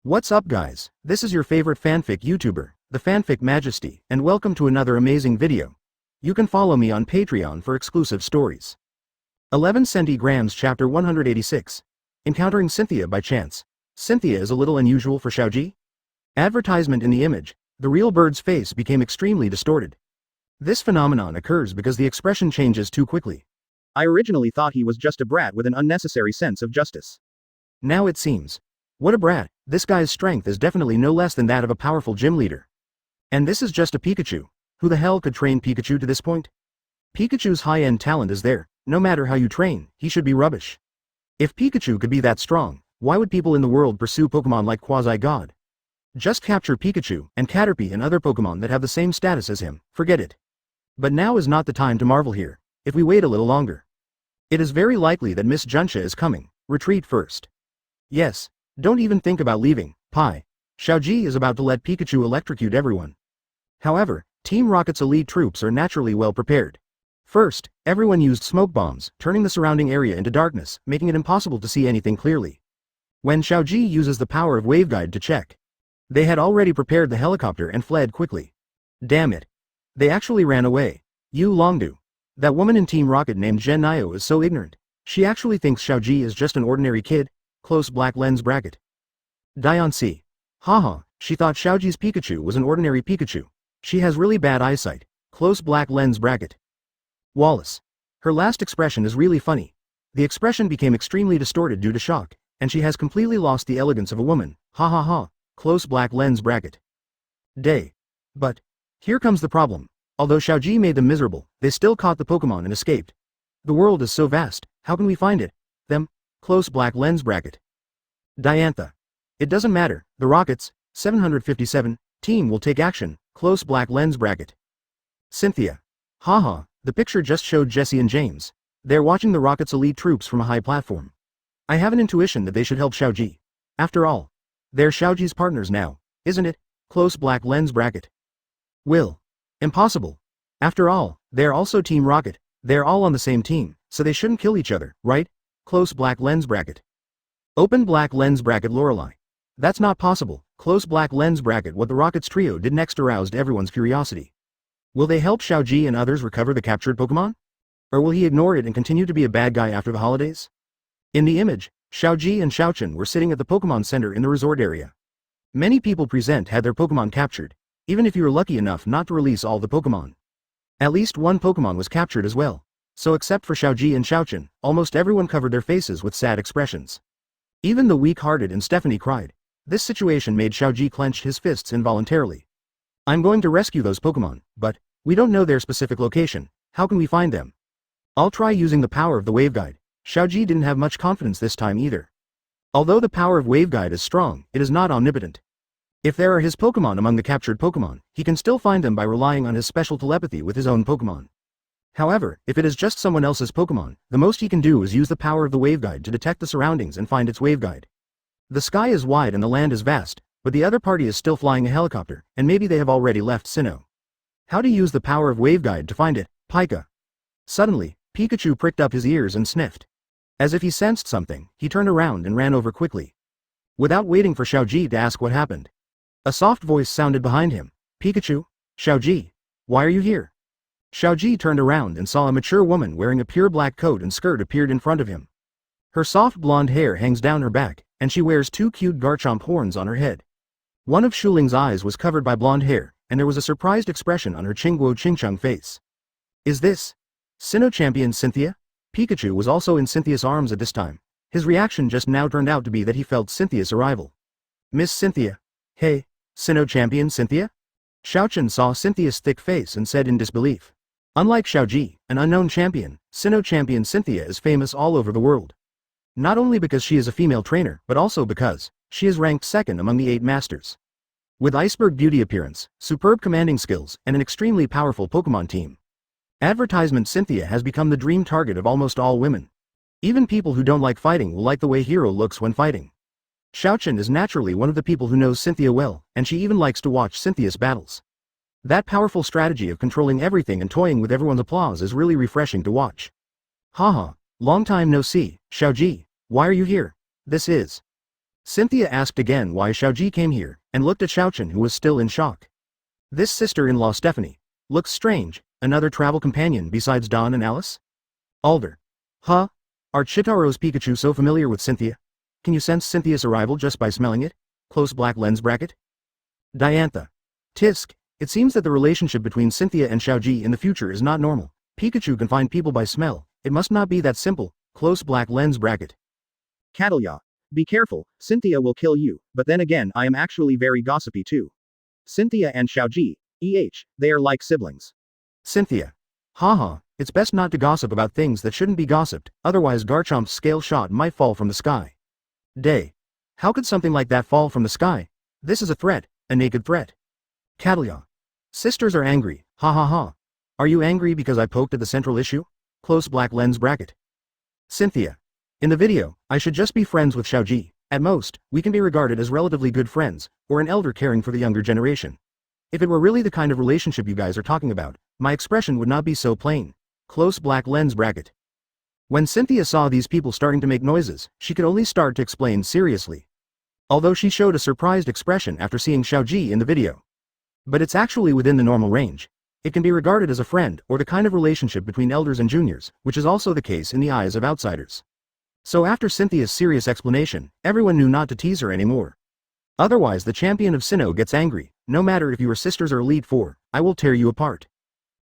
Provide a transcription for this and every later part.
What's up guys, this is your favorite fanfic YouTuber, the Fanfic Majesty, and welcome to another amazing video. You can follow me on Patreon for exclusive stories. 11 centigrams Chapter 186. Encountering Cynthia by chance. Cynthia is a little unusual for Xiaozhi? Advertisement in the image, the real bird's face became extremely distorted. This phenomenon occurs because the expression changes too quickly. I originally thought he was just a brat with an unnecessary sense of justice. Now it seems. What a brat, this guy's strength is definitely no less than that of a powerful gym leader. And this is just a Pikachu. Who the hell could train Pikachu to this point? Pikachu's high-end talent is there, no matter how you train, he should be rubbish. If Pikachu could be that strong, why would people in the world pursue Pokémon like quasi-god? Just capture Pikachu, and Caterpie and other Pokémon that have the same status as him, forget it. But now is not the time to marvel here, if we wait a little longer. It is very likely that Miss Junsha is coming, retreat first. Yes. Don't even think about leaving, Pi. Xiaozhi is about to let Pikachu electrocute everyone. However, Team Rocket's elite troops are naturally well prepared. First, everyone used smoke bombs, turning the surrounding area into darkness, making it impossible to see anything clearly. When Xiaozhi uses the power of waveguide to check, they had already prepared the helicopter and fled quickly. Damn it. They actually ran away. Yu Longdu. That woman in Team Rocket named Zhen Nio is so ignorant. She actually thinks Xiaozhi is just an ordinary kid. Close black lens bracket. Dion C. Haha, she thought Xiaozhi's Pikachu was an ordinary Pikachu. She has really bad eyesight. Close black lens bracket. Wallace. Her last expression is really funny. The expression became extremely distorted due to shock, and she has completely lost the elegance of a woman. Ha ha ha. Close black lens bracket. Day. But here comes the problem. Although Xiaozhi made them miserable, they still caught the Pokémon and escaped. The world is so vast, how can we find it? Them? Close black lens bracket. Diantha. It doesn't matter, the Rockets, 757, team will take action, close black lens bracket. Cynthia. Haha, the picture just showed Jesse and James. They're watching the Rockets' elite troops from a high platform. I have an intuition that they should help Xiaozhi. After all, they're Xiaozhi's partners now, isn't it? Close black lens bracket. Will. Impossible. After all, they're also Team Rocket, they're all on the same team, so they shouldn't kill each other, right? Close black lens bracket. Open black lens bracket Lorelei. That's not possible. Close black lens bracket. What the Rockets trio did next aroused everyone's curiosity. Will they help Xiaozhi and others recover the captured Pokémon? Or will he ignore it and continue to be a bad guy after the holidays? In the image, Xiaozhi and Xiaochen were sitting at the Pokémon Center in the resort area. Many people present had their Pokémon captured, even if you were lucky enough not to release all the Pokémon. At least one Pokémon was captured as well. So except for Xiaozhi and Xiaochen, almost everyone covered their faces with sad expressions. Even the weak-hearted and Stephanie cried. This situation made Xiaozhi clench his fists involuntarily. I'm going to rescue those Pokémon, but we don't know their specific location. How can we find them? I'll try using the power of the waveguide. Xiaozhi didn't have much confidence this time either. Although the power of waveguide is strong, it is not omnipotent. If there are his Pokémon among the captured Pokémon, he can still find them by relying on his special telepathy with his own Pokémon. However, if it is just someone else's Pokémon, the most he can do is use the power of the waveguide to detect the surroundings and find its waveguide. The sky is wide and the land is vast, but the other party is still flying a helicopter, and maybe they have already left Sinnoh. How to use the power of waveguide to find it, Pika? Suddenly, Pikachu pricked up his ears and sniffed. As if he sensed something, he turned around and ran over quickly. Without waiting for Xiaozhi to ask what happened. A soft voice sounded behind him. Pikachu? Xiaozhi? Why are you here? Xiaozhi turned around and saw a mature woman wearing a pure black coat and skirt appeared in front of him. Her soft blonde hair hangs down her back, and she wears two cute Garchomp horns on her head. One of Shuling's eyes was covered by blonde hair, and there was a surprised expression on her Qingguo Qingcheng face. Is this Sinnoh champion Cynthia? Pikachu was also in Cynthia's arms at this time. His reaction just now turned out to be that he felt Cynthia's arrival. Miss Cynthia. Hey, Sinnoh champion Cynthia? Xiaochen saw Cynthia's thick face and said in disbelief. Unlike Xiaozhi, an unknown champion, Sinnoh champion Cynthia is famous all over the world. Not only because she is a female trainer, but also because she is ranked second among the 8 masters. With iceberg beauty appearance, superb commanding skills, and an extremely powerful Pokémon team. Advertisement Cynthia has become the dream target of almost all women. Even people who don't like fighting will like the way Hero looks when fighting. Xiaochen is naturally one of the people who knows Cynthia well, and she even likes to watch Cynthia's battles. That powerful strategy of controlling everything and toying with everyone's applause is really refreshing to watch. Haha, long time no see, Xiaozhi, why are you here? This is Cynthia asked again why Xiaozhi came here, and looked at Xiaochen, who was still in shock. This sister-in-law Stephanie looks strange, another travel companion besides Dawn and Alice? Alder. Huh? Are Chitaro's Pikachu so familiar with Cynthia? Can you sense Cynthia's arrival just by smelling it? Close black lens bracket. Diantha. Tisk. It seems that the relationship between Cynthia and Xiaozhi in the future is not normal. Pikachu can find people by smell. It must not be that simple. Close black lens bracket. Catalya. Be careful, Cynthia will kill you, but then again I am actually very gossipy too. Cynthia and Xiaozhi, they are like siblings. Cynthia. Haha, it's best not to gossip about things that shouldn't be gossiped, otherwise Garchomp's scale shot might fall from the sky. Day. How could something like that fall from the sky? This is a threat, a naked threat. Catalya. Sisters are angry, ha ha ha. Are you angry because I poked at the central issue? Close black lens bracket. Cynthia. In the video, I should just be friends with Xiaozhi. At most, we can be regarded as relatively good friends, or an elder caring for the younger generation. If it were really the kind of relationship you guys are talking about, my expression would not be so plain. Close black lens bracket. When Cynthia saw these people starting to make noises, she could only start to explain seriously. Although she showed a surprised expression after seeing Xiaozhi in the video. But it's actually within the normal range. It can be regarded as a friend or the kind of relationship between elders and juniors, which is also the case in the eyes of outsiders. So after Cynthia's serious explanation, everyone knew not to tease her anymore. Otherwise the champion of Sinnoh gets angry. No matter if you are sisters or Elite Four, I will tear you apart.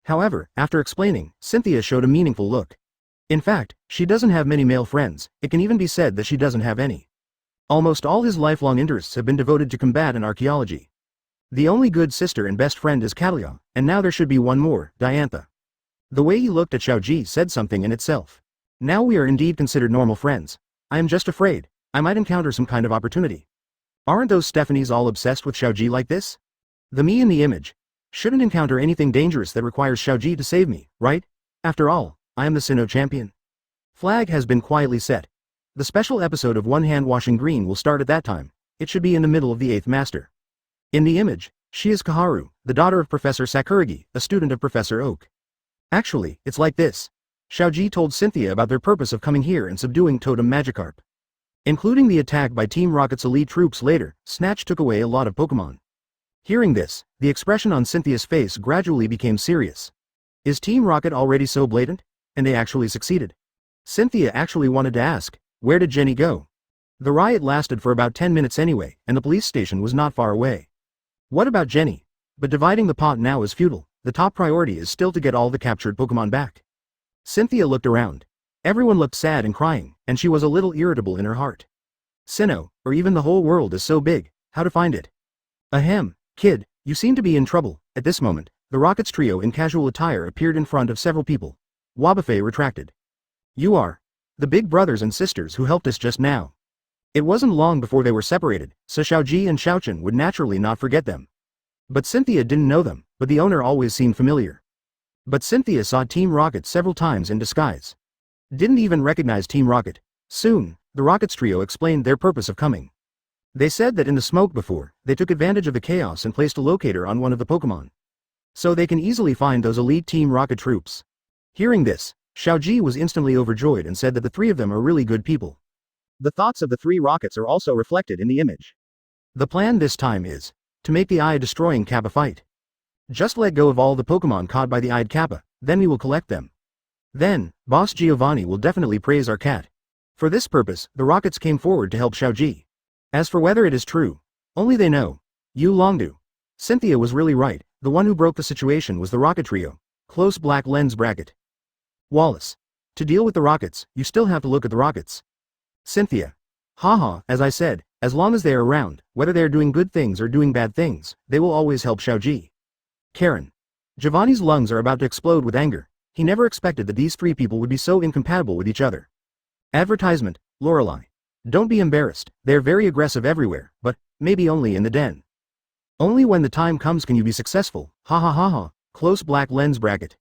However, after explaining, Cynthia showed a meaningful look. In fact, she doesn't have many male friends. It can even be said that she doesn't have any. Almost all his lifelong interests have been devoted to combat and archaeology. The only good sister and best friend is Catalya, and now there should be one more, Diantha. The way he looked at Xiaozhi said something in itself. Now we are indeed considered normal friends. I am just afraid I might encounter some kind of opportunity. Aren't those Stephanies all obsessed with Xiaozhi like this? The me in the image shouldn't encounter anything dangerous that requires Xiaozhi to save me, right? After all, I am the Sinnoh champion. Flag has been quietly set. The special episode of One Hand Washing Green will start at that time. It should be in the middle of the 8th Master. In the image, she is Kaharu, the daughter of Professor Sakuragi, a student of Professor Oak. Actually, it's like this. Xiaozhi told Cynthia about their purpose of coming here and subduing Totem Magikarp. Including the attack by Team Rocket's elite troops later, Snatch took away a lot of Pokémon. Hearing this, the expression on Cynthia's face gradually became serious. Is Team Rocket already so blatant? And they actually succeeded. Cynthia actually wanted to ask, where did Jenny go? The riot lasted for about 10 minutes anyway, and the police station was not far away. What about Jenny? But dividing the pot now is futile. The top priority is still to get all the captured Pokémon back. Cynthia looked around. Everyone looked sad and crying, and she was a little irritable in her heart. Sinnoh, or even the whole world is so big, how to find it? Ahem, kid, you seem to be in trouble. At this moment, the Rockets trio in casual attire appeared in front of several people. Wabafei retracted. You are the big brothers and sisters who helped us just now. It wasn't long before they were separated, so Xiaozhi and Xiaochen would naturally not forget them. But Cynthia didn't know them, but the owner always seemed familiar. But Cynthia saw Team Rocket several times in disguise. Didn't even recognize Team Rocket. Soon, the Rockets trio explained their purpose of coming. They said that in the smoke before, they took advantage of the chaos and placed a locator on one of the Pokémon. So they can easily find those elite Team Rocket troops. Hearing this, Xiaozhi was instantly overjoyed and said that the three of them are really good people. The thoughts of the three Rockets are also reflected in the image. The plan this time is to make the eye-destroying Kappa fight. Just let go of all the Pokémon caught by the eyed Kappa, then we will collect them. Then, Boss Giovanni will definitely praise our cat. For this purpose, the Rockets came forward to help Xiaozhi. As for whether it is true, only they know. You Longdu. Cynthia was really right, the one who broke the situation was the Rocket trio. Close black lens bracket. Wallace. To deal with the Rockets, you still have to look at the Rockets. Cynthia. Haha, as I said, as long as they are around, whether they are doing good things or doing bad things, they will always help Xiaozhi. Karen. Giovanni's lungs are about to explode with anger. He never expected that these three people would be so incompatible with each other. Advertisement, Lorelei. Don't be embarrassed, they're very aggressive everywhere, but maybe only in the den. Only when the time comes can you be successful, ha ha ha ha, close black lens bracket.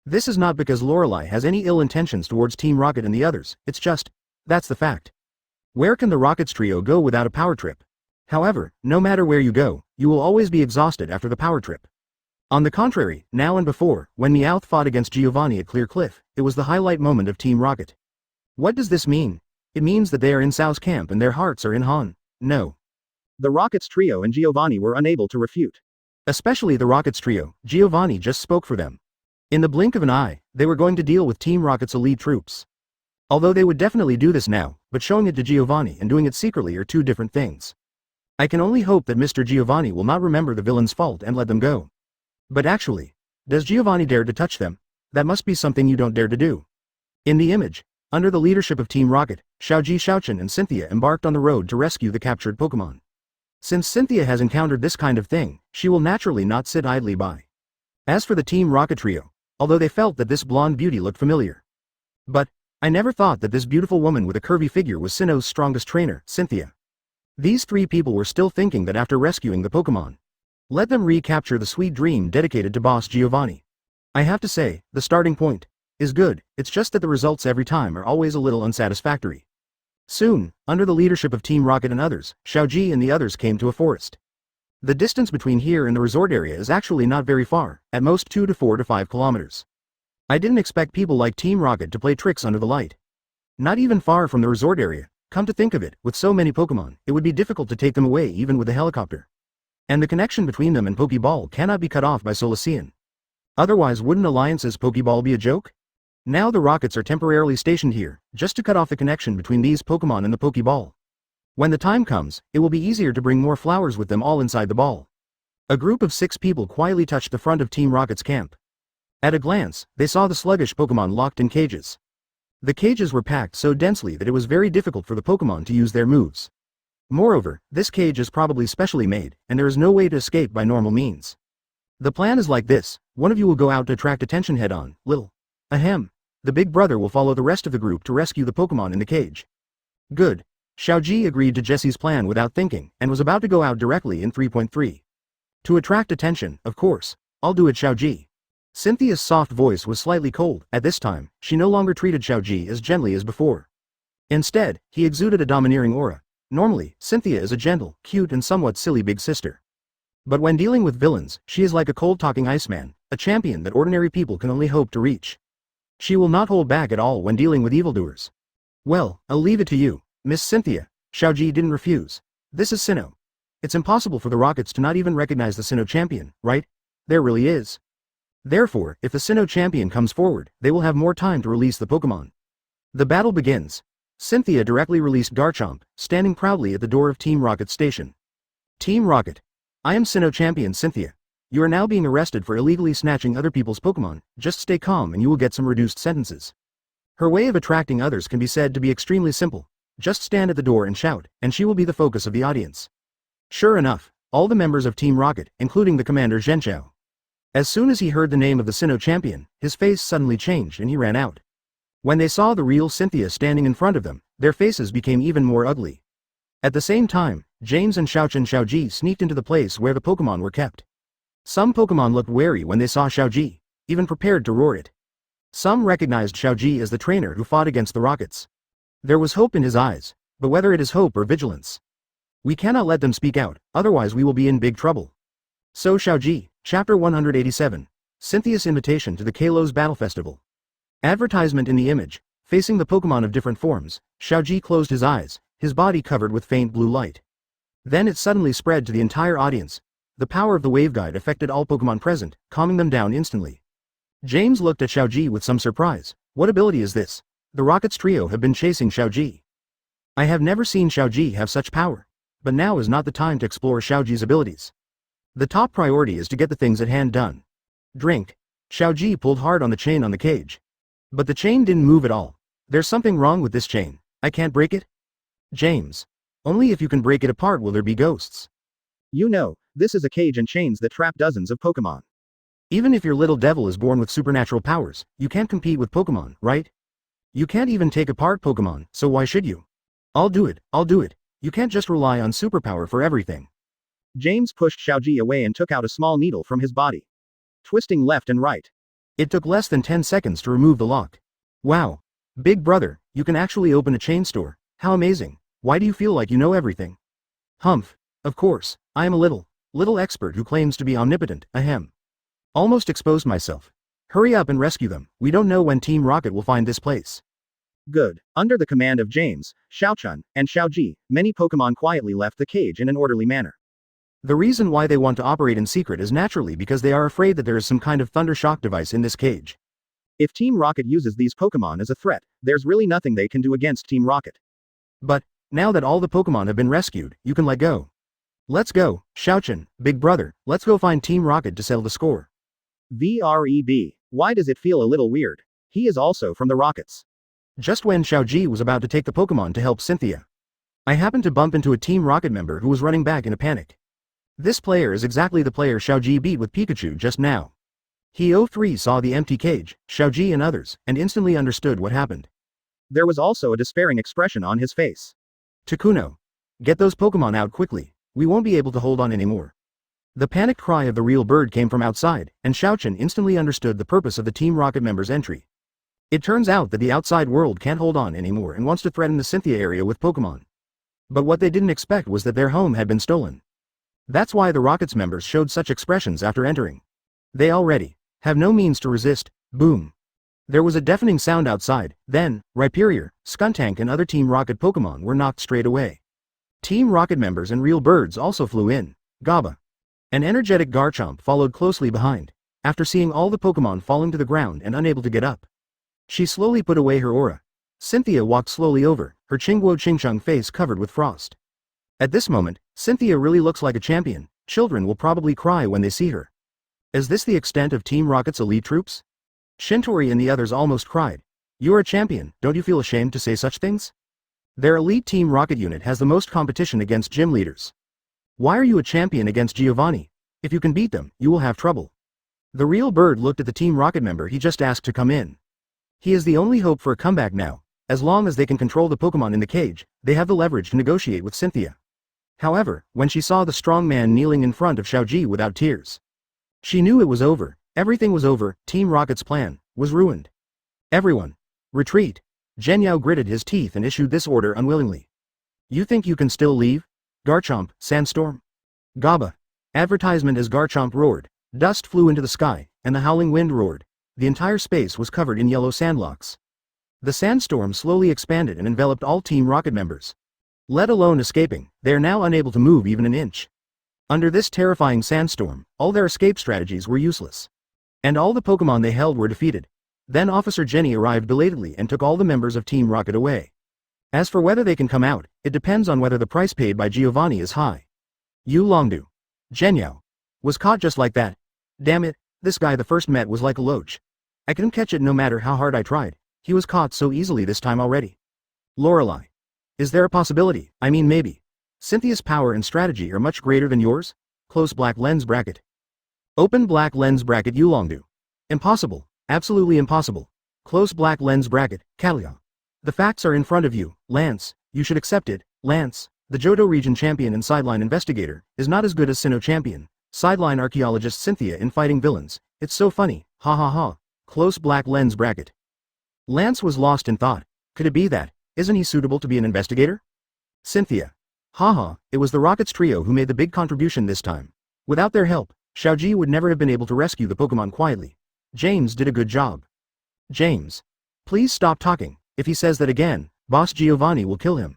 This is not because Lorelei has any ill intentions towards Team Rocket and the others, it's just, that's the fact. Where can the Rockets trio go without a power trip? However, no matter where you go, you will always be exhausted after the power trip. On the contrary, now and before, when Meowth fought against Giovanni at Clear Cliff, it was the highlight moment of Team Rocket. What does this mean? It means that they are in Sao's camp and their hearts are in Han. No. The Rockets trio and Giovanni were unable to refute. Especially the Rockets trio, Giovanni just spoke for them. In the blink of an eye, they were going to deal with Team Rocket's elite troops. Although they would definitely do this now, but showing it to Giovanni and doing it secretly are two different things. I can only hope that Mr. Giovanni will not remember the villain's fault and let them go. But actually, does Giovanni dare to touch them? That must be something you don't dare to do. In the image, under the leadership of Team Rocket, Xiaozhi, Xiaochen and Cynthia embarked on the road to rescue the captured Pokémon. Since Cynthia has encountered this kind of thing, she will naturally not sit idly by. As for the Team Rocket trio, although they felt that this blonde beauty looked familiar. But, I never thought that this beautiful woman with a curvy figure was Sinnoh's strongest trainer, Cynthia. These three people were still thinking that after rescuing the Pokémon, let them recapture the sweet dream dedicated to Boss Giovanni. I have to say, the starting point is good, it's just that the results every time are always a little unsatisfactory. Soon, under the leadership of Team Rocket and others, Xiaozhi and the others came to a forest. The distance between here and the resort area is actually not very far, at most 2 to 4 to 5 kilometers. I didn't expect people like Team Rocket to play tricks under the light. Not even far from the resort area, come to think of it, with so many Pokémon, it would be difficult to take them away even with a helicopter. And the connection between them and Pokéball cannot be cut off by Solacean. Otherwise wouldn't Alliance's Pokéball be a joke? Now the Rockets are temporarily stationed here, just to cut off the connection between these Pokémon and the Pokéball. When the time comes, it will be easier to bring more flowers with them all inside the ball. A group of 6 people quietly touched the front of Team Rocket's camp. At a glance, they saw the sluggish Pokémon locked in cages. The cages were packed so densely that it was very difficult for the Pokémon to use their moves. Moreover, this cage is probably specially made, and there is no way to escape by normal means. The plan is like this: one of you will go out to attract attention head-on, little. Ahem. The big brother will follow the rest of the group to rescue the Pokémon in the cage. Good. Xiaozhi agreed to Jesse's plan without thinking, and was about to go out directly in 3.3. To attract attention, of course. I'll do it, Xiaozhi. Cynthia's soft voice was slightly cold. At this time, she no longer treated Xiaozhi as gently as before. Instead, he exuded a domineering aura. Normally, Cynthia is a gentle, cute and somewhat silly big sister. But when dealing with villains, she is like a cold-talking Iceman, a champion that ordinary people can only hope to reach. She will not hold back at all when dealing with evildoers. Well, I'll leave it to you, Miss Cynthia. Xiaozhi didn't refuse. This is Sinnoh. It's impossible for the Rockets to not even recognize the Sinnoh champion, right? There really is. Therefore, if the Sinnoh champion comes forward, they will have more time to release the Pokémon. The battle begins. Cynthia directly released Garchomp, standing proudly at the door of Team Rocket's station. Team Rocket. I am Sinnoh champion Cynthia. You are now being arrested for illegally snatching other people's Pokémon. Just stay calm and you will get some reduced sentences. Her way of attracting others can be said to be extremely simple. Just stand at the door and shout, and she will be the focus of the audience. Sure enough, all the members of Team Rocket, including the commander Zhenchao. As soon as he heard the name of the Sinnoh champion, his face suddenly changed and he ran out. When they saw the real Cynthia standing in front of them, their faces became even more ugly. At the same time, James and Xiaozhi sneaked into the place where the Pokémon were kept. Some Pokémon looked wary when they saw Xiaozhi, even prepared to roar it. Some recognized Xiaozhi as the trainer who fought against the Rockets. There was hope in his eyes, but whether it is hope or vigilance. We cannot let them speak out, otherwise we will be in big trouble. So Xiaozhi, Chapter 187, Cynthia's invitation to the Kalos Battle Festival. Advertisement in the image, facing the Pokémon of different forms, Xiaozhi closed his eyes, his body covered with faint blue light. Then it suddenly spread to the entire audience. The power of the waveguide affected all Pokémon present, calming them down instantly. James looked at Xiaozhi with some surprise. What ability is this? The Rockets trio have been chasing Xiaozhi. I have never seen Xiaozhi have such power. But now is not the time to explore Xiaozhi's abilities. The top priority is to get the things at hand done. Drink. Xiaozhi pulled hard on the chain on the cage. But the chain didn't move at all. There's something wrong with this chain. I can't break it? James. Only if you can break it apart will there be ghosts. You know, this is a cage and chains that trap dozens of Pokémon. Even if your little devil is born with supernatural powers, you can't compete with Pokémon, right? You can't even take apart Pokémon, so why should you? I'll do it. You can't just rely on superpower for everything. James pushed Xiaozhi away and took out a small needle from his body. Twisting left and right. It took less than 10 seconds to remove the lock. Wow. Big brother, you can actually open a chain store. How amazing. Why do you feel like you know everything? Humph. Of course, I am a little expert who claims to be omnipotent, ahem. Almost exposed myself. Hurry up and rescue them. We don't know when Team Rocket will find this place. Good. Under the command of James, Xiaochun, and Xiaozhi, many Pokémon quietly left the cage in an orderly manner. The reason why they want to operate in secret is naturally because they are afraid that there is some kind of thunder shock device in this cage. If Team Rocket uses these Pokémon as a threat, there's really nothing they can do against Team Rocket. But, now that all the Pokémon have been rescued, you can let go. Let's go, Xiaochun, big brother, let's go find Team Rocket to settle the score. VREB. Why does it feel a little weird? He is also from the Rockets. Just when Xiaozhi was about to take the Pokémon to help Cynthia, I happened to bump into a Team Rocket member who was running back in a panic. This player is exactly the player Xiaozhi beat with Pikachu just now. He 03 saw the empty cage, Xiaozhi and others, and instantly understood what happened. There was also a despairing expression on his face. Takuno. Get those Pokémon out quickly, we won't be able to hold on anymore. The panicked cry of the real bird came from outside, and Xiaochun instantly understood the purpose of the Team Rocket member's entry. It turns out that the outside world can't hold on anymore and wants to threaten the Cynthia area with Pokémon. But what they didn't expect was that their home had been stolen. That's why the Rockets members showed such expressions after entering. They already have no means to resist. Boom. There was a deafening sound outside, then, Rhyperior, Skuntank and other Team Rocket Pokémon were knocked straight away. Team Rocket members and real birds also flew in. Gaba. An energetic Garchomp followed closely behind, after seeing all the Pokémon falling to the ground and unable to get up. She slowly put away her aura. Cynthia walked slowly over, her Qingguo Qingcheng face covered with frost. At this moment, Cynthia really looks like a champion. Children will probably cry when they see her. Is this the extent of Team Rocket's elite troops? Shintori and the others almost cried. You're a champion, don't you feel ashamed to say such things? Their elite Team Rocket unit has the most competition against gym leaders. Why are you a champion against Giovanni? If you can beat them, you will have trouble. The real bird looked at the Team Rocket member he just asked to come in. He is the only hope for a comeback now. As long as they can control the Pokémon in the cage, they have the leverage to negotiate with Cynthia. However, when she saw the strong man kneeling in front of Xiaozhi without tears, she knew it was over. Everything was over. Team Rocket's plan was ruined. Everyone, retreat. Zhenyao gritted his teeth and issued this order unwillingly. You think you can still leave? Garchomp, Sandstorm. Gaba. Advertisement as Garchomp roared. Dust flew into the sky, and the howling wind roared. The entire space was covered in yellow sandlocks. The sandstorm slowly expanded and enveloped all Team Rocket members. Let alone escaping, they are now unable to move even an inch. Under this terrifying sandstorm, all their escape strategies were useless. And all the Pokémon they held were defeated. Then Officer Jenny arrived belatedly and took all the members of Team Rocket away. As for whether they can come out, it depends on whether the price paid by Giovanni is high. Yu Longdu. Zhenyao. Was caught just like that. Damn it, this guy the first met was like a loach. I couldn't catch it no matter how hard I tried. He was caught so easily this time already. Lorelei. Is there a possibility, I mean maybe. Cynthia's power and strategy are much greater than yours? Close black lens bracket. Open black lens bracket Yulongdu. Impossible, absolutely impossible. Close black lens bracket, Kalia. The facts are in front of you, Lance, you should accept it, Lance. The Johto region champion and sideline investigator is not as good as Sinnoh champion, sideline archaeologist Cynthia in fighting villains. It's so funny, ha ha ha. Close black lens bracket. Lance was lost in thought. Could it be that, isn't he suitable to be an investigator? Cynthia. Haha, it was the Rockets trio who made the big contribution this time. Without their help, Xiaozhi would never have been able to rescue the Pokémon quietly. James did a good job. James. Please stop talking. If he says that again, Boss Giovanni will kill him.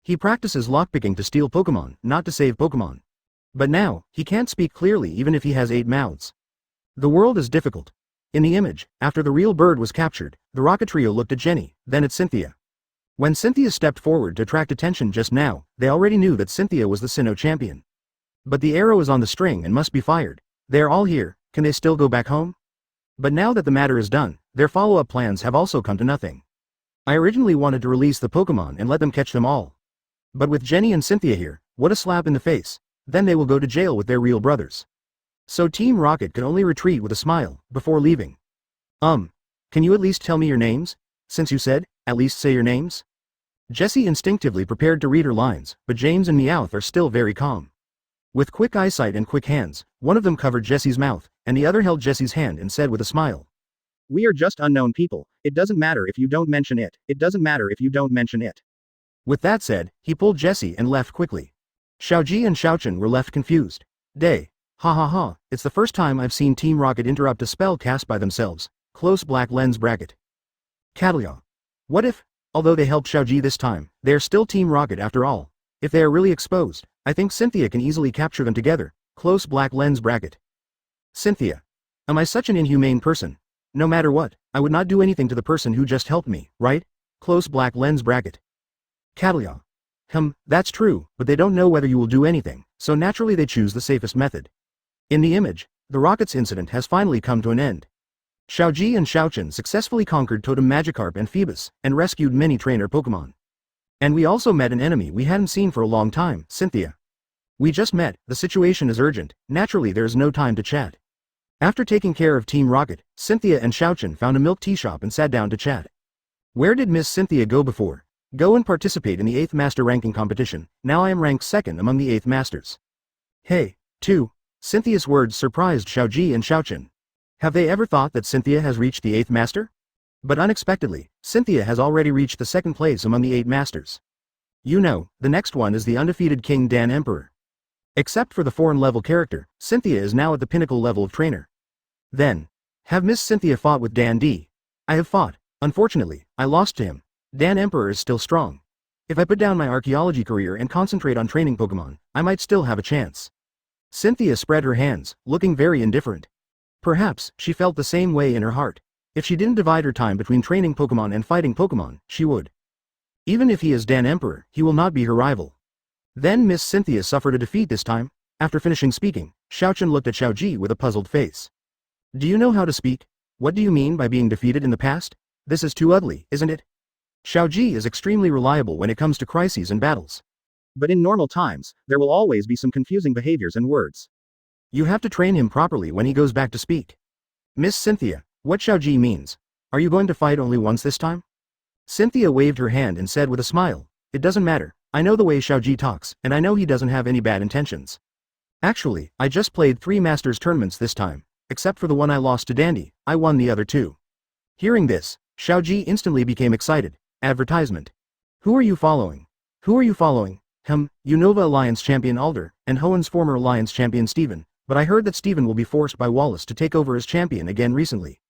He practices lockpicking to steal Pokémon, not to save Pokémon. But now, he can't speak clearly even if he has 8 mouths. The world is difficult. In the image, after the real bird was captured, the Rocket trio looked at Jenny, then at Cynthia. When Cynthia stepped forward to attract attention just now, they already knew that Cynthia was the Sinnoh champion. But the arrow is on the string and must be fired. They are all here, can they still go back home? But now that the matter is done, their follow-up plans have also come to nothing. I originally wanted to release the Pokémon and let them catch them all. But with Jenny and Cynthia here, what a slap in the face. Then they will go to jail with their real brothers. So Team Rocket could only retreat with a smile, before leaving. Can you at least tell me your names? Since you said, at least say your names? Jessie instinctively prepared to read her lines, but James and Meowth are still very calm. With quick eyesight and quick hands, one of them covered Jessie's mouth, and the other held Jessie's hand and said with a smile. We are just unknown people, it doesn't matter if you don't mention it, it doesn't matter if you don't mention it. With that said, he pulled Jessie and left quickly. Xiaozhi and Xiaochun were left confused. Day. Ha ha ha, it's the first time I've seen Team Rocket interrupt a spell cast by themselves. Close black lens bracket. Catalia. What if? Although they helped Xiaozhi this time, they are still Team Rocket after all. If they are really exposed, I think Cynthia can easily capture them together. Close black lens bracket. Cynthia. Am I such an inhumane person? No matter what, I would not do anything to the person who just helped me, right? Close black lens bracket. Catalia. That's true, but they don't know whether you will do anything, so naturally they choose the safest method. In the image, the Rockets incident has finally come to an end. Xiaozhi and Xiaochen successfully conquered Totem Magikarp and Phoebus, and rescued many trainer Pokémon. And we also met an enemy we hadn't seen for a long time, Cynthia. We just met, the situation is urgent, naturally there is no time to chat. After taking care of Team Rocket, Cynthia and Xiaochen found a milk tea shop and sat down to chat. Where did Miss Cynthia go before? Go and participate in the 8th Master ranking competition, now I am ranked 2nd among the 8th Masters. Hey, too. Cynthia's words surprised Xiaozhi and Xiaochen. Have they ever thought that Cynthia has reached the 8th Master? But unexpectedly, Cynthia has already reached the 2nd place among the 8 Masters. You know, the next one is the undefeated King Dan Emperor. Except for the foreign level character, Cynthia is now at the pinnacle level of trainer. Then, have Miss Cynthia fought with Dan D? I have fought. Unfortunately, I lost to him. Dan Emperor is still strong. If I put down my archaeology career and concentrate on training Pokémon, I might still have a chance. Cynthia spread her hands, looking very indifferent. Perhaps, she felt the same way in her heart. If she didn't divide her time between training Pokémon and fighting Pokémon, she would. Even if he is Dan Emperor, he will not be her rival. Then Miss Cynthia suffered a defeat this time. After finishing speaking, Xiaochen looked at Xiaozhi with a puzzled face. Do you know how to speak? What do you mean by being defeated in the past? This is too ugly, isn't it? Xiaozhi is extremely reliable when it comes to crises and battles. But in normal times, there will always be some confusing behaviors and words. You have to train him properly when he goes back to speak. Miss Cynthia, what Xiaozhi means? Are you going to fight only once this time? Cynthia waved her hand and said with a smile, it doesn't matter, I know the way Xiaozhi talks, and I know he doesn't have any bad intentions. Actually, I just played 3 Masters tournaments this time, except for the one I lost to Dandy, I won the other 2. Hearing this, Xiaozhi instantly became excited. Advertisement. Who are you following? Who are you following? Unova Alliance champion Alder, and Hoen's former Alliance champion Steven, but I heard that Steven will be forced by Wallace to take over as champion again recently.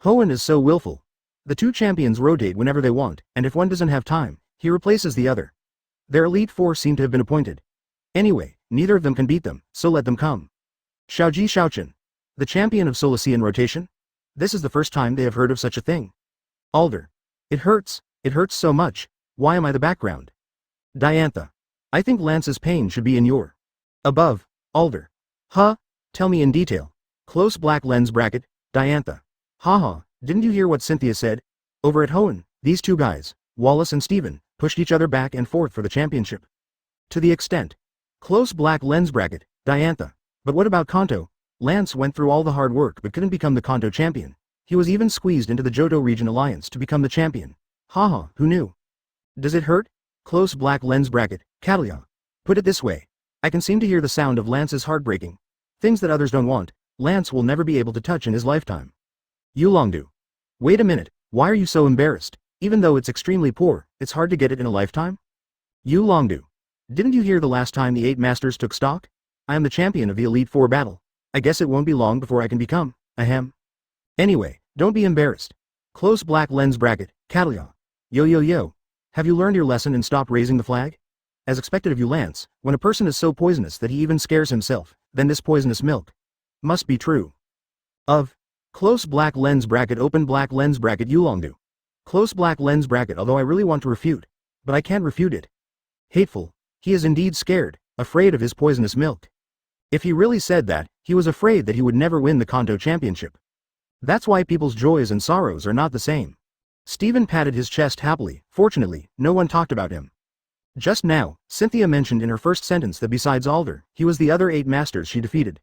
Hoenn is so willful. The 2 champions rotate whenever they want, and if one doesn't have time, he replaces the other. Their Elite Four seem to have been appointed. Anyway, neither of them can beat them, so let them come. Xiaozhi Xiaochen. The champion of Solacean rotation? This is the first time they have heard of such a thing. Alder. It hurts so much, why am I the background? Diantha. I think Lance's pain should be in your. Above, Alder. Huh? Tell me in detail. Close black lens bracket, Diantha. Haha, didn't you hear what Cynthia said? Over at Hoenn, these 2 guys, Wallace and Steven, pushed each other back and forth for the championship. To the extent. Close black lens bracket, Diantha. But what about Kanto? Lance went through all the hard work but couldn't become the Kanto champion. He was even squeezed into the Johto Region Alliance to become the champion. Haha, who knew? Does it hurt? Close black lens bracket, Catalia. Put it this way. I can seem to hear the sound of Lance's heart breaking. Things that others don't want, Lance will never be able to touch in his lifetime. Yulongdu. Wait a minute, why are you so embarrassed? Even though it's extremely poor, it's hard to get it in a lifetime? Yulongdu. Didn't you hear the last time the 8 Masters took stock? I am the champion of the Elite Four battle. I guess it won't be long before I can become, ahem. Anyway, don't be embarrassed. Close black lens bracket, Catalia. Yo. Have you learned your lesson and stopped raising the flag? As expected of you Lance, when a person is so poisonous that he even scares himself, then this poisonous milk must be true. Of. Close black lens bracket open black lens bracket Yulongdu. Close black lens bracket although I really want to refute. But I can't refute it. Hateful. He is indeed scared, afraid of his poisonous milk. If he really said that, he was afraid that he would never win the Kanto championship. That's why people's joys and sorrows are not the same. Steven patted his chest happily. Fortunately, no one talked about him. Just now, Cynthia mentioned in her first sentence that besides Alder, he was the other 8 Masters she defeated.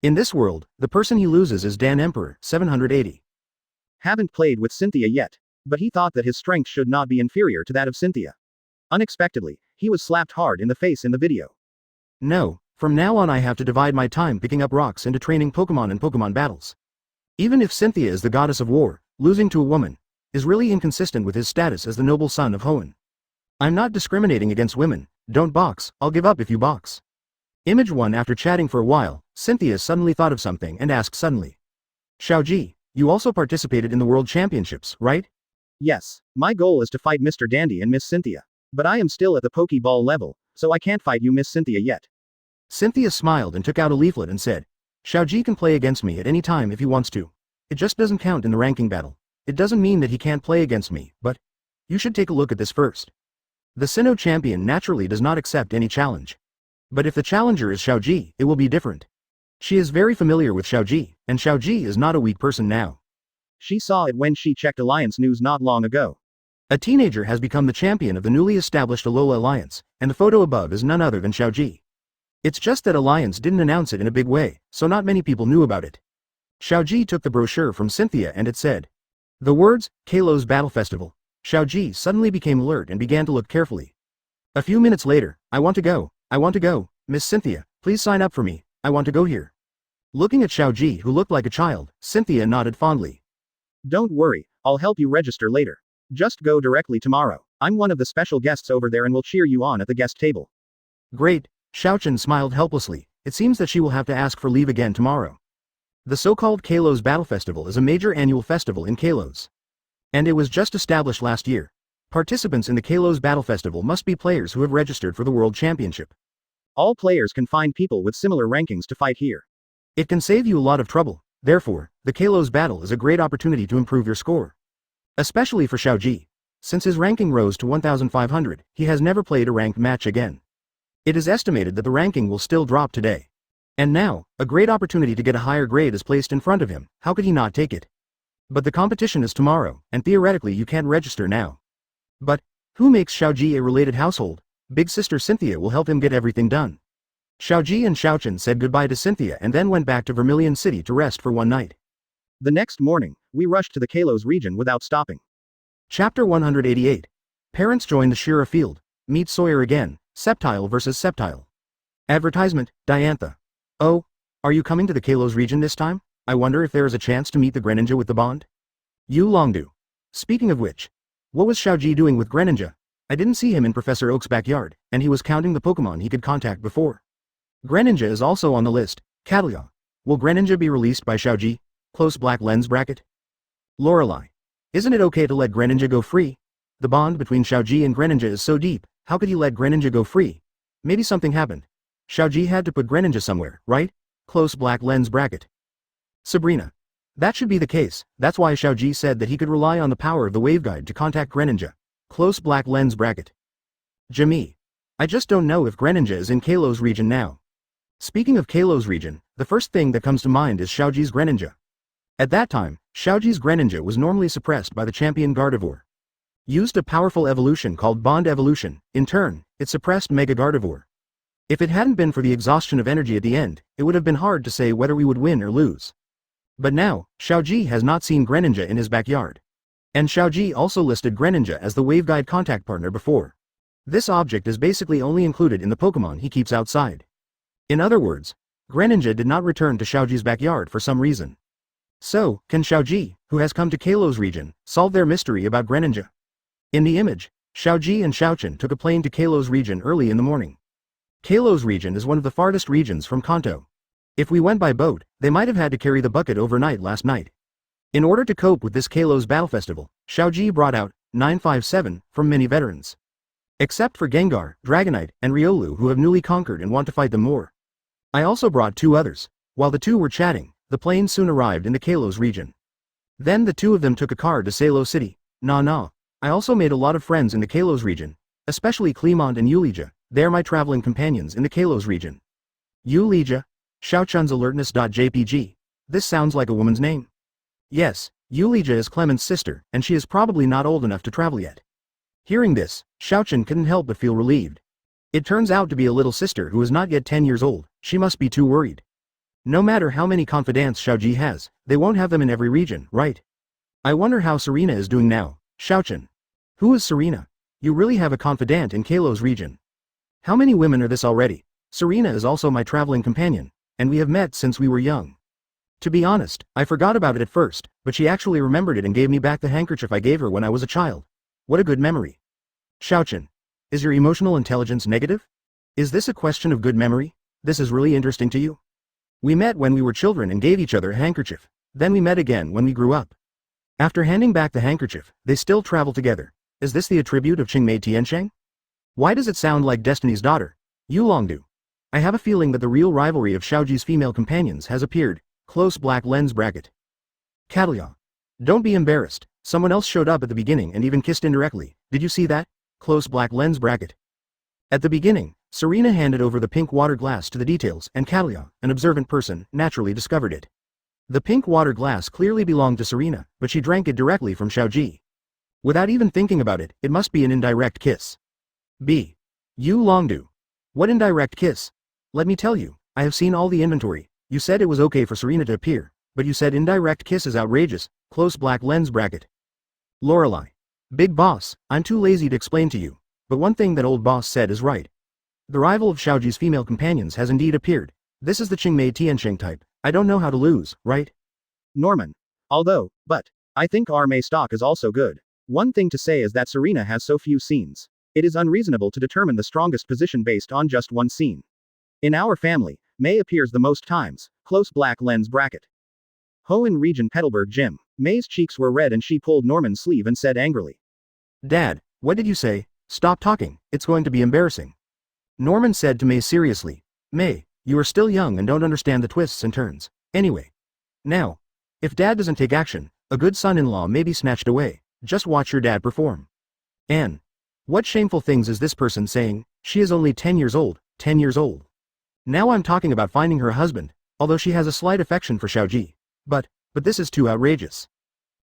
In this world, the person he loses is Dan Emperor, 780. Haven't played with Cynthia yet, but he thought that his strength should not be inferior to that of Cynthia. Unexpectedly, he was slapped hard in the face in the video. No, from now on I have to divide my time picking up rocks into training Pokémon and Pokémon battles. Even if Cynthia is the goddess of war, losing to a woman is really inconsistent with his status as the noble son of Hoenn. I'm not discriminating against women, don't box, I'll give up if you box. Image 1 After chatting for a while, Cynthia suddenly thought of something and asked suddenly. Xiaozhi, you also participated in the World Championships, right? Yes, my goal is to fight Mr. Dandy and Miss Cynthia. But I am still at the Pokeball level, so I can't fight you Miss Cynthia yet. Cynthia smiled and took out a leaflet and said, Xiaozhi can play against me at any time if he wants to. It just doesn't count in the ranking battle. It doesn't mean that he can't play against me, but you should take a look at this first. The Sinnoh champion naturally does not accept any challenge. But if the challenger is Xiaozhi, it will be different. She is very familiar with Xiaozhi, and Xiaozhi is not a weak person now. She saw it when she checked Alliance news not long ago. A teenager has become the champion of the newly established Alola Alliance, and the photo above is none other than Xiaozhi. It's just that Alliance didn't announce it in a big way, so not many people knew about it. Xiaozhi took the brochure from Cynthia and it said the words, Kalos Battle Festival. Xiaozhi suddenly became alert and began to look carefully. A few minutes later, I want to go, Miss Cynthia, please sign up for me, I want to go here. Looking at Xiaozhi who looked like a child, Cynthia nodded fondly. Don't worry, I'll help you register later. Just go directly tomorrow. I'm one of the special guests over there and will cheer you on at the guest table. Great, Xiaozhi smiled helplessly. It seems that she will have to ask for leave again tomorrow. The so-called Kalos Battle Festival is a major annual festival in Kalos. And it was just established last year. Participants in the Kalos Battle Festival must be players who have registered for the World Championship. All players can find people with similar rankings to fight here. It can save you a lot of trouble. Therefore, the Kalos Battle is a great opportunity to improve your score. Especially for Xiaozhi. Since his ranking rose to 1500, he has never played a ranked match again. It is estimated that the ranking will still drop today. And now, a great opportunity to get a higher grade is placed in front of him. How could he not take it? But the competition is tomorrow, and theoretically you can't register now. But who makes Xiaozhi a related household? Big sister Cynthia will help him get everything done. Xiaozhi and Xiaozhi said goodbye to Cynthia and then went back to Vermilion City to rest for one night. The next morning, we rushed to the Kalos region without stopping. Chapter 188. Parents join the Shira field. Meet Sawyer again. Sceptile versus Sceptile. Advertisement, Diantha. Oh, are you coming to the Kalos region this time? I wonder if there is a chance to meet the Greninja with the bond? Yu Longdu. Speaking of which, what was Xiaozhi doing with Greninja? I didn't see him in Professor Oak's backyard, and he was counting the Pokémon he could contact before. Greninja is also on the list. Catalia. Will Greninja be released by Xiaozhi? Close black lens bracket. Lorelei. Isn't it okay to let Greninja go free? The bond between Xiaozhi and Greninja is so deep, how could he let Greninja go free? Maybe something happened. Xiaozhi had to put Greninja somewhere, right? Close black lens bracket. Sabrina. That should be the case, that's why Xiaozhi said that he could rely on the power of the waveguide to contact Greninja. Close black lens bracket. Jimmy. I just don't know if Greninja is in Kalos region now. Speaking of Kalos region, the first thing that comes to mind is Xiaozhi's Greninja. At that time, Xiaozhi's Greninja was normally suppressed by the champion Gardevoir. Used a powerful evolution called Bond Evolution, in turn, it suppressed Mega Gardevoir. If it hadn't been for the exhaustion of energy at the end, it would have been hard to say whether we would win or lose. But now, Xiaozhi has not seen Greninja in his backyard. And Xiaozhi also listed Greninja as the waveguide contact partner before. This object is basically only included in the Pokémon he keeps outside. In other words, Greninja did not return to Xiaozhi's backyard for some reason. So, can Xiaozhi, who has come to Kalos region, solve their mystery about Greninja? In the image, Xiaozhi and Xiaozhi took a plane to Kalos region early in the morning. Kalos region is one of the farthest regions from Kanto. If we went by boat, they might have had to carry the bucket overnight last night. In order to cope with this Kalos Battle Festival, Xiaozhi brought out 957 from many veterans. Except for Gengar, Dragonite, and Riolu who have newly conquered and want to fight them more. I also brought 2 others. While the 2 were chatting, the plane soon arrived in the Kalos region. Then the 2 of them took a car to Salo City. I also made a lot of friends in the Kalos region, especially Clemont and Ulija, they're my traveling companions in the Kalos region. Ulija? Xiaochun's alertness.jpg. This sounds like a woman's name. Yes, Ulija is Clement's sister, and she is probably not old enough to travel yet. Hearing this, Xiaochun couldn't help but feel relieved. It turns out to be a little sister who is not yet 10 years old, she must be too worried. No matter how many confidants Xiaozhi has, they won't have them in every region, right? I wonder how Serena is doing now. Xiaochun. Who is Serena? You really have a confidant in Kalos region. How many women are this already? Serena is also my traveling companion, and we have met since we were young. To be honest, I forgot about it at first, but she actually remembered it and gave me back the handkerchief I gave her when I was a child. What a good memory. Xiaochun. Is your emotional intelligence negative? Is this a question of good memory? This is really interesting to you? We met when we were children and gave each other a handkerchief. Then we met again when we grew up. After handing back the handkerchief, they still travel together. Is this the attribute of Qingmei Tiansheng? Why does it sound like Destiny's daughter? Yulongdu. I have a feeling that the real rivalry of Xiaozhi's female companions has appeared. Close black lens bracket. Catalia. Don't be embarrassed. Someone else showed up at the beginning and even kissed indirectly. Did you see that? Close black lens bracket. At the beginning, Serena handed over the pink water glass to the details, and Catalia, an observant person, naturally discovered it. The pink water glass clearly belonged to Serena, but she drank it directly from Xiaozhi. Without even thinking about it, it must be an indirect kiss. B. Yulongdu. What indirect kiss? Let me tell you, I have seen all the inventory. You said it was okay for Serena to appear, but you said indirect kiss is outrageous. Close black lens bracket. Lorelei. Big boss, I'm too lazy to explain to you, but one thing that old boss said is right. The rival of Xiaozhi's female companions has indeed appeared. This is the Qingmei Tiansheng type. I don't know how to lose, right? Norman. But, I think our May stock is also good. One thing to say is that Serena has so few scenes. It is unreasonable to determine the strongest position based on just one scene. In our family, May appears the most times. Close black lens bracket. Hoenn region Petalburg gym. May's cheeks were red and she pulled Norman's sleeve and said angrily. Dad, what did you say? Stop talking, it's going to be embarrassing. Norman said to May seriously. May, you are still young and don't understand the twists and turns. Anyway. Now. If Dad doesn't take action, a good son-in-law may be snatched away. Just watch your dad perform. Anne. What shameful things is this person saying? She is only 10 years old, 10 years old. Now I'm talking about finding her a husband, although she has a slight affection for Xiaozhi. But this is too outrageous.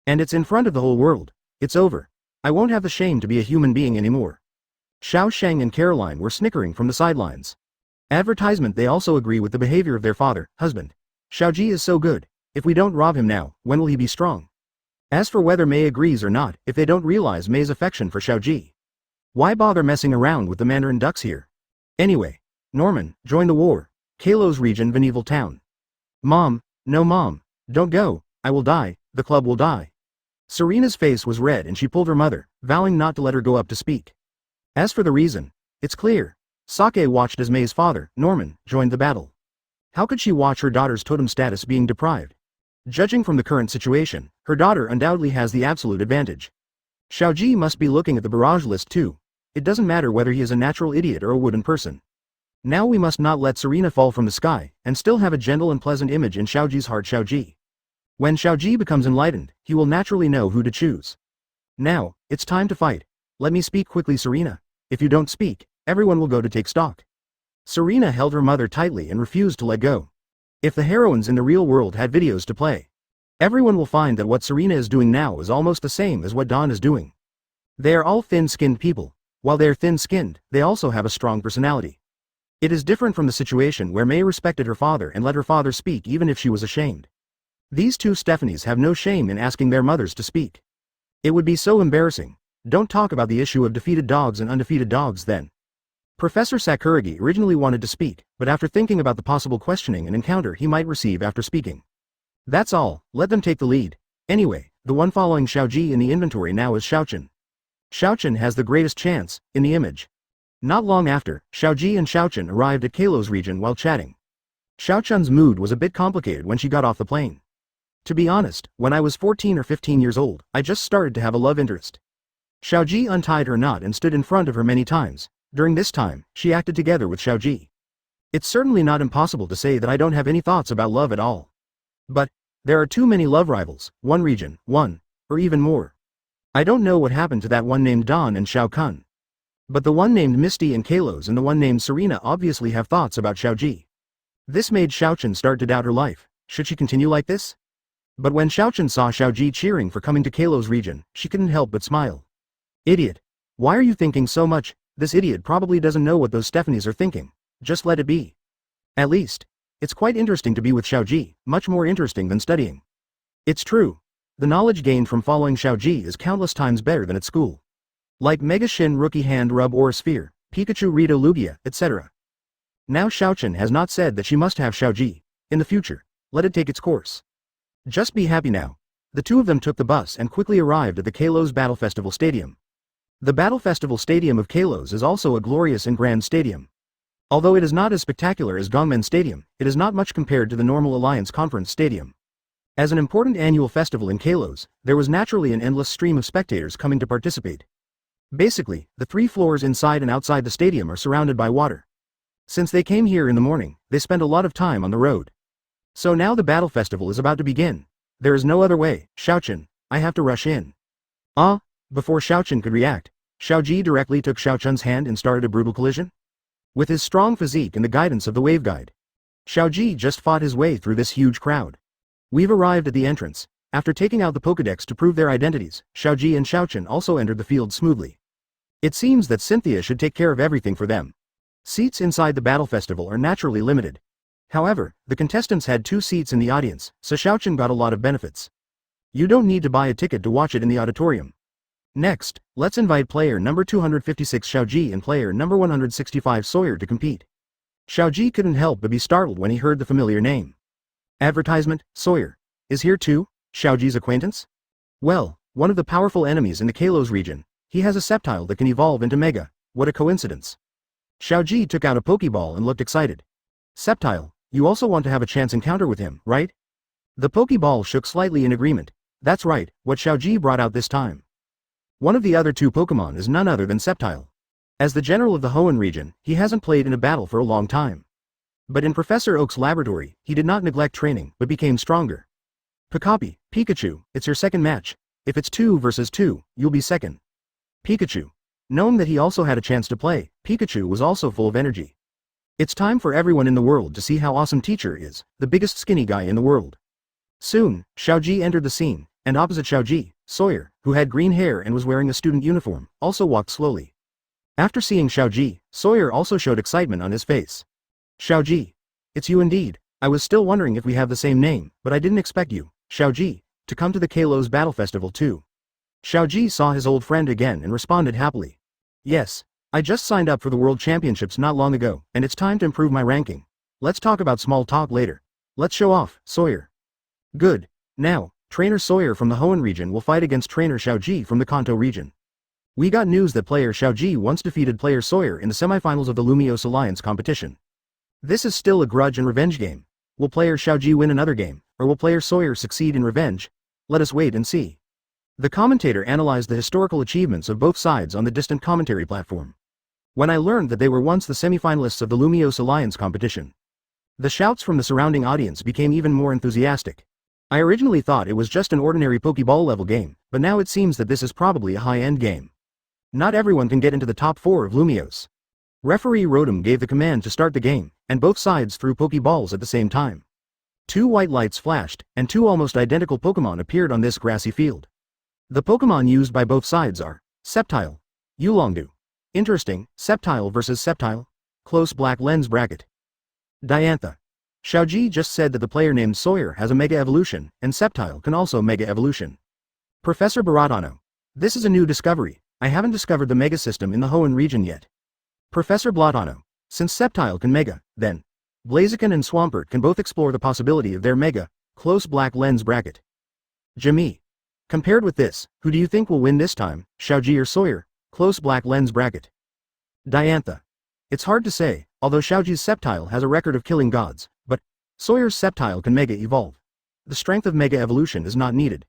And it's in front of the whole world. It's over. I won't have the shame to be a human being anymore. Xiao Sheng and Caroline were snickering from the sidelines. Advertisement. They also agree with the behavior of their father, husband. Xiaozhi is so good. If we don't rob him now, when will he be strong? As for whether May agrees or not, if they don't realize May's affection for Xiaozhi, why bother messing around with the Mandarin ducks here? Anyway, Norman, join the war. Kalos region Veneval town. Mom, no mom, don't go, I will die, the club will die. Serena's face was red and she pulled her mother, vowing not to let her go up to speak. As for the reason, it's clear. Sake watched as May's father, Norman, joined the battle. How could she watch her daughter's totem status being deprived? Judging from the current situation, her daughter undoubtedly has the absolute advantage. Xiaozhi must be looking at the barrage list too. It doesn't matter whether he is a natural idiot or a wooden person. Now we must not let Serena fall from the sky, and still have a gentle and pleasant image in Xiaozhi's heart. Xiaozhi. When Xiaozhi becomes enlightened, he will naturally know who to choose. Now, it's time to fight. Let me speak quickly, Serena. If you don't speak, everyone will go to take stock. Serena held her mother tightly and refused to let go. If the heroines in the real world had videos to play, everyone will find that what Serena is doing now is almost the same as what Dawn is doing. They are all thin-skinned people. While they are thin-skinned, they also have a strong personality. It is different from the situation where May respected her father and let her father speak even if she was ashamed. These two Stephanies have no shame in asking their mothers to speak. It would be so embarrassing. Don't talk about the issue of defeated dogs and undefeated dogs then. Professor Sakuragi originally wanted to speak, but after thinking about the possible questioning and encounter he might receive after speaking. That's all, let them take the lead. Anyway, the one following Xiaozhi in the inventory now is Xiaochen. Xiaochen has the greatest chance, in the image. Not long after, Xiaozhi and Xiaochen arrived at Kalos region while chatting. Xiaochen's mood was a bit complicated when she got off the plane. To be honest, when I was 14 or 15 years old, I just started to have a love interest. Xiaozhi untied her knot and stood in front of her many times. During this time, she acted together with Xiaozhi. It's certainly not impossible to say that I don't have any thoughts about love at all. But there are too many love rivals, one region, one, or even more. I don't know what happened to that one named Dawn and Xiao Kun. But the one named Misty and Kalos and the one named Serena obviously have thoughts about Xiaozhi. This made Xiaochen start to doubt her life. Should she continue like this? But when Xiaochen saw Xiaozhi cheering for coming to Kalos region, she couldn't help but smile. Idiot. Why are you thinking so much? This idiot probably doesn't know what those Stephanies are thinking. Just let it be. At least, it's quite interesting to be with Xiaozhi, much more interesting than studying. It's true. The knowledge gained from following Xiaozhi is countless times better than at school. Like Mega Shin Rookie Hand Rub or Sphere, Pikachu Rito Lugia, etc. Now Xiaochen has not said that she must have Xiaozhi. In the future, let it take its course. Just be happy now. The two of them took the bus and quickly arrived at the Kalos Battle Festival Stadium. The Battle Festival Stadium of Kalos is also a glorious and grand stadium. Although it is not as spectacular as Gongmen Stadium, it is not much compared to the normal Alliance Conference Stadium. As an important annual festival in Kalos, there was naturally an endless stream of spectators coming to participate. Basically, the 3 floors inside and outside the stadium are surrounded by water. Since they came here in the morning, they spent a lot of time on the road. So now the battle festival is about to begin. There is no other way, Xiaochen, I have to rush in. Before Xiaochen could react, Xiaozhi directly took Xiaochun's hand and started a brutal collision. With his strong physique and the guidance of the wave guide, Xiaozhi just fought his way through this huge crowd. We've arrived at the entrance. After taking out the Pokédex to prove their identities, Xiaozhi and Xiaochen also entered the field smoothly. It seems that Cynthia should take care of everything for them. Seats inside the battle festival are naturally limited. However, the contestants had 2 seats in the audience, so Xiaochen got a lot of benefits. You don't need to buy a ticket to watch it in the auditorium. Next, let's invite player number 256 Xiaozhi and player number 165 Sawyer to compete. Xiaozhi couldn't help but be startled when he heard the familiar name. Advertisement, Sawyer. Is here too, Xiaozhi's acquaintance? Well, one of the powerful enemies in the Kalos region. He has a Sceptile that can evolve into Mega. What a coincidence. Xiaozhi took out a Pokeball and looked excited. Sceptile, you also want to have a chance encounter with him, right? The Pokeball shook slightly in agreement. That's right, what Xiaozhi brought out this time. One of the other 2 Pokémon is none other than Sceptile. As the general of the Hoenn region, he hasn't played in a battle for a long time. But in Professor Oak's laboratory, he did not neglect training, but became stronger. Pikachu, it's your second match. If it's 2 versus 2, you'll be second. Pikachu. Knowing that he also had a chance to play, Pikachu was also full of energy. It's time for everyone in the world to see how awesome Teacher is, the biggest skinny guy in the world. Soon, Xiaozhi entered the scene, and opposite Xiaozhi, Sawyer, who had green hair and was wearing a student uniform, also walked slowly. After seeing Xiaozhi, Sawyer also showed excitement on his face. Xiaozhi. It's you indeed. I was still wondering if we have the same name, but I didn't expect you, Xiaozhi, to come to the Kalos Battle Festival too. Xiaozhi saw his old friend again and responded happily. Yes, I just signed up for the World Championships not long ago, and it's time to improve my ranking. Let's talk about small talk later. Let's show off, Sawyer. Good. Now, Trainer Sawyer from the Hoenn region will fight against Trainer Xiaozhi from the Kanto region. We got news that player Xiaozhi once defeated player Sawyer in the semifinals of the Latios Alliance competition. This is still a grudge and revenge game. Will player Xiaozhi win another game, or will player Sawyer succeed in revenge? Let us wait and see. The commentator analyzed the historical achievements of both sides on the distant commentary platform. When I learned that they were once the semifinalists of the Latios Alliance competition, the shouts from the surrounding audience became even more enthusiastic. I originally thought it was just an ordinary Pokeball level game, but now it seems that this is probably a high-end game. Not everyone can get into the top 4 of Latios. Referee Rotom gave the command to start the game, and both sides threw Pokeballs at the same time. 2 white lights flashed, and 2 almost identical Pokemon appeared on this grassy field. The Pokemon used by both sides are Sceptile, Yulongdu. Interesting, Sceptile versus Sceptile. Close black lens bracket. Diantha. Xiaozhi just said that the player named Sawyer has a Mega Evolution, and Sceptile can also Mega Evolution. Professor Baratano. This is a new discovery. I haven't discovered the Mega system in the Hoenn region yet. Professor Blatano. Since Sceptile can Mega, then Blaziken and Swampert can both explore the possibility of their Mega, close black lens bracket. Jimmy. Compared with this, who do you think will win this time, Xiaozhi or Sawyer, close black lens bracket? Diantha. It's hard to say, although Xiaozhi's Sceptile has a record of killing gods, but Sawyer's Sceptile can Mega Evolve. The strength of Mega Evolution is not needed.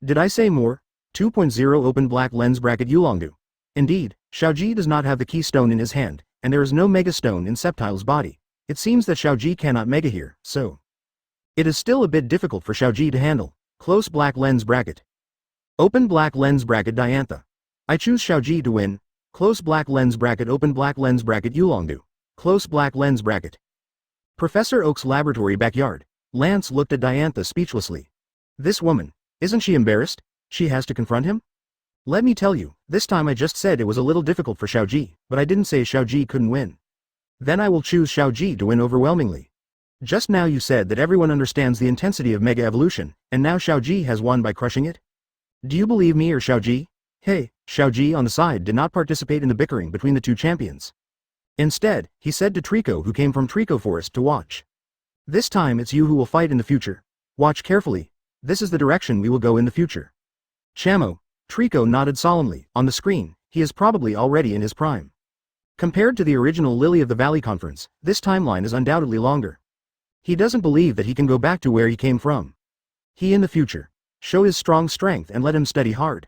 Did I say more? 2.0 Open black lens bracket Yulongdu. Indeed, Xiaozhi does not have the keystone in his hand, and there is no Mega Stone in Sceptile's body. It seems that Xiaozhi cannot Mega here, so it is still a bit difficult for Xiaozhi to handle. Close black lens bracket. Open black lens bracket Diantha. I choose Xiaozhi to win. Close black lens bracket. Open black lens bracket Yulongdu. Close black lens bracket. Professor Oak's laboratory backyard. Lance looked at Diantha speechlessly. This woman, isn't she embarrassed? She has to confront him? Let me tell you, this time I just said it was a little difficult for Xiaozhi, but I didn't say Xiaozhi couldn't win. Then I will choose Xiaozhi to win overwhelmingly. Just now you said that everyone understands the intensity of Mega Evolution, and now Xiaozhi has won by crushing it? Do you believe me or Xiaozhi? Hey, Xiaozhi on the side did not participate in the bickering between the 2 champions. Instead, he said to Trico, who came from Trico Forest, to watch. This time it's you who will fight in the future. Watch carefully. This is the direction we will go in the future. Chamo. Trico nodded solemnly. On the screen, he is probably already in his prime. Compared to the original Lily of the Valley conference, this timeline is undoubtedly longer. He doesn't believe that he can go back to where he came from. He in the future. Show his strong strength and let him study hard.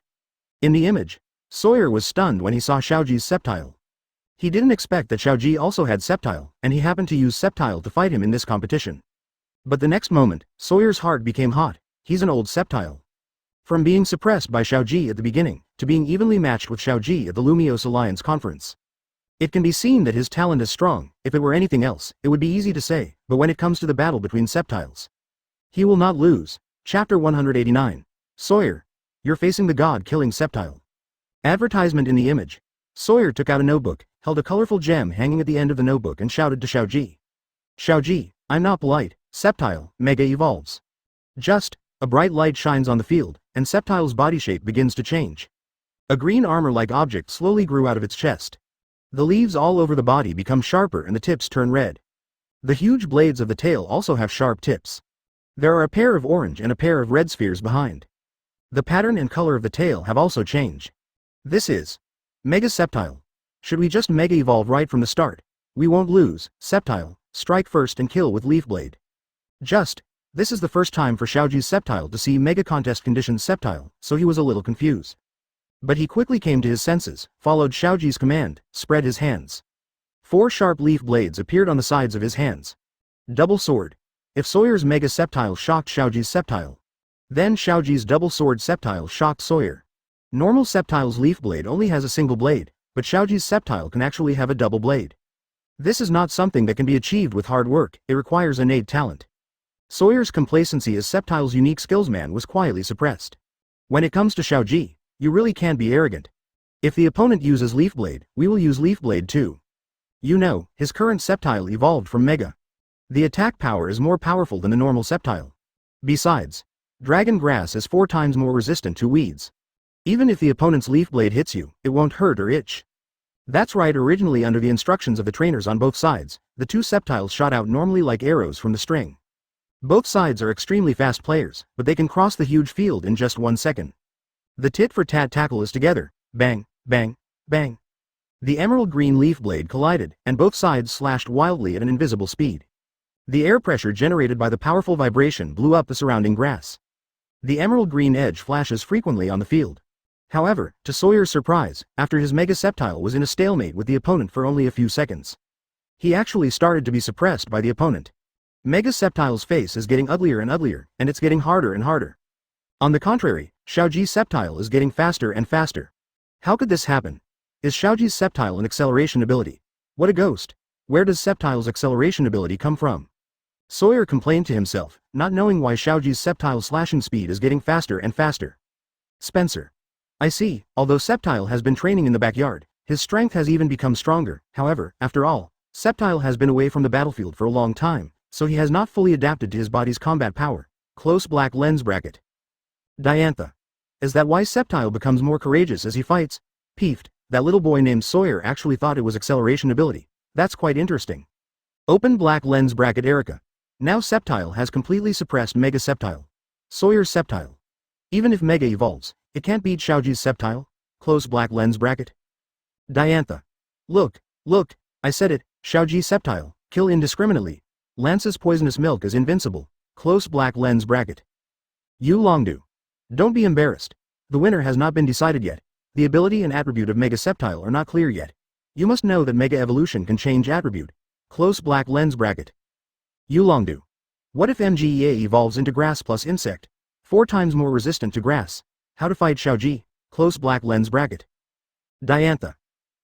In the image, Sawyer was stunned when he saw Xiaozhi's Sceptile. He didn't expect that Xiaozhi also had Sceptile, and he happened to use Sceptile to fight him in this competition. But the next moment, Sawyer's heart became hot. He's an old Sceptile. From being suppressed by Xiaozhi at the beginning, to being evenly matched with Xiaozhi at the Alola Alliance conference. It can be seen that his talent is strong. If it were anything else, it would be easy to say, but when it comes to the battle between Sceptiles, he will not lose. Chapter 189. Sawyer. You're facing the god-killing Sceptile. Advertisement in the image. Sawyer took out a notebook, held a colorful gem hanging at the end of the notebook and shouted to Xiaozhi. Xiaozhi, I'm not polite. Sceptile, Mega evolves. Just, a bright light shines on the field, and Sceptile's body shape begins to change. A green armor-like object slowly grew out of its chest. The leaves all over the body become sharper and the tips turn red. The huge blades of the tail also have sharp tips. There are a pair of orange and a pair of red spheres behind. The pattern and color of the tail have also changed. This is Mega Sceptile. Should we just Mega Evolve right from the start? We won't lose. Sceptile, strike first and kill with Leaf Blade. This is the first time for Xiaozhi's Sceptile to see Mega Contest conditions Sceptile, so he was a little confused. But he quickly came to his senses, followed Xiaozhi's command, spread his hands. 4 sharp leaf blades appeared on the sides of his hands. Double sword. If Sawyer's Mega Sceptile shocked Xiaozhi's Sceptile, then Xiaozhi's double sword Sceptile shocked Sawyer. Normal Sceptile's leaf blade only has a single blade, but Xiaozhi's Sceptile can actually have a double blade. This is not something that can be achieved with hard work, it requires innate talent. Sawyer's complacency as Sceptile's unique skillsman was quietly suppressed. When it comes to Xiaozhi, you really can't be arrogant. If the opponent uses Leaf Blade, we will use Leaf Blade too. You know, his current Sceptile evolved from Mega. The attack power is more powerful than the normal Sceptile. Besides, Dragon Grass is 4 times more resistant to weeds. Even if the opponent's Leaf Blade hits you, it won't hurt or itch. That's right. Originally under the instructions of the trainers on both sides, the 2 Sceptiles shot out normally like arrows from the string. Both sides are extremely fast players, but they can cross the huge field in just 1 second. The tit-for-tat tackle is together, bang, bang, bang. The emerald green leaf blade collided, and both sides slashed wildly at an invisible speed. The air pressure generated by the powerful vibration blew up the surrounding grass. The emerald green edge flashes frequently on the field. However, to Sawyer's surprise, after his Mega Sceptile was in a stalemate with the opponent for only a few seconds, he actually started to be suppressed by the opponent. Mega Sceptile's face is getting uglier and uglier, and it's getting harder and harder. On the contrary, Xiaozhi's Sceptile is getting faster and faster. How could this happen? Is Xiaozhi's Sceptile an acceleration ability? What a ghost! Where does Sceptile's acceleration ability come from? Sawyer complained to himself, not knowing why Xiaozhi's Sceptile's slashing speed is getting faster and faster. Spencer. I see, although Sceptile has been training in the backyard, his strength has even become stronger. However, after all, Sceptile has been away from the battlefield for a long time, so he has not fully adapted to his body's combat power. Close black lens bracket. Diantha. Is that why Sceptile becomes more courageous as he fights? Peeved, that little boy named Sawyer actually thought it was acceleration ability. That's quite interesting. Open black lens bracket Erica. Now Sceptile has completely suppressed Mega Sceptile. Sawyer's Sceptile. Even if Mega evolves, it can't beat Xiaozhi's Sceptile. Close black lens bracket. Diantha. Look, I said it, Xiaozhi's Sceptile, kill indiscriminately. Lance's poisonous milk is invincible. Close black lens bracket. Yu Longdu. Don't be embarrassed. The winner has not been decided yet. The ability and attribute of Mega Sceptile are not clear yet. You must know that Mega Evolution can change attribute. Close black lens bracket. Yu Longdu. What if MGEA evolves into grass plus insect? 4 times more resistant to grass. How to fight Xiaozhi? Close black lens bracket. Diantha.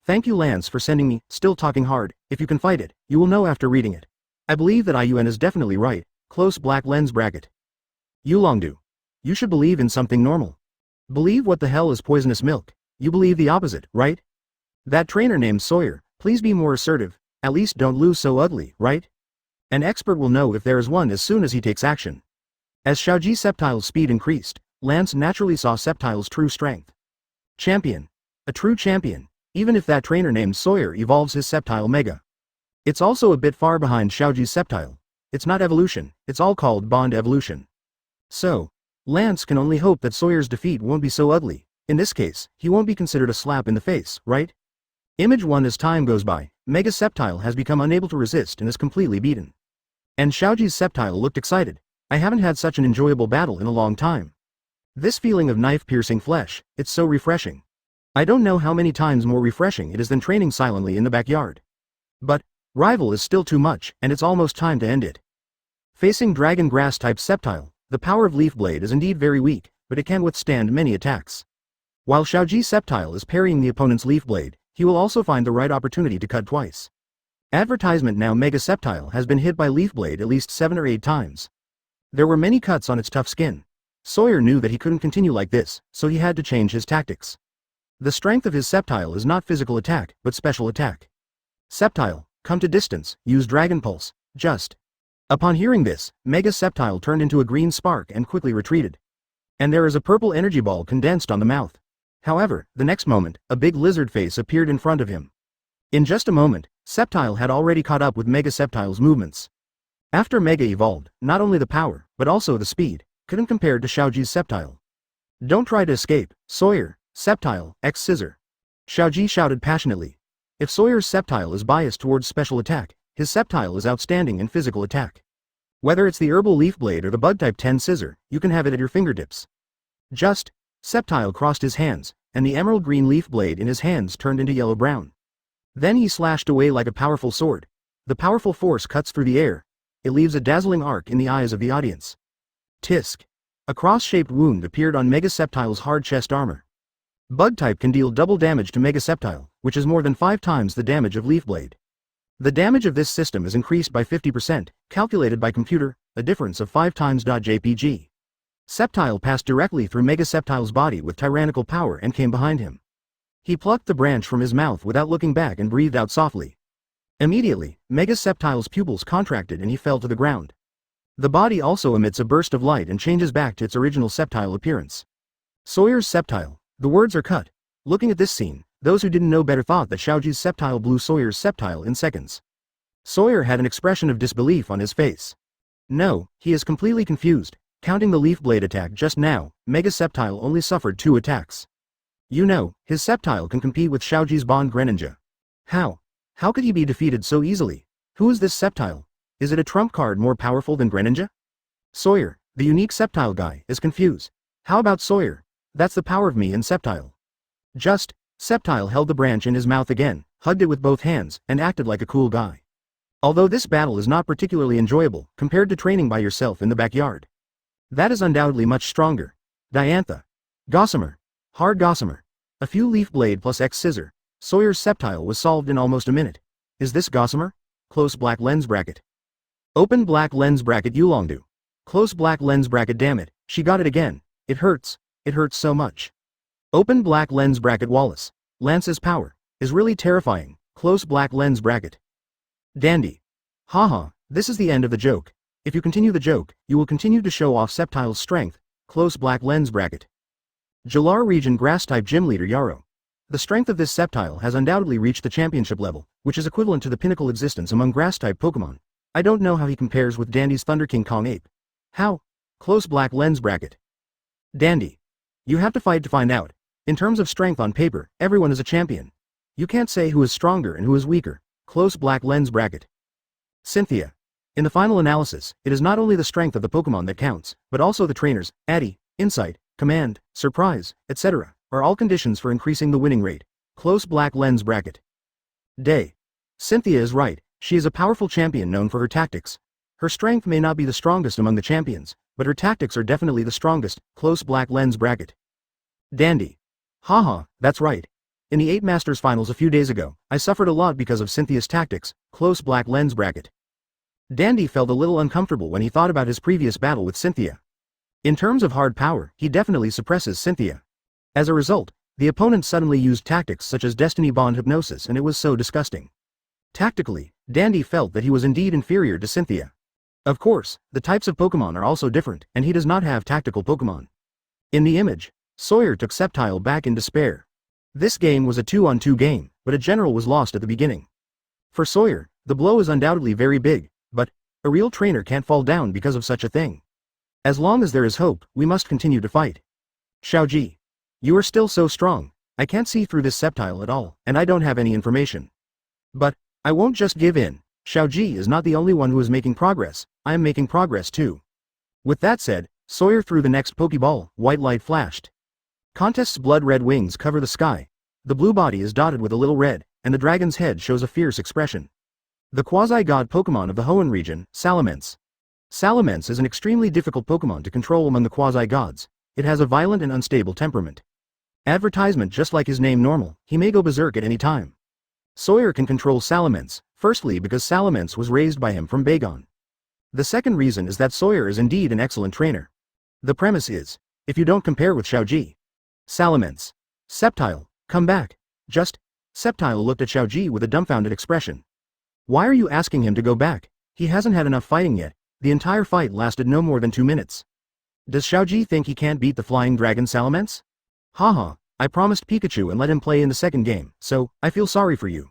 Thank you Lance for sending me, still talking hard. If you can fight it, you will know after reading it. I believe that IUN is definitely right. Close black lens bracket. Yu Longdu. You should believe in something normal. Believe what the hell is poisonous milk? You believe the opposite, right? That trainer named Sawyer, please be more assertive, at least don't lose so ugly, right? An expert will know if there is one as soon as he takes action. As Xiaozhi's Sceptile's speed increased, Lance naturally saw Sceptile's true strength. Champion. A true champion, even if that trainer named Sawyer evolves his Sceptile Mega. It's also a bit far behind Xiaozhi's Sceptile. It's not evolution, it's all called bond evolution. So, Lance can only hope that Sawyer's defeat won't be so ugly. In this case, he won't be considered a slap in the face, right? Image 1. As time goes by, Mega Sceptile has become unable to resist and is completely beaten. And Xiaozhi's Sceptile looked excited. I haven't had such an enjoyable battle in a long time. This feeling of knife-piercing flesh, it's so refreshing. I don't know how many times more refreshing it is than training silently in the backyard. But, rival is still too much, and it's almost time to end it. Facing Dragon Grass-type Sceptile, the power of Leaf Blade is indeed very weak, but it can withstand many attacks. While Xiaozhi Sceptile is parrying the opponent's Leaf Blade, he will also find the right opportunity to cut twice. Advertisement now Mega Sceptile has been hit by Leaf Blade at least 7 or 8 times. There were many cuts on its tough skin. Sawyer knew that he couldn't continue like this, so he had to change his tactics. The strength of his Sceptile is not physical attack, but special attack. Sceptile, come to distance, use Dragon Pulse, just. Upon hearing this, Mega Sceptile turned into a green spark and quickly retreated. And there is a purple energy ball condensed on the mouth. However, the next moment, a big lizard face appeared in front of him. In just a moment, Sceptile had already caught up with Mega Sceptile's movements. After Mega evolved, not only the power, but also the speed, couldn't compare to Xiaozhi's Sceptile. Don't try to escape, Sawyer, Sceptile, X Scissor. Xiaozhi shouted passionately. If Sawyer's Sceptile is biased towards special attack, his Sceptile is outstanding in physical attack. Whether it's the Herbal Leaf Blade or the Bug-type 10 Scissor, you can have it at your fingertips. Just. Sceptile crossed his hands, and the emerald green leaf blade in his hands turned into yellow-brown. Then he slashed away like a powerful sword. The powerful force cuts through the air. It leaves a dazzling arc in the eyes of the audience. Tisk. A cross-shaped wound appeared on Mega Sceptile's hard chest armor. Bug-type can deal double damage to Mega Sceptile, which is more than 5 times the damage of Leaf Blade. The damage of this system is increased by 50%, calculated by computer, a difference of 5 times. JPG. Sceptile passed directly through Mega Sceptile's body with tyrannical power and came behind him. He plucked the branch from his mouth without looking back and breathed out softly. Immediately, Mega Sceptile's pupils contracted and he fell to the ground. The body also emits a burst of light and changes back to its original Sceptile appearance. Sawyer's Sceptile. The words are cut. Looking at this scene, those who didn't know better thought that Xiaozhi's Sceptile blew Sawyer's Sceptile in seconds. Sawyer had an expression of disbelief on his face. No, he is completely confused. Counting the Leaf Blade attack just now, Mega Sceptile only suffered 2 attacks. You know, his Sceptile can compete with Xiaozhi's Bond Greninja. How? How could he be defeated so easily? Who is this Sceptile? Is it a trump card more powerful than Greninja? Sawyer, the unique Sceptile guy, is confused. How about Sawyer? That's the power of me and Sceptile. Just. Sceptile held the branch in his mouth again, hugged it with both hands, and acted like a cool guy. Although this battle is not particularly enjoyable, compared to training by yourself in the backyard. That is undoubtedly much stronger. Diantha. Gossamer. Hard Gossamer. A few Leaf Blade plus X Scissor. Sawyer's Sceptile was solved in almost a minute. Is this Gossamer? Close black lens bracket. Open black lens bracket Yulongdu. Close black lens bracket. Damn it, she got it again. It hurts so much. Open black lens bracket Wallace. Lance's power is really terrifying. Close black lens bracket. Dandy. Haha, this is the end of the joke. If you continue the joke, you will continue to show off Sceptile's strength. Close black lens bracket. Jalar Region Grass-type Gym Leader Yarrow. The strength of this Sceptile has undoubtedly reached the championship level, which is equivalent to the pinnacle existence among Grass-type Pokémon. I don't know how he compares with Dandy's Thunder King Kong Ape. How? Close black lens bracket. Dandy. You have to fight to find out. In terms of strength on paper, everyone is a champion. You can't say who is stronger and who is weaker. Close black lens bracket. Cynthia. In the final analysis, it is not only the strength of the Pokémon that counts, but also the trainers, Addy, Insight, Command, Surprise, etc., are all conditions for increasing the winning rate. Close black lens bracket. Day. Cynthia is right, she is a powerful champion known for her tactics. Her strength may not be the strongest among the champions, but her tactics are definitely the strongest. Close black lens bracket. Dandy. Haha, that's right. In the 8 Masters finals a few days ago, I suffered a lot because of Cynthia's tactics. Close black lens bracket. Dandy felt a little uncomfortable when he thought about his previous battle with Cynthia. In terms of hard power, he definitely suppresses Cynthia. As a result, the opponent suddenly used tactics such as Destiny Bond Hypnosis and it was so disgusting. Tactically, Dandy felt that he was indeed inferior to Cynthia. Of course, the types of Pokémon are also different, and he does not have tactical Pokémon. In the image, Sawyer took Sceptile back in despair. This game was a 2-on-2 game, but a general was lost at the beginning. For Sawyer, the blow is undoubtedly very big, but a real trainer can't fall down because of such a thing. As long as there is hope, we must continue to fight. Xiaozhi. You are still so strong. I can't see through this Sceptile at all, and I don't have any information. But I won't just give in. Xiaozhi is not the only one who is making progress, I am making progress too. With that said, Sawyer threw the next Pokeball. White light flashed. Contest's blood-red wings cover the sky. The blue body is dotted with a little red, and the dragon's head shows a fierce expression. The quasi-god Pokémon of the Hoenn region, Salamence. Salamence is an extremely difficult Pokémon to control among the quasi-gods. It has a violent and unstable temperament. Advertisement: just like his name normal, he may go berserk at any time. Sawyer can control Salamence, firstly because Salamence was raised by him from Bagon. The second reason is that Sawyer is indeed an excellent trainer. The premise is, if you don't compare with Xiaozhi. Salamence. Sceptile, come back. Sceptile looked at Xiaozhi with a dumbfounded expression. Why are you asking him to go back? He hasn't had enough fighting yet. The entire fight lasted no more than 2 minutes. Does Xiaozhi think he can't beat the flying dragon Salamence? Haha, I promised Pikachu and let him play in the second game, so, I feel sorry for you.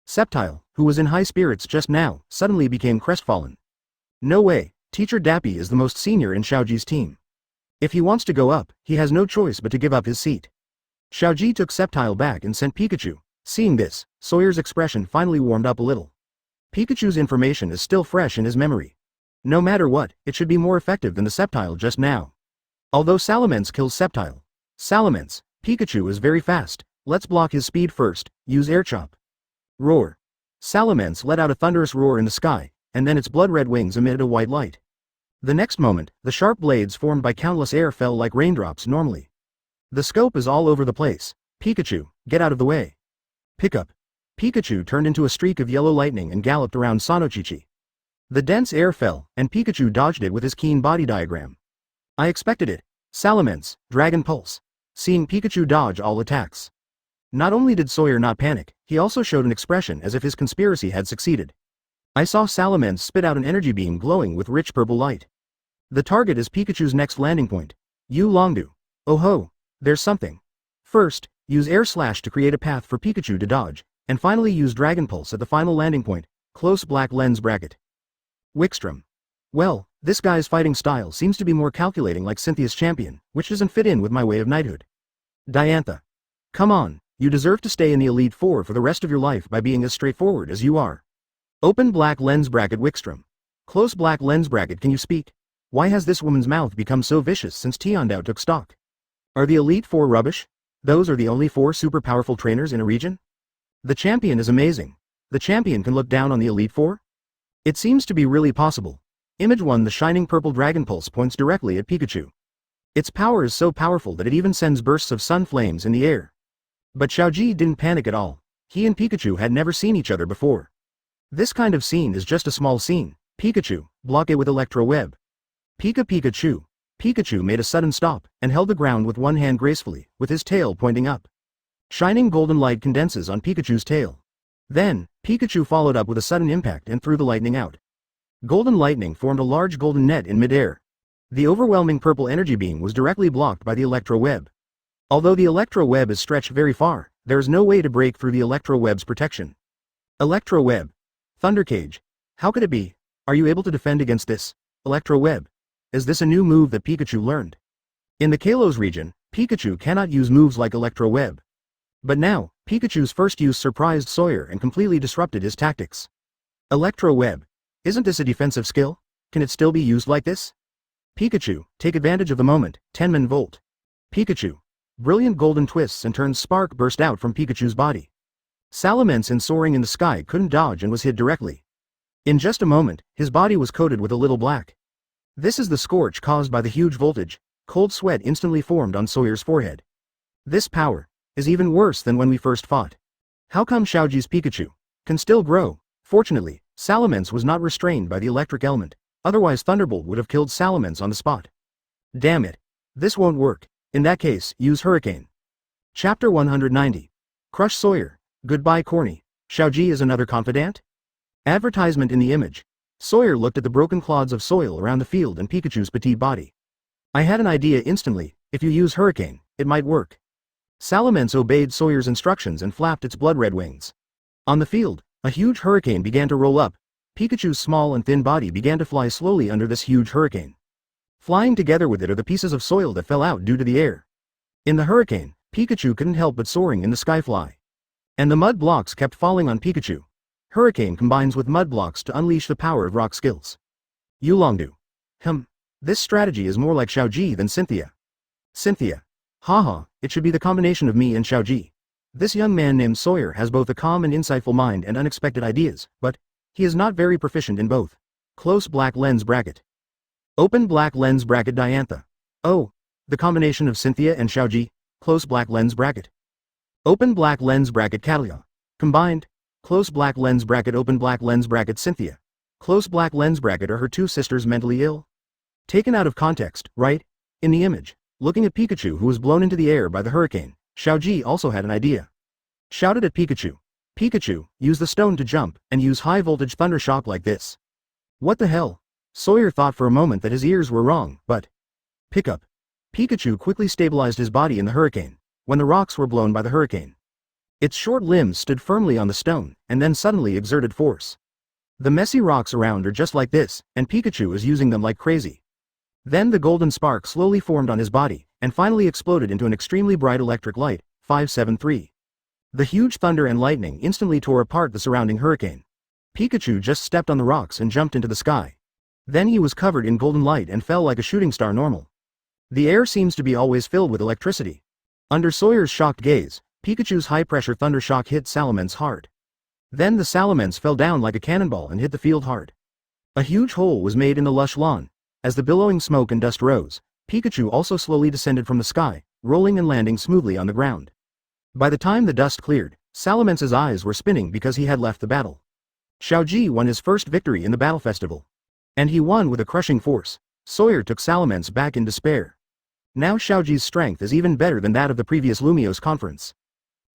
Sceptile, who was in high spirits just now, suddenly became crestfallen. No way, Teacher Dappy is the most senior in Xiaozhi's team. If he wants to go up, he has no choice but to give up his seat. Xiaozhi took Sceptile back and sent Pikachu. Seeing this, Sawyer's expression finally warmed up a little. Pikachu's information is still fresh in his memory. No matter what, it should be more effective than the Sceptile just now. Although Salamence kills Sceptile. Salamence, Pikachu is very fast. Let's block his speed first. Use Air Chop. Roar. Salamence let out a thunderous roar in the sky, and then its blood-red wings emitted a white light. The next moment, the sharp blades formed by countless air fell like raindrops normally. The scope is all over the place. Pikachu, get out of the way. Pick up. Pikachu turned into a streak of yellow lightning and galloped around Sanochichi. The dense air fell, and Pikachu dodged it with his keen body diagram. I expected it. Salamence, Dragon Pulse. Seeing Pikachu dodge all attacks. Not only did Sawyer not panic, he also showed an expression as if his conspiracy had succeeded. I saw Salamence spit out an energy beam glowing with rich purple light. The target is Pikachu's next landing point. Longdu. Oh ho, there's something. First, use Air Slash to create a path for Pikachu to dodge, and finally use Dragon Pulse at the final landing point, close black lens bracket. Wickstrom. Well, this guy's fighting style seems to be more calculating like Cynthia's champion, which doesn't fit in with my way of knighthood. Diantha. Come on, you deserve to stay in the Elite Four for the rest of your life by being as straightforward as you are. Open black lens bracket Wickstrom. Close black lens bracket. Can you speak? Why has this woman's mouth become so vicious since Tiandao took stock? Are the Elite Four rubbish? Those are the only 4 super powerful trainers in a region? The champion is amazing. The champion can look down on the Elite Four? It seems to be really possible. Image 1. The shining purple Dragon Pulse points directly at Pikachu. Its power is so powerful that it even sends bursts of sun flames in the air. But Xiaozhi didn't panic at all. He and Pikachu had never seen each other before. This kind of scene is just a small scene. Pikachu, block it with Electro Web. Pikachu. Pikachu made a sudden stop, and held the ground with one hand gracefully, with his tail pointing up. Shining golden light condenses on Pikachu's tail. Then, Pikachu followed up with a sudden impact and threw the lightning out. Golden lightning formed a large golden net in midair. The overwhelming purple energy beam was directly blocked by the Electro Web. Although the Electro Web is stretched very far, there is no way to break through the Electro Web's protection. Electro Web. Thunder Cage. How could it be? Are you able to defend against this? Electro Web. Is this a new move that Pikachu learned? In the Kalos region, Pikachu cannot use moves like Electro Web. But now, Pikachu's first use surprised Sawyer and completely disrupted his tactics. Electro Web. Isn't this a defensive skill? Can it still be used like this? Pikachu, take advantage of the moment. Tenman Volt. Pikachu. Brilliant golden twists and turns spark burst out from Pikachu's body. Salamence in soaring in the sky couldn't dodge and was hit directly. In just a moment, his body was coated with a little black. This is the scorch caused by the huge voltage. Cold sweat instantly formed on Sawyer's forehead. This power is even worse than when we first fought. How come Xiaozhi's Pikachu can still grow? Fortunately, Salamence was not restrained by the electric element, otherwise Thunderbolt would have killed Salamence on the spot. Damn it. This won't work. In that case, use Hurricane. Chapter 190. Crush Sawyer. Goodbye Corny. Xiaozhi is another confidant? Advertisement in the image. Sawyer looked at the broken clods of soil around the field and Pikachu's petite body. I had an idea instantly. If you use Hurricane, it might work. Salamence obeyed Sawyer's instructions and flapped its blood-red wings. On the field, a huge hurricane began to roll up. Pikachu's small and thin body began to fly slowly under this huge hurricane. Flying together with it are the pieces of soil that fell out due to the air. In the hurricane, Pikachu couldn't help but soaring in the sky fly. And the mud blocks kept falling on Pikachu. Hurricane combines with mud blocks to unleash the power of rock skills. Longdu. This strategy is more like Xiaozhi than Cynthia. Cynthia. Haha, it should be the combination of me and Xiaozhi. This young man named Sawyer has both a calm and insightful mind and unexpected ideas, but he is not very proficient in both. Close black lens bracket. Open black lens bracket Diantha. Oh, the combination of Cynthia and Xiaozhi. Close black lens bracket. Open black lens bracket Catalia. Combined. Close black lens bracket open black lens bracket Cynthia. Close black lens bracket are her two sisters mentally ill? Taken out of context, right? In the image, looking at Pikachu who was blown into the air by the hurricane, Xiaozhi also had an idea. Shouted at Pikachu. Pikachu, use the stone to jump, and use high voltage thunder shock like this. What the hell? Sawyer thought for a moment that his ears were wrong, but... Pick up. Pikachu quickly stabilized his body in the hurricane, when the rocks were blown by the hurricane. Its short limbs stood firmly on the stone, and then suddenly exerted force. The messy rocks around are just like this, and Pikachu is using them like crazy. Then the golden spark slowly formed on his body, and finally exploded into an extremely bright electric light, 573. The huge thunder and lightning instantly tore apart the surrounding hurricane. Pikachu just stepped on the rocks and jumped into the sky. Then he was covered in golden light and fell like a shooting star normal. The air seems to be always filled with electricity. Under Sawyer's shocked gaze, Pikachu's high-pressure thunder shock hit Salamence hard. Then the Salamence fell down like a cannonball and hit the field hard. A huge hole was made in the lush lawn. As the billowing smoke and dust rose, Pikachu also slowly descended from the sky, rolling and landing smoothly on the ground. By the time the dust cleared, Salamence's eyes were spinning because he had left the battle. Xiaozhi won his first victory in the battle festival. And he won with a crushing force. Sawyer took Salamence back in despair. Now Xiaozhi's strength is even better than that of the previous Lumiose conference.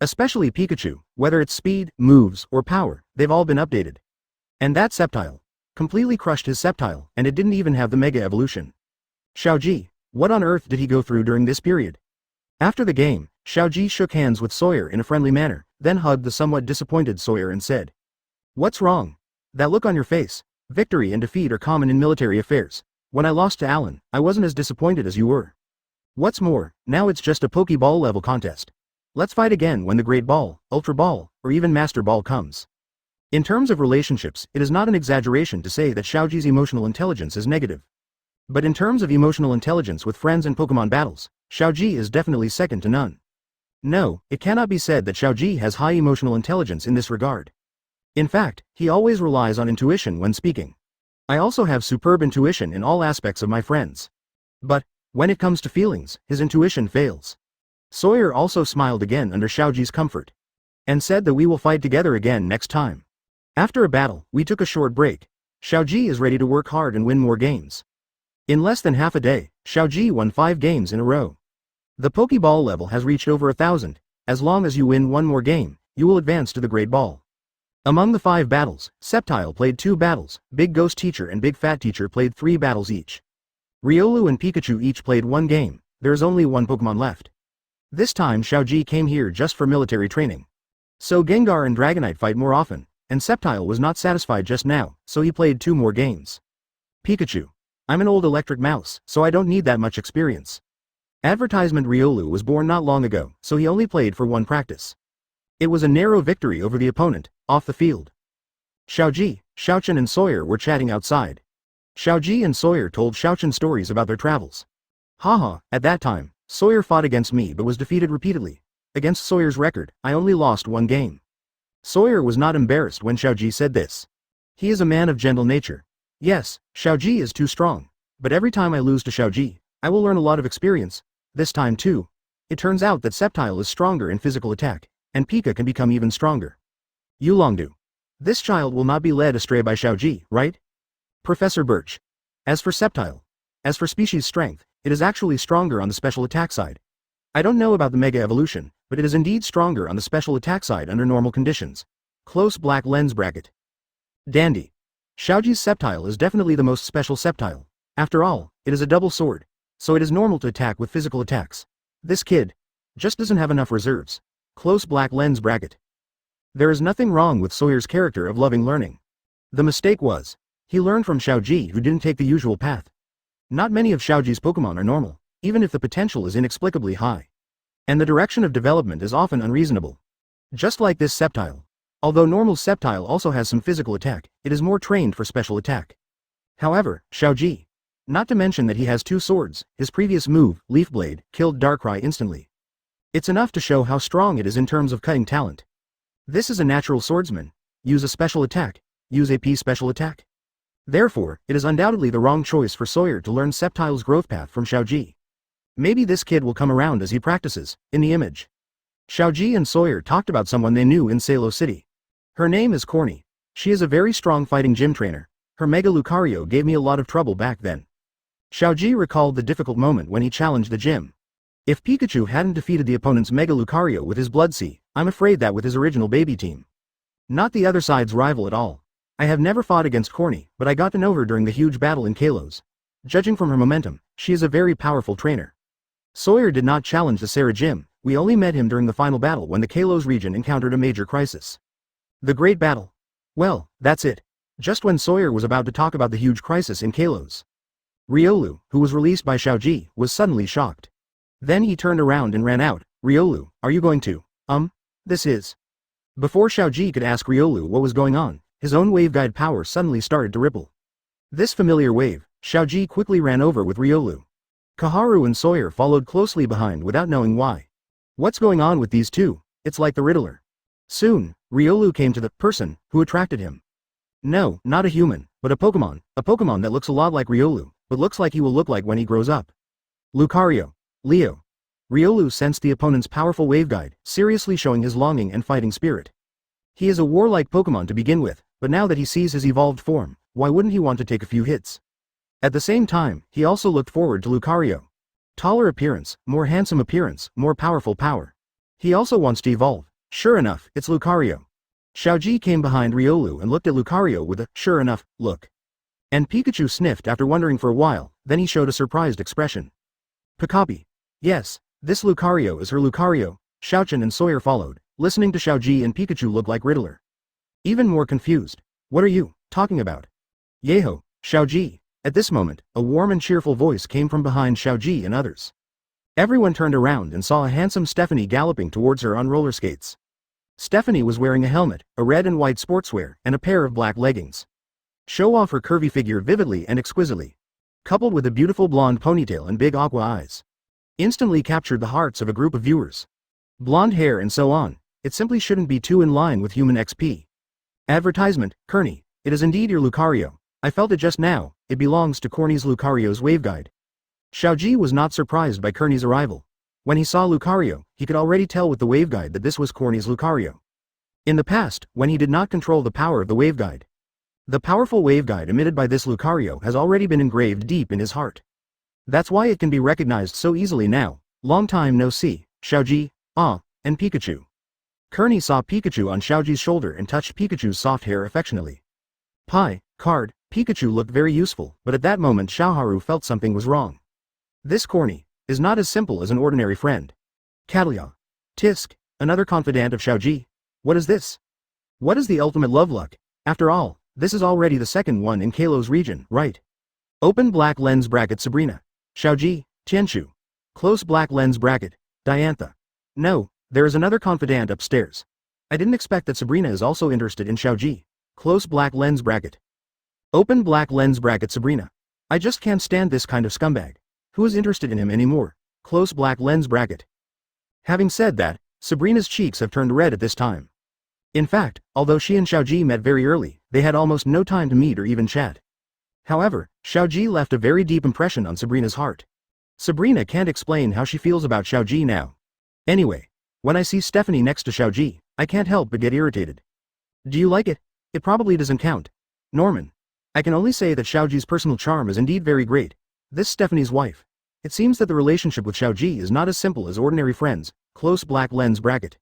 Especially Pikachu, whether it's speed, moves, or power, they've all been updated. And that Sceptile completely crushed his Sceptile, and it didn't even have the Mega Evolution. Xiaozhi, what on earth did he go through during this period? After the game, Xiaozhi shook hands with Sawyer in a friendly manner, then hugged the somewhat disappointed Sawyer and said, "What's wrong? That look on your face. Victory and defeat are common in military affairs. When I lost to Alan, I wasn't as disappointed as you were. What's more, now it's just a Pokeball level contest. Let's fight again when the Great Ball, Ultra Ball, or even Master Ball comes." In terms of relationships, it is not an exaggeration to say that Xiaozhi's emotional intelligence is negative. But in terms of emotional intelligence with friends and Pokemon battles, Xiaozhi is definitely second to none. No, it cannot be said that Xiaozhi has high emotional intelligence in this regard. In fact, he always relies on intuition when speaking. I also have superb intuition in all aspects of my friends. But, when it comes to feelings, his intuition fails. Sawyer also smiled again under Xiaozhi's comfort. And said that we will fight together again next time. After a battle, we took a short break. Xiaozhi is ready to work hard and win more games. In less than half a day, Xiaozhi won 5 games in a row. The Pokeball level has reached over 1,000. As long as you win one more game, you will advance to the Great Ball. Among the 5 battles, Sceptile played 2 battles, Big Ghost Teacher and Big Fat Teacher played 3 battles each. Riolu and Pikachu each played 1 game. There is only 1 Pokemon left. This time Xiaozhi came here just for military training. So Gengar and Dragonite fight more often, and Sceptile was not satisfied just now, so he played 2 more games. Pikachu. I'm an old electric mouse, so I don't need that much experience. Advertisement Riolu was born not long ago, so he only played for 1 practice. It was a narrow victory over the opponent, off the field. Xiaozhi, Xiaochen and Sawyer were chatting outside. Xiaozhi and Sawyer told Xiaochen stories about their travels. Haha, at that time, Sawyer fought against me but was defeated repeatedly. Against Sawyer's record, I only lost 1 game. Sawyer was not embarrassed when Xiaozhi said this. He is a man of gentle nature. Yes, Xiaozhi is too strong. But every time I lose to Xiaozhi, I will learn a lot of experience. This time too. It turns out that Sceptile is stronger in physical attack, and Pika can become even stronger. Yulongdu. This child will not be led astray by Xiaozhi, right? Professor Birch. As for Sceptile. As for species strength, it is actually stronger on the special attack side. I don't know about the Mega Evolution, but it is indeed stronger on the special attack side under normal conditions. Close black lens bracket. Dandy. Xiaozhi's Sceptile is definitely the most special Sceptile. After all, it is a double sword, so it is normal to attack with physical attacks. This kid just doesn't have enough reserves. Close black lens bracket. There is nothing wrong with Sawyer's character of loving learning. The mistake was, he learned from Xiaozhi who didn't take the usual path. Not many of Xiaozhi's Pokemon are normal, even if the potential is inexplicably high. And the direction of development is often unreasonable. Just like this Sceptile. Although normal Sceptile also has some physical attack, it is more trained for special attack. However, Xiaozhi Not to mention that he has 2 swords, his previous move, Leaf Blade, killed Darkrai instantly. It's enough to show how strong it is in terms of cutting talent. This is a natural swordsman. Use a special attack. Use AP special attack. Therefore, it is undoubtedly the wrong choice for Sawyer to learn Sceptile's growth path from Xiaozhi. Maybe this kid will come around as he practices, in the image. Xiaozhi and Sawyer talked about someone they knew in Salo City. Her name is Corny. She is a very strong fighting gym trainer. Her Mega Lucario gave me a lot of trouble back then. Xiaozhi recalled the difficult moment when he challenged the gym. If Pikachu hadn't defeated the opponent's Mega Lucario with his Blood Sea, I'm afraid that with his original baby team. Not the other side's rival at all. I have never fought against Corny, but I got to know her during the huge battle in Kalos. Judging from her momentum, she is a very powerful trainer. Sawyer did not challenge the Sarah gym, we only met him during the final battle when the Kalos region encountered a major crisis. The Great Battle. Well, that's it. Just when Sawyer was about to talk about the huge crisis in Kalos. Riolu, who was released by Xiaozhi, was suddenly shocked. Then he turned around and ran out. Riolu, are you going to, this is. Before Xiaozhi could ask Riolu what was going on, his own waveguide power suddenly started to ripple. This familiar wave, Xiaozhi quickly ran over with Riolu. Kaharu and Sawyer followed closely behind without knowing why. What's going on with these two? It's like the Riddler. Soon, Riolu came to the person who attracted him. No, not a human, but a Pokémon that looks a lot like Riolu, but looks like he will look like when he grows up. Lucario. Leo. Riolu sensed the opponent's powerful waveguide, seriously showing his longing and fighting spirit. He is a warlike Pokémon to begin with, but now that he sees his evolved form, why wouldn't he want to take a few hits? At the same time, he also looked forward to Lucario. Taller appearance, more handsome appearance, more powerful power. He also wants to evolve. Sure enough, it's Lucario. Xiaozhi came behind Riolu and looked at Lucario with a sure enough look. And Pikachu sniffed after wondering for a while, then he showed a surprised expression. Pikapi. Yes, this Lucario is her Lucario. Xiaochan and Sawyer followed, listening to Xiaozhi and Pikachu look like Riddler. Even more confused. What are you talking about? Yeho, Xiaozhi. At this moment, a warm and cheerful voice came from behind Xiaozhi and others. Everyone turned around and saw a handsome Stephanie galloping towards her on roller skates. Stephanie was wearing a helmet, a red and white sportswear, and a pair of black leggings. Show off her curvy figure vividly and exquisitely. Coupled with a beautiful blonde ponytail and big aqua eyes. Instantly captured the hearts of a group of viewers. Blonde hair and so on, it simply shouldn't be too in line with human XP. Advertisement, Kearney, it is indeed your Lucario. I felt it just now, it belongs to Corny's Lucario's waveguide. Xiaozhi was not surprised by Kearney's arrival. When he saw Lucario, he could already tell with the waveguide that this was Corny's Lucario. In the past, when he did not control the power of the waveguide. The powerful waveguide emitted by this Lucario has already been engraved deep in his heart. That's why it can be recognized so easily now. Long time no see, Xiaozhi, and Pikachu. Kearney saw Pikachu on Xiaozhi's shoulder and touched Pikachu's soft hair affectionately. Pikachu looked very useful, but at that moment Xiaoharu felt something was wrong. This Corny is not as simple as an ordinary friend. Catalia. Tisk, another confidant of Xiaozhi. What is this? What is the ultimate love luck? After all, this is already the second one in Kalos region, right? Open black lens bracket Sabrina. Xiaozhi, Tianshu. Close black lens bracket, Diantha. No, there is another confidant upstairs. I didn't expect that Sabrina is also interested in Xiaozhi. Close black lens bracket. Open black lens bracket Sabrina. I just can't stand this kind of scumbag. Who is interested in him anymore? Close black lens bracket. Having said that, Sabrina's cheeks have turned red at this time. In fact, although she and Xiaozhi met very early, they had almost no time to meet or even chat. However, Xiaozhi left a very deep impression on Sabrina's heart. Sabrina can't explain how she feels about Xiaozhi now. Anyway, when I see Stephanie next to Xiaozhi, I can't help but get irritated. Do you like it? It probably doesn't count. Norman. I can only say that Xiaozhi's personal charm is indeed very great. This Stephanie's wife. It seems that the relationship with Xiaozhi is not as simple as ordinary friends. Close black lens bracket.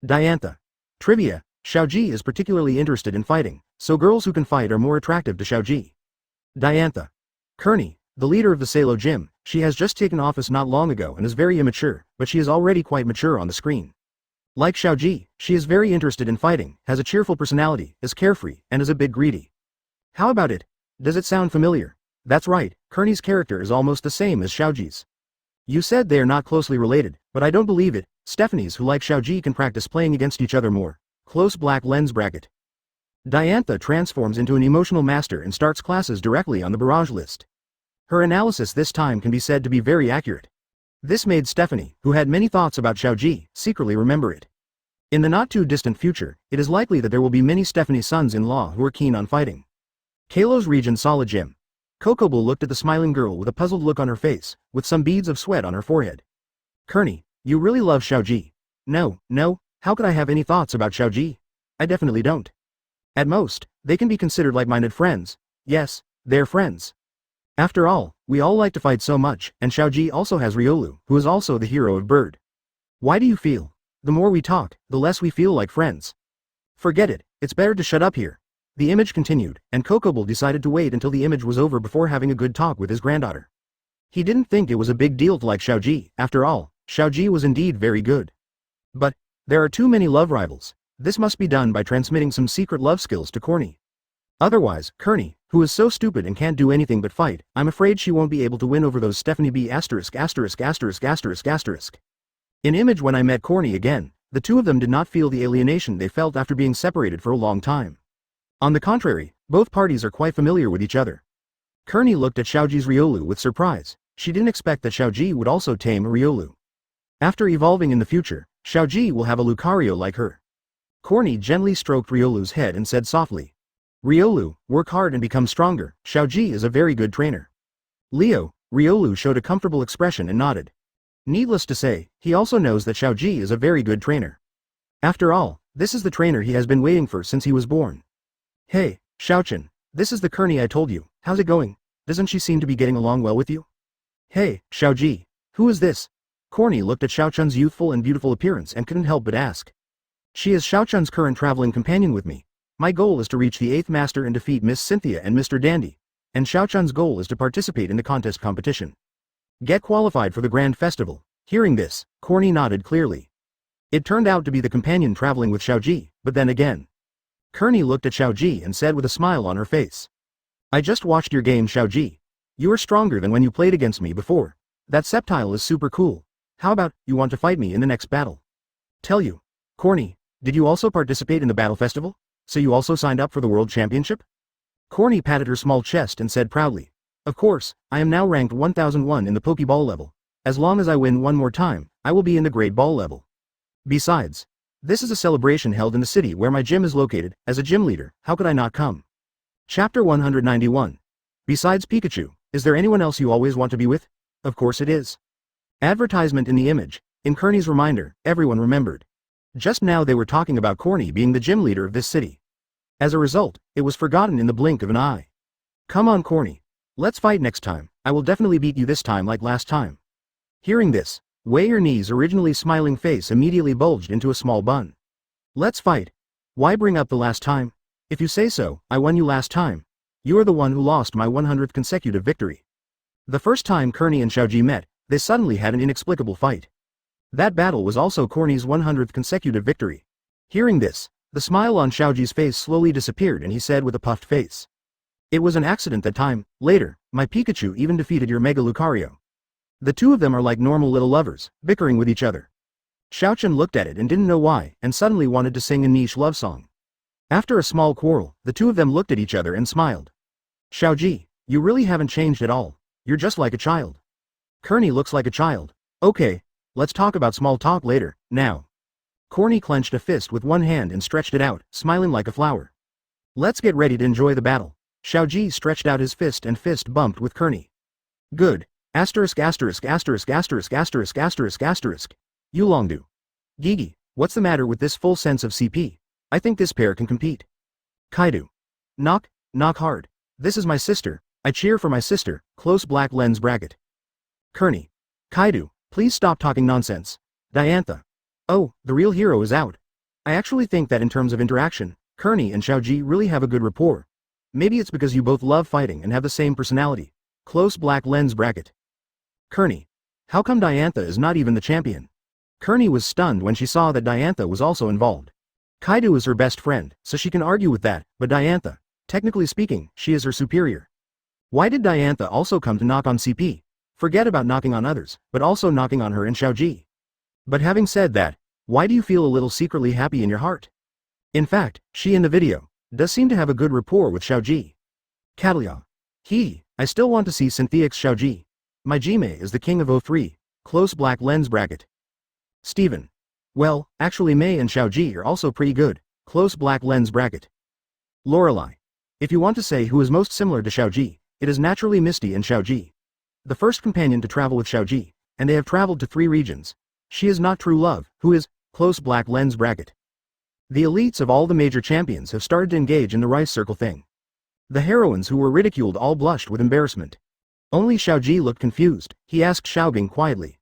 Diantha. Trivia, Xiaozhi is particularly interested in fighting, so girls who can fight are more attractive to Xiaozhi. Diantha. Kearney, the leader of the Salo gym, she has just taken office not long ago and is very immature, but she is already quite mature on the screen. Like Xiaozhi, she is very interested in fighting, has a cheerful personality, is carefree, and is a bit greedy. How about it? Does it sound familiar? That's right, Kearney's character is almost the same as Xiaozhi's. You said they are not closely related, but I don't believe it. Stephanies who like Xiaozhi can practice playing against each other more. Close black lens bracket. Diantha transforms into an emotional master and starts classes directly on the barrage list. Her analysis this time can be said to be very accurate. This made Stephanie, who had many thoughts about Xiaozhi, secretly remember it. In the not-too-distant future, it is likely that there will be many Stephanie sons-in-law who are keen on fighting. Kalo's region solid gym. Kokobo looked at the smiling girl with a puzzled look on her face, with some beads of sweat on her forehead. Kearney, you really love Xiaozhi. No, how could I have any thoughts about Xiaozhi? I definitely don't. At most, they can be considered like-minded friends. Yes, they're friends. After all, we all like to fight so much, and Xiaozhi also has Riolu, who is also the hero of Bird. Why do you feel? The more we talk, the less we feel like friends. Forget it, it's better to shut up here. The image continued, and Kokobo decided to wait until the image was over before having a good talk with his granddaughter. He didn't think it was a big deal to like Xiaozhi. After all, Xiaozhi was indeed very good. But there are too many love rivals. This must be done by transmitting some secret love skills to Corny. Otherwise, Kearney, who is so stupid and can't do anything but fight, I'm afraid she won't be able to win over those Stephanie B***************. In image when I met Corny again, the two of them did not feel the alienation they felt after being separated for a long time. On the contrary, both parties are quite familiar with each other. Kearney looked at Xiaozhi's Riolu with surprise. She didn't expect that Xiaozhi would also tame a Riolu. After evolving in the future, Xiaozhi will have a Lucario like her. Corny gently stroked Riolu's head and said softly, Riolu, work hard and become stronger. Xiaozhi is a very good trainer. Leo, Riolu showed a comfortable expression and nodded. Needless to say, he also knows that Xiaozhi is a very good trainer. After all, this is the trainer he has been waiting for since he was born. Hey, Xiaochan, this is the Kearney I told you. How's it going? Doesn't she seem to be getting along well with you? Hey, Xiaozhi, who is this? Corny looked at Xiaochan's youthful and beautiful appearance and couldn't help but ask. She is Xiaochan's current traveling companion with me. My goal is to reach the 8th master and defeat Miss Cynthia and Mr. Dandy. And Xiaochan's goal is to participate in the contest competition. Get qualified for the grand festival. Hearing this, Corny nodded clearly. It turned out to be the companion traveling with Xiaozhi, but then again. Kearney looked at Xiaozhi and said with a smile on her face. I just watched your game, Xiaozhi. You are stronger than when you played against me before. That Sceptile is super cool. How about, you want to fight me in the next battle? Tell you. Corny, did you also participate in the battle festival? So you also signed up for the world championship? Corny patted her small chest and said proudly. Of course, I am now ranked 1001 in the Pokeball level. As long as I win one more time, I will be in the Great Ball level. Besides, this is a celebration held in the city where my gym is located. As a gym leader, how could I not come? Chapter 191. Besides Pikachu, is there anyone else you always want to be with? Of course it is. Advertisement in the image. In Kearney's reminder, everyone remembered. Just now they were talking about Corny being the gym leader of this city. As a result, it was forgotten in the blink of an eye. Come on Corny. Let's fight next time. I will definitely beat you this time like last time. Hearing this, Wei Ernie's originally smiling face immediately bulged into a small bun. Let's fight. Why bring up the last time? If you say so, I won you last time. You are the one who lost my 100th consecutive victory. The first time Kearney and Xiaozhi met, they suddenly had an inexplicable fight. That battle was also Corny's 100th consecutive victory. Hearing this, the smile on Xiaozhi's face slowly disappeared and he said with a puffed face. It was an accident that time. Later, my Pikachu even defeated your Mega Lucario. The two of them are like normal little lovers, bickering with each other. Xiaochan looked at it and didn't know why, and suddenly wanted to sing a niche love song. After a small quarrel, the two of them looked at each other and smiled. Xiaozhi, you really haven't changed at all. You're just like a child. Kearney looks like a child. Okay, let's talk about small talk later, now. Corny clenched a fist with one hand and stretched it out, smiling like a flower. Let's get ready to enjoy the battle. Xiaozhi stretched out his fist and fist bumped with Kearney. Good. Asterisk asterisk asterisk asterisk asterisk asterisk asterisk. Yulongdu. Gigi, what's the matter with this full sense of CP? I think this pair can compete. Kaido. Knock hard. This is my sister. I cheer for my sister. Close black lens bracket. Kearney. Kaido, please stop talking nonsense. Diantha. Oh, the real hero is out. I actually think that in terms of interaction, Kearney and Xiaozhi really have a good rapport. Maybe it's because you both love fighting and have the same personality. Close black lens bracket. Kearney. How come Diantha is not even the champion? Kearney was stunned when she saw that Diantha was also involved. Kaido is her best friend, so she can argue with that, but Diantha, technically speaking, she is her superior. Why did Diantha also come to knock on CP? Forget about knocking on others, but also knocking on her and Xiaozhi. But having said that, why do you feel a little secretly happy in your heart? In fact, she in the video does seem to have a good rapport with Xiaozhi. Catalia. I still want to see Syntheix Xiaozhi. My Gmail is the king of O3, close black lens bracket. Steven. Well, actually Mei and Xiaozhi are also pretty good, close black lens bracket. Lorelei. If you want to say who is most similar to Xiaozhi, it is naturally Misty and Xiaozhi. The first companion to travel with Xiaozhi, and they have traveled to 3 regions. She is not true love, who is, close black lens bracket. The elites of all the major champions have started to engage in the rice circle thing. The heroines who were ridiculed all blushed with embarrassment. Only Xiaozhi looked confused. He asked Xiaogang quietly.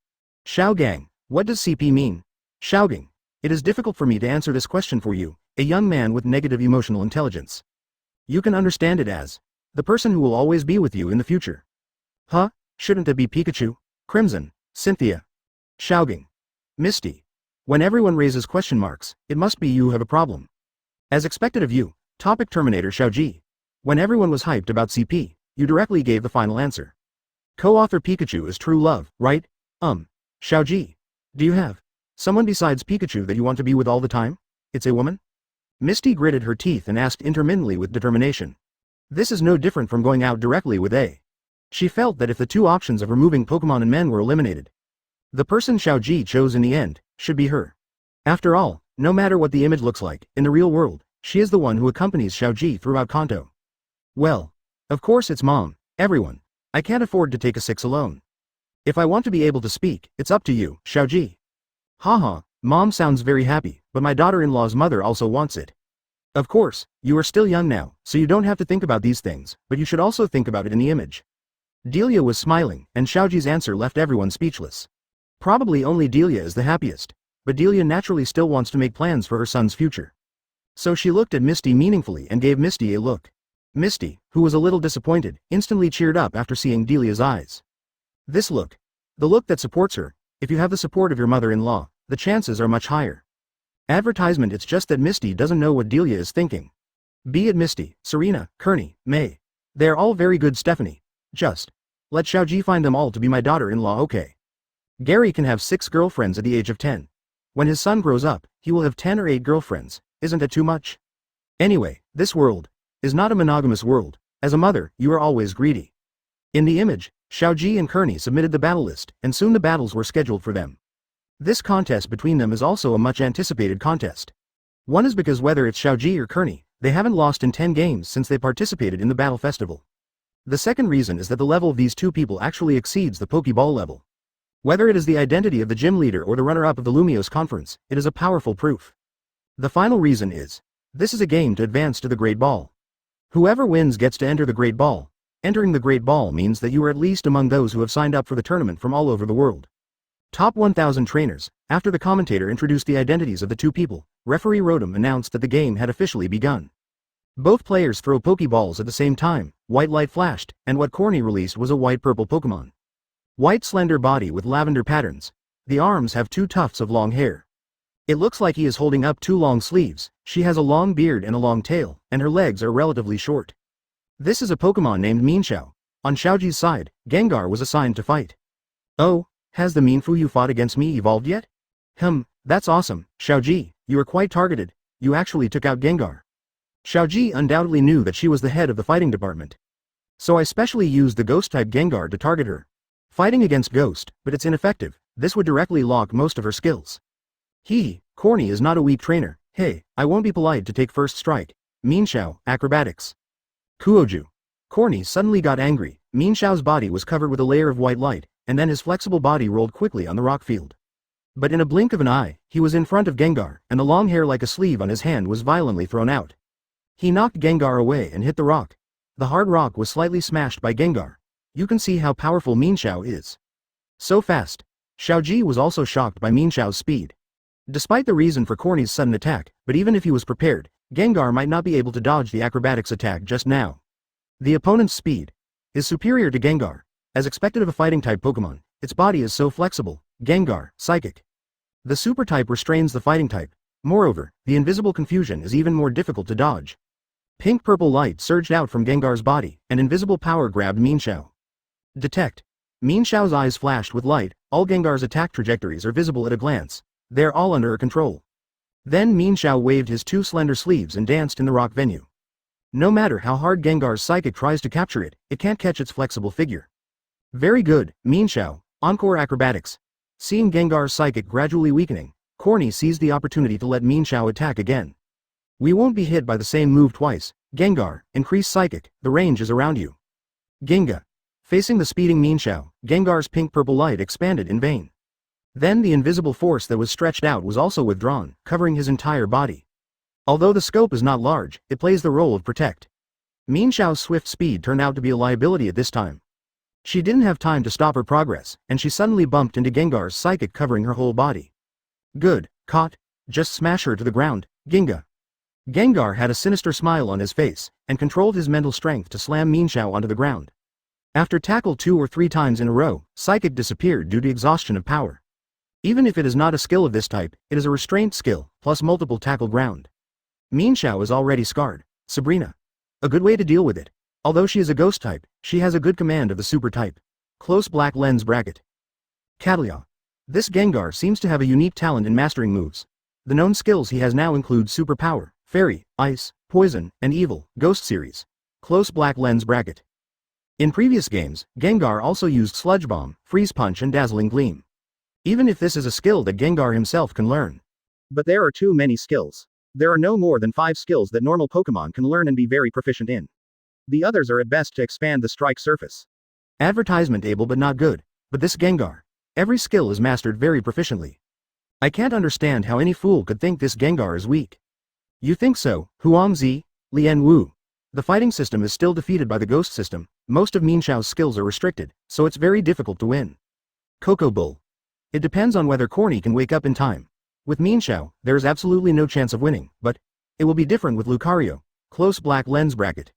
Xiaogang, what does CP mean? Xiaogang, it is difficult for me to answer this question for you, a young man with negative emotional intelligence. You can understand it as the person who will always be with you in the future. Huh? Shouldn't it be Pikachu? Crimson, Cynthia. Xiaogang. Misty. When everyone raises question marks, it must be you have a problem. As expected of you, topic Terminator Xiaozhi. When everyone was hyped about CP, you directly gave the final answer. Co-author Pikachu is true love, right? Xiaozhi. Do you have someone besides Pikachu that you want to be with all the time? It's a woman? Misty gritted her teeth and asked intermittently with determination. This is no different from going out directly with A. She felt that if the 2 options of removing Pokémon and men were eliminated, the person Xiaozhi chose in the end, should be her. After all, no matter what the image looks like, in the real world, she is the one who accompanies Xiaozhi throughout Kanto. Well, of course it's mom, everyone. I can't afford to take a 6 alone. If I want to be able to speak, it's up to you, Xiaozhi. Haha, mom sounds very happy, but my daughter-in-law's mother also wants it. Of course, you are still young now, so you don't have to think about these things, but you should also think about it in the image. Delia was smiling, and Xiaozhi's answer left everyone speechless. Probably only Delia is the happiest, but Delia naturally still wants to make plans for her son's future. So she looked at Misty meaningfully and gave Misty a look. Misty, who was a little disappointed, instantly cheered up after seeing Delia's eyes. This look. The look that supports her. If you have the support of your mother-in-law, the chances are much higher. Advertisement. It's just that Misty doesn't know what Delia is thinking. Be it Misty, Serena, Kearney, May. They are all very good, Stephanie. Just let Xiaozhi find them all to be my daughter-in-law, okay? Gary can have 6 girlfriends at the age of 10. When his son grows up, he will have 10 or 8 girlfriends. Isn't that too much? Anyway, this world is not a monogamous world. As a mother, you are always greedy. In the image, Xiaozhi and Kearney submitted the battle list, and soon the battles were scheduled for them. This contest between them is also a much anticipated contest. One is because whether it's Xiaozhi or Kearney, they haven't lost in 10 games since they participated in the battle festival. The second reason is that the level of these 2 people actually exceeds the Pokeball level. Whether it is the identity of the gym leader or the runner-up of the Latios conference, it is a powerful proof. The final reason is, this is a game to advance to the Great Ball. Whoever wins gets to enter the Great Ball. Entering the Great Ball means that you are at least among those who have signed up for the tournament from all over the world. Top 1,000 trainers. After the commentator introduced the identities of the 2 people, referee Rodham announced that the game had officially begun. Both players throw Pokeballs at the same time. White light flashed, and what Kearney released was a white-purple Pokemon. White slender body with lavender patterns. The arms have 2 tufts of long hair. It looks like he is holding up 2 long sleeves. She has a long beard and a long tail, and her legs are relatively short. This is a Pokemon named Mienshao. On Xiaozhi's side, Gengar was assigned to fight. Oh, has the Mienfoo you fought against me evolved yet? That's awesome, Xiaozhi, you are quite targeted. You actually took out Gengar. Xiaozhi undoubtedly knew that she was the head of the fighting department. So I specially used the Ghost-type Gengar to target her. Fighting against Ghost, but it's ineffective. This would directly lock most of her skills. Kearney is not a weak trainer. Hey, I won't be polite to take first strike. Mienshao, acrobatics. Kuoju. Kearney suddenly got angry. Mienshao's body was covered with a layer of white light, and then his flexible body rolled quickly on the rock field. But in a blink of an eye, he was in front of Gengar, and the long hair like a sleeve on his hand was violently thrown out. He knocked Gengar away and hit the rock. The hard rock was slightly smashed by Gengar. You can see how powerful Mienshao is. So fast. Xiaozhi was also shocked by Mienshao's speed. Despite the reason for Kearney's sudden attack, but even if he was prepared, Gengar might not be able to dodge the acrobatics attack just now. The opponent's speed is superior to Gengar. As expected of a fighting-type Pokemon, its body is so flexible. Gengar, Psychic. The Super type restrains the fighting type. Moreover, the invisible confusion is even more difficult to dodge. Pink-purple light surged out from Gengar's body, and invisible power grabbed Mienshao. Detect. Mienshao's eyes flashed with light. All Gengar's attack trajectories are visible at a glance. They're all under her control. Then Mienshao waved his 2 slender sleeves and danced in the rock venue. No matter how hard Gengar's psychic tries to capture it, it can't catch its flexible figure. Very good, Minxiao. Encore acrobatics. Seeing Gengar's psychic gradually weakening, Corny seized the opportunity to let Minxiao attack again. We won't be hit by the same move twice. Gengar, increase psychic, the range is around you. Ginga. Facing the speeding Minxiao, Gengar's pink-purple light expanded in vain. Then the invisible force that was stretched out was also withdrawn, covering his entire body. Although the scope is not large, it plays the role of protect. Minxiao's swift speed turned out to be a liability at this time. She didn't have time to stop her progress, and she suddenly bumped into Gengar's psychic covering her whole body. Good, caught. Just smash her to the ground, Ginga. Gengar had a sinister smile on his face, and controlled his mental strength to slam Minxiao onto the ground. After tackle 2 or 3 times in a row, psychic disappeared due to exhaustion of power. Even if it is not a skill of this type, it is a restraint skill, plus multiple tackle ground. Minxiao is already scarred. Sabrina. A good way to deal with it. Although she is a ghost type, she has a good command of the super type. Close black lens bracket. Catalia. This Gengar seems to have a unique talent in mastering moves. The known skills he has now include super power, fairy, ice, poison, and evil, ghost series. Close black lens bracket. In previous games, Gengar also used Sludge Bomb, Freeze Punch and Dazzling Gleam. Even if this is a skill that Gengar himself can learn. But there are too many skills. There are no more than 5 skills that normal Pokémon can learn and be very proficient in. The others are at best to expand the strike surface. Advertisement able but not good, but this Gengar. Every skill is mastered very proficiently. I can't understand how any fool could think this Gengar is weak. You think so, Huangzi, Lien Wu. The fighting system is still defeated by the ghost system, most of Minxiao's skills are restricted, so it's very difficult to win. Coco Bull. It depends on whether Corny can wake up in time. With Minxiao, there is absolutely no chance of winning, but it will be different with Lucario. Close black lens bracket.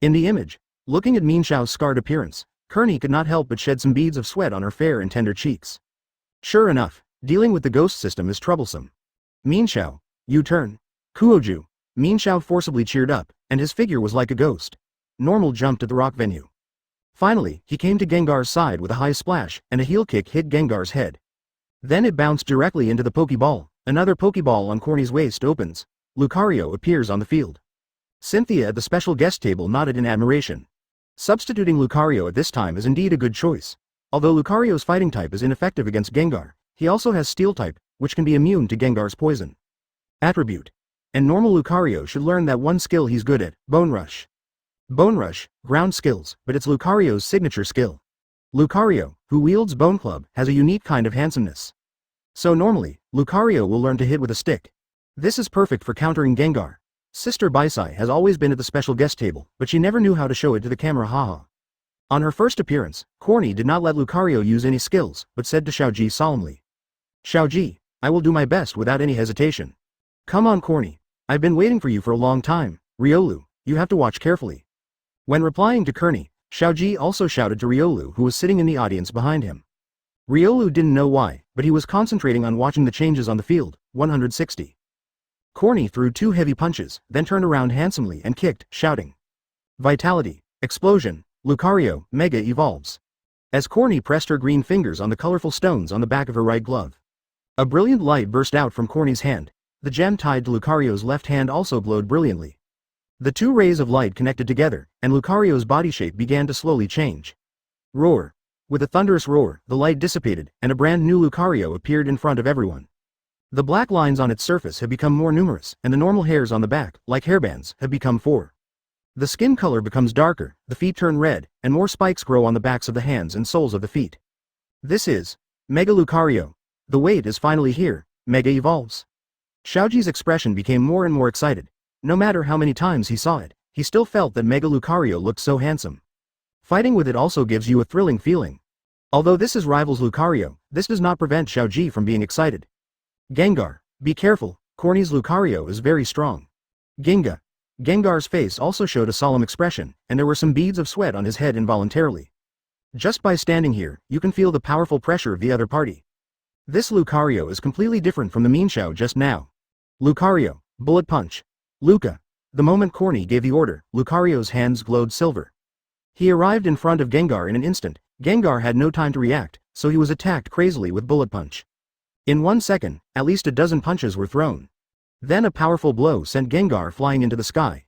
In the image, looking at Minxiao's scarred appearance, Kearney could not help but shed some beads of sweat on her fair and tender cheeks. Sure enough, dealing with the ghost system is troublesome. Minxiao, you turn. Kuoju. Minxiao forcibly cheered up, and his figure was like a ghost. Normal jumped at the rock venue. Finally, he came to Gengar's side with a high splash, and a heel kick hit Gengar's head. Then it bounced directly into the Pokeball. Another Pokeball on Corny's waist opens. Lucario appears on the field. Cynthia at the special guest table nodded in admiration. Substituting Lucario at this time is indeed a good choice. Although Lucario's fighting type is ineffective against Gengar, he also has Steel type, which can be immune to Gengar's poison. Attribute. And normal Lucario should learn that one skill he's good at, Bone Rush. Bone Rush, ground skills, but it's Lucario's signature skill. Lucario, who wields Bone Club, has a unique kind of handsomeness. So normally, Lucario will learn to hit with a stick. This is perfect for countering Gengar. Sister Baisai has always been at the special guest table, but she never knew how to show it to the camera haha. On her first appearance, Corny did not let Lucario use any skills, but said to Xiaozhi solemnly. Xiaozhi, I will do my best without any hesitation. Come on Corny. I've been waiting for you for a long time. Riolu, you have to watch carefully. When replying to Kearney, Xiaozhi also shouted to Riolu who was sitting in the audience behind him. Riolu didn't know why, but he was concentrating on watching the changes on the field. 160. Corny threw 2 heavy punches, then turned around handsomely and kicked, shouting. Vitality. Explosion. Lucario, Mega evolves. As Corny pressed her green fingers on the colorful stones on the back of her right glove. A brilliant light burst out from Corny's hand. The gem tied to Lucario's left hand also glowed brilliantly. The 2 rays of light connected together, and Lucario's body shape began to slowly change. Roar. With a thunderous roar, the light dissipated, and a brand new Lucario appeared in front of everyone. The black lines on its surface have become more numerous, and the normal hairs on the back, like hairbands, have become 4. The skin color becomes darker, the feet turn red, and more spikes grow on the backs of the hands and soles of the feet. This is Mega Lucario. The wait is finally here. Mega evolves. Xiaozhi's expression became more and more excited. No matter how many times he saw it, he still felt that Mega Lucario looked so handsome. Fighting with it also gives you a thrilling feeling. Although this is rivals Lucario, this does not prevent Xiaozhi from being excited. Gengar, be careful, Corny's Lucario is very strong. Ginga. Gengar's face also showed a solemn expression, and there were some beads of sweat on his head involuntarily. Just by standing here, you can feel the powerful pressure of the other party. This Lucario is completely different from the Minxiao just now. Lucario, bullet punch. Luca. The moment Corny gave the order, Lucario's hands glowed silver. He arrived in front of Gengar in an instant. Gengar had no time to react, so he was attacked crazily with bullet punch. In 1 second, at least a dozen punches were thrown. Then a powerful blow sent Gengar flying into the sky.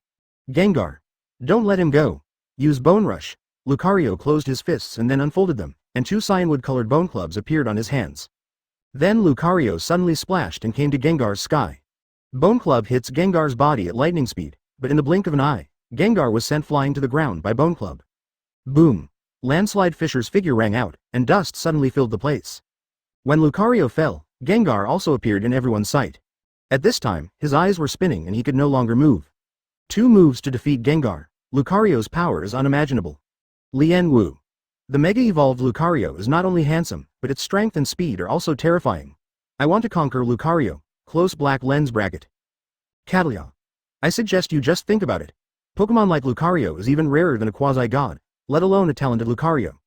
Gengar. Don't let him go. Use Bone Rush. Lucario closed his fists and then unfolded them, and two cyanwood-colored bone clubs appeared on his hands. Then Lucario suddenly splashed and came to Gengar's sky. Bone Club hits Gengar's body at lightning speed, but in the blink of an eye, Gengar was sent flying to the ground by Bone Club. Boom! Landslide Fisher's figure rang out, and dust suddenly filled the place. When Lucario fell, Gengar also appeared in everyone's sight. At this time, his eyes were spinning and he could no longer move. 2 moves to defeat Gengar. Lucario's power is unimaginable. Lien Wu. The Mega-Evolved Lucario is not only handsome, but its strength and speed are also terrifying. I want to conquer Lucario. Close black lens bracket. Catalia. I suggest you just think about it. Pokemon like Lucario is even rarer than a quasi-god, let alone a talented Lucario.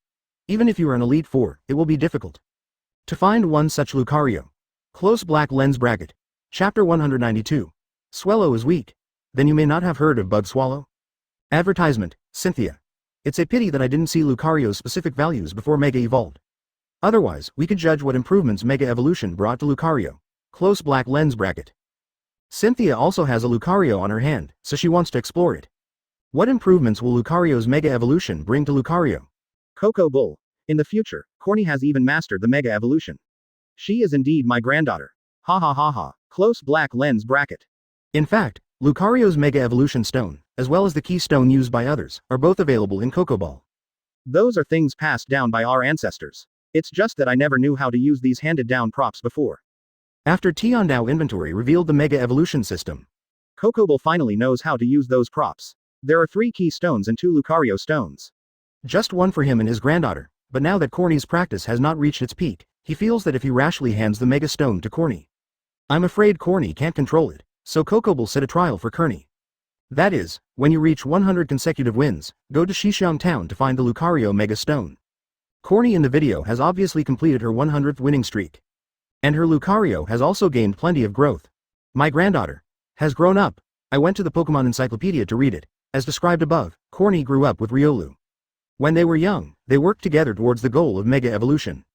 Even if you are an Elite Four, it will be difficult to find one such Lucario. Close black lens bracket. Chapter 192. Swellow is weak. Then you may not have heard of Bug Swallow? Advertisement, Cynthia. It's a pity that I didn't see Lucario's specific values before Mega Evolved. Otherwise, we could judge what improvements Mega Evolution brought to Lucario. Close black lens bracket. Cynthia also has a Lucario on her hand, so she wants to explore it. What improvements will Lucario's Mega Evolution bring to Lucario? Coco Bull. In the future, Corny has even mastered the Mega Evolution. She is indeed my granddaughter. Ha ha ha ha. Close black lens bracket. In fact, Lucario's Mega Evolution Stone, as well as the Key Stone used by others, are both available in Coco Ball. Those are things passed down by our ancestors. It's just that I never knew how to use these handed-down props before. After Tiandao Inventory revealed the Mega Evolution system, Coco Bull finally knows how to use those props. There are 3 Key Stones and 2 Lucario Stones. Just one for him and his granddaughter, but now that Corny's practice has not reached its peak, he feels that if he rashly hands the Mega Stone to Corny, I'm afraid Corny can't control it, so Coco Bull set a trial for Corny. That is, when you reach 100 consecutive wins, go to Xixiang Town to find the Lucario Mega Stone. Corny in the video has obviously completed her 100th winning streak. And her Lucario has also gained plenty of growth. My granddaughter has grown up. I went to the Pokemon Encyclopedia to read it. As described above, Corny grew up with Riolu. When they were young, they worked together towards the goal of Mega Evolution.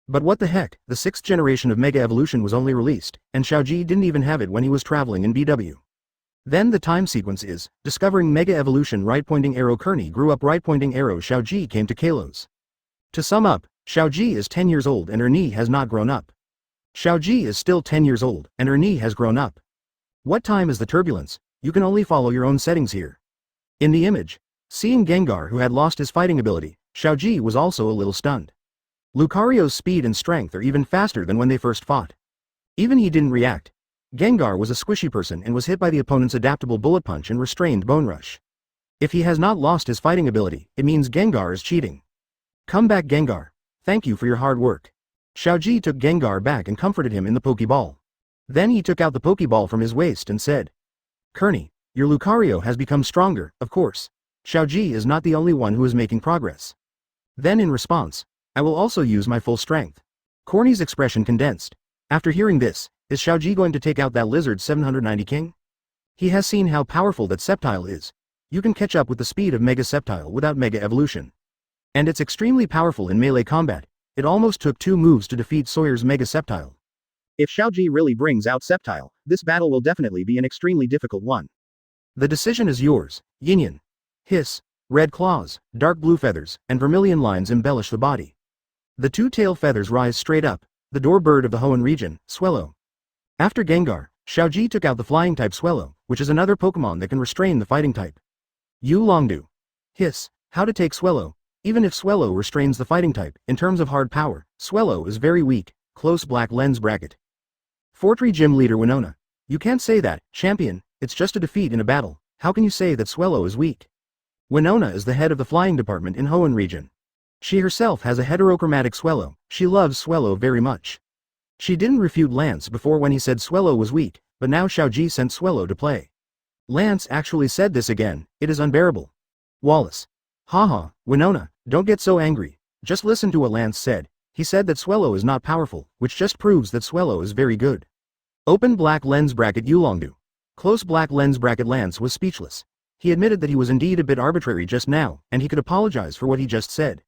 But what the heck, the 6th generation of Mega Evolution was only released, and Xiaozhi didn't even have it when he was traveling in BW. Then the time sequence is, discovering Mega Evolution right-pointing arrow Corny grew up right-pointing arrow Xiaozhi came to Kalos. To sum up, Xiaozhi is 10 years old and her knee has not grown up. Xiaozhi is still 10 years old, and her knee has grown up. What time is the turbulence? You can only follow your own settings here. In the image, seeing Gengar who had lost his fighting ability, Xiaozhi was also a little stunned. Lucario's speed and strength are even faster than when they first fought. Even he didn't react. Gengar was a squishy person and was hit by the opponent's adaptable bullet punch and restrained bone rush. If he has not lost his fighting ability, it means Gengar is cheating. Come back Gengar. Thank you for your hard work. Xiaozhi took Gengar back and comforted him in the Pokeball. Then he took out the Pokeball from his waist and said, Corny, your Lucario has become stronger, of course. Xiaozhi is not the only one who is making progress. Then in response, I will also use my full strength. Corny's expression condensed. After hearing this, is Xiaozhi going to take out that lizard 790 King? He has seen how powerful that Sceptile is. You can catch up with the speed of Mega Sceptile without Mega Evolution. And it's extremely powerful in melee combat. It almost took 2 moves to defeat Sawyer's Mega Sceptile. If Xiaozhi really brings out Sceptile, this battle will definitely be an extremely difficult one. The decision is yours, Yinyan. Hiss, red claws, dark blue feathers, and vermilion lines embellish the body. The 2 tail feathers rise straight up, the door bird of the Hoenn region, Swellow. After Gengar, Xiaozhi took out the flying type Swellow, which is another Pokemon that can restrain the fighting type. Yulongdu. Hiss, how to take Swellow. Even if Swellow restrains the fighting type, in terms of hard power, Swellow is very weak, close black lens bracket. Fortree Gym Leader Winona. You can't say that, champion, it's just a defeat in a battle, how can you say that Swellow is weak? Winona is the head of the flying department in Hoenn region. She herself has a heterochromatic Swellow, she loves Swellow very much. She didn't refute Lance before when he said Swellow was weak, but now Xiaozhi sent Swellow to play. Lance actually said this again, it is unbearable. Wallace. Haha, Winona, don't get so angry, just listen to what Lance said. He said that Swellow is not powerful, which just proves that Swellow is very good. Open black lens bracket Yulongdu. Close black lens bracket Lance was speechless. He admitted that he was indeed a bit arbitrary just now, and he could apologize for what he just said.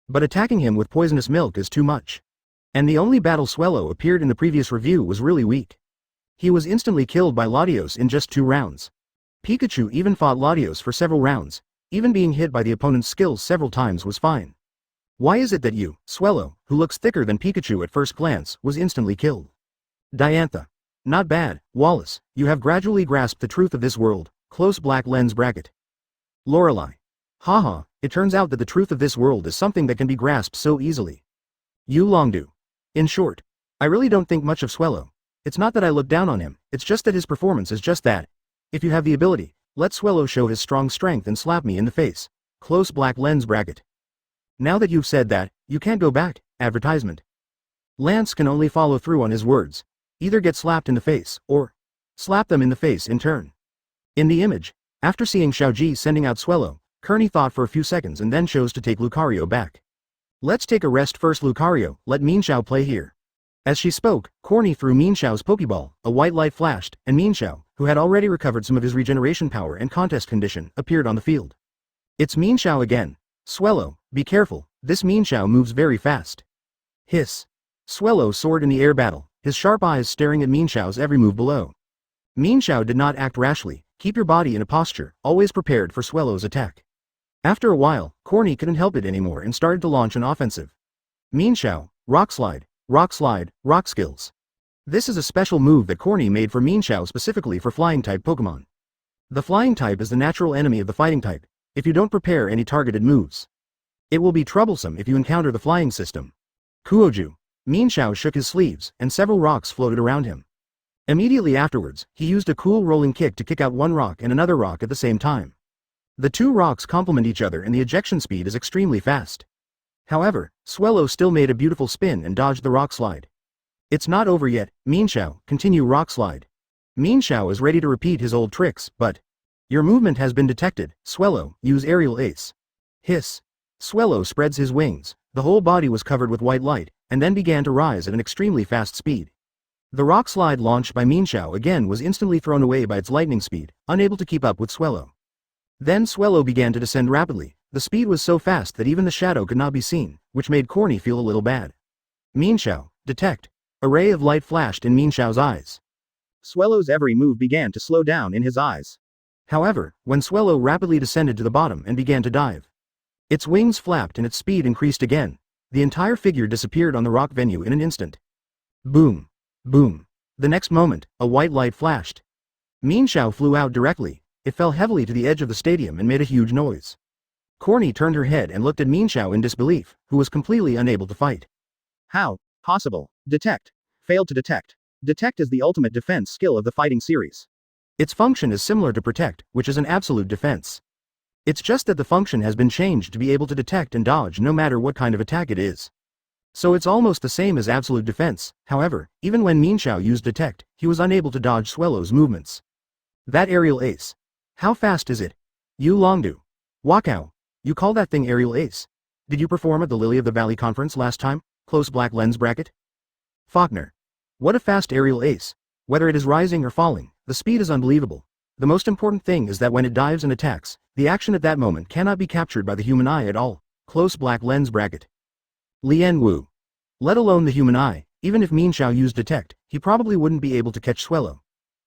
But attacking him with poisonous milk is too much. And the only battle Swellow appeared in the previous review was really weak. He was instantly killed by Latios in just 2 rounds. Pikachu even fought Latios for several rounds, even being hit by the opponent's skills several times was fine. Why is it that you, Swellow, who looks thicker than Pikachu at first glance, was instantly killed? Diantha. Not bad, Wallace, you have gradually grasped the truth of this world, close black lens bracket. Lorelei. Haha, it turns out that the truth of this world is something that can be grasped so easily. You Longdu. In short, I really don't think much of Swellow. It's not that I look down on him, it's just that his performance is just that. If you have the ability, let Swellow show his strong strength and slap me in the face. Close black lens bracket. Now that you've said that, you can't go back. Advertisement. Lance can only follow through on his words. Either get slapped in the face, or slap them in the face in turn. In the image, after seeing Xiaozhi sending out Swellow, Kearney thought for a few seconds and then chose to take Lucario back. Let's take a rest first Lucario, let Mienshao play here. As she spoke, Corny threw Mienshao's Pokeball, a white light flashed, and Mienshao, who had already recovered some of his regeneration power and contest condition, appeared on the field. It's Mienshao again. Swellow, be careful, this Mienshao moves very fast. Hiss. Swellow soared in the air battle, his sharp eyes staring at Mienshao's every move below. Mienshao did not act rashly, keep your body in a posture, always prepared for Swellow's attack. After a while, Corny couldn't help it anymore and started to launch an offensive. Mienshao, Rock Slide, Rock Skills. This is a special move that Corny made for Mienshao specifically for Flying-type Pokémon. The Flying type is the natural enemy of the Fighting type, if you don't prepare any targeted moves. It will be troublesome if you encounter the Flying system. Kuoju. Mienshao shook his sleeves, and several rocks floated around him. Immediately afterwards, he used a cool rolling kick to kick out one rock and another rock at the same time. The two rocks complement each other and the ejection speed is extremely fast. However, Swellow still made a beautiful spin and dodged the rock slide. It's not over yet, Mienshao, continue rock slide. Mienshao is ready to repeat his old tricks, but your movement has been detected, Swellow, use aerial ace. Hiss. Swellow spreads his wings, the whole body was covered with white light, and then began to rise at an extremely fast speed. The rock slide launched by Mienshao again was instantly thrown away by its lightning speed, unable to keep up with Swellow. Then Swellow began to descend rapidly, the speed was so fast that even the shadow could not be seen, which made Corny feel a little bad. Mienshao, detect. A ray of light flashed in Mienshao's eyes. Swellow's every move began to slow down in his eyes. However, when Swellow rapidly descended to the bottom and began to dive, its wings flapped and its speed increased again. The entire figure disappeared on the rock venue in an instant. Boom. Boom. The next moment, a white light flashed. Mienshao flew out directly. It fell heavily to the edge of the stadium and made a huge noise. Corny turned her head and looked at Mienshao in disbelief, who was completely unable to fight. How possible? Detect. Failed to detect. Detect is the ultimate defense skill of the fighting series. Its function is similar to protect, which is an absolute defense. It's just that the function has been changed to be able to detect and dodge no matter what kind of attack it is. So it's almost the same as absolute defense, however, even when Mienshao used detect, he was unable to dodge Swellow's movements. That aerial ace. How fast is it? You Longdu. Wakao. You call that thing aerial ace? Did you perform at the Lily of the Valley conference last time? Close black lens bracket? Faulkner. What a fast aerial ace. Whether it is rising or falling, the speed is unbelievable. The most important thing is that when it dives and attacks, the action at that moment cannot be captured by the human eye at all. Close black lens bracket. Lien Wu. Let alone the human eye, even if Mienshao used detect, he probably wouldn't be able to catch Swellow.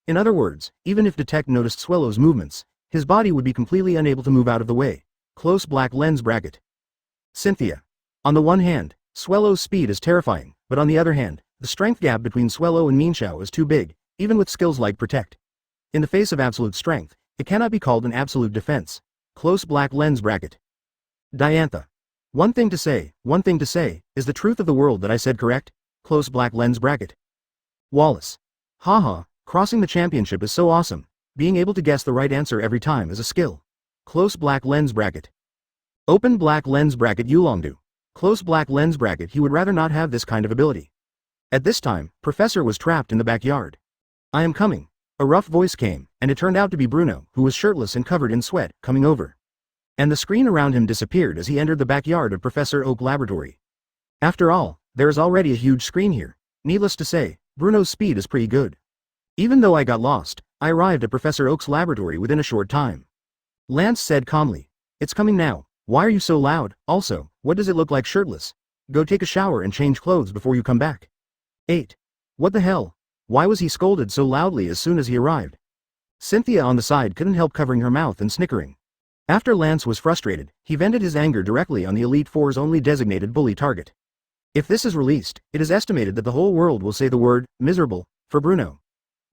In other words, even if detect noticed Swellow's movements, his body would be completely unable to move out of the way. Close black lens bracket. Cynthia. On the one hand, Swellow's speed is terrifying, but on the other hand, the strength gap between Swellow and Mienshao is too big, even with skills like protect. In the face of absolute strength, it cannot be called an absolute defense. Close black lens bracket. Diantha. One thing to say, is the truth of the world that I said correct? Close black lens bracket. Wallace. Haha, crossing the championship is so awesome. Being able to guess the right answer every time is a skill. Close black lens bracket. Open black lens bracket Yulongdu. Close black lens bracket he would rather not have this kind of ability. At this time, Professor was trapped in the backyard. I am coming. A rough voice came, and it turned out to be Bruno, who was shirtless and covered in sweat, coming over. And the screen around him disappeared as he entered the backyard of Professor Oak Laboratory. After all, there is already a huge screen here. Needless to say, Bruno's speed is pretty good. Even though I got lost, I arrived at Professor Oak's laboratory within a short time. Lance said calmly, "It's coming now. Why are you so loud? Also, what does it look like shirtless? Go take a shower and change clothes before you come back." 8. What the hell? Why was he scolded so loudly as soon as he arrived? Cynthia on the side couldn't help covering her mouth and snickering. After Lance was frustrated, he vented his anger directly on the Elite Four's only designated bully target. If this is released, it is estimated that the whole world will say the word, miserable, for Bruno.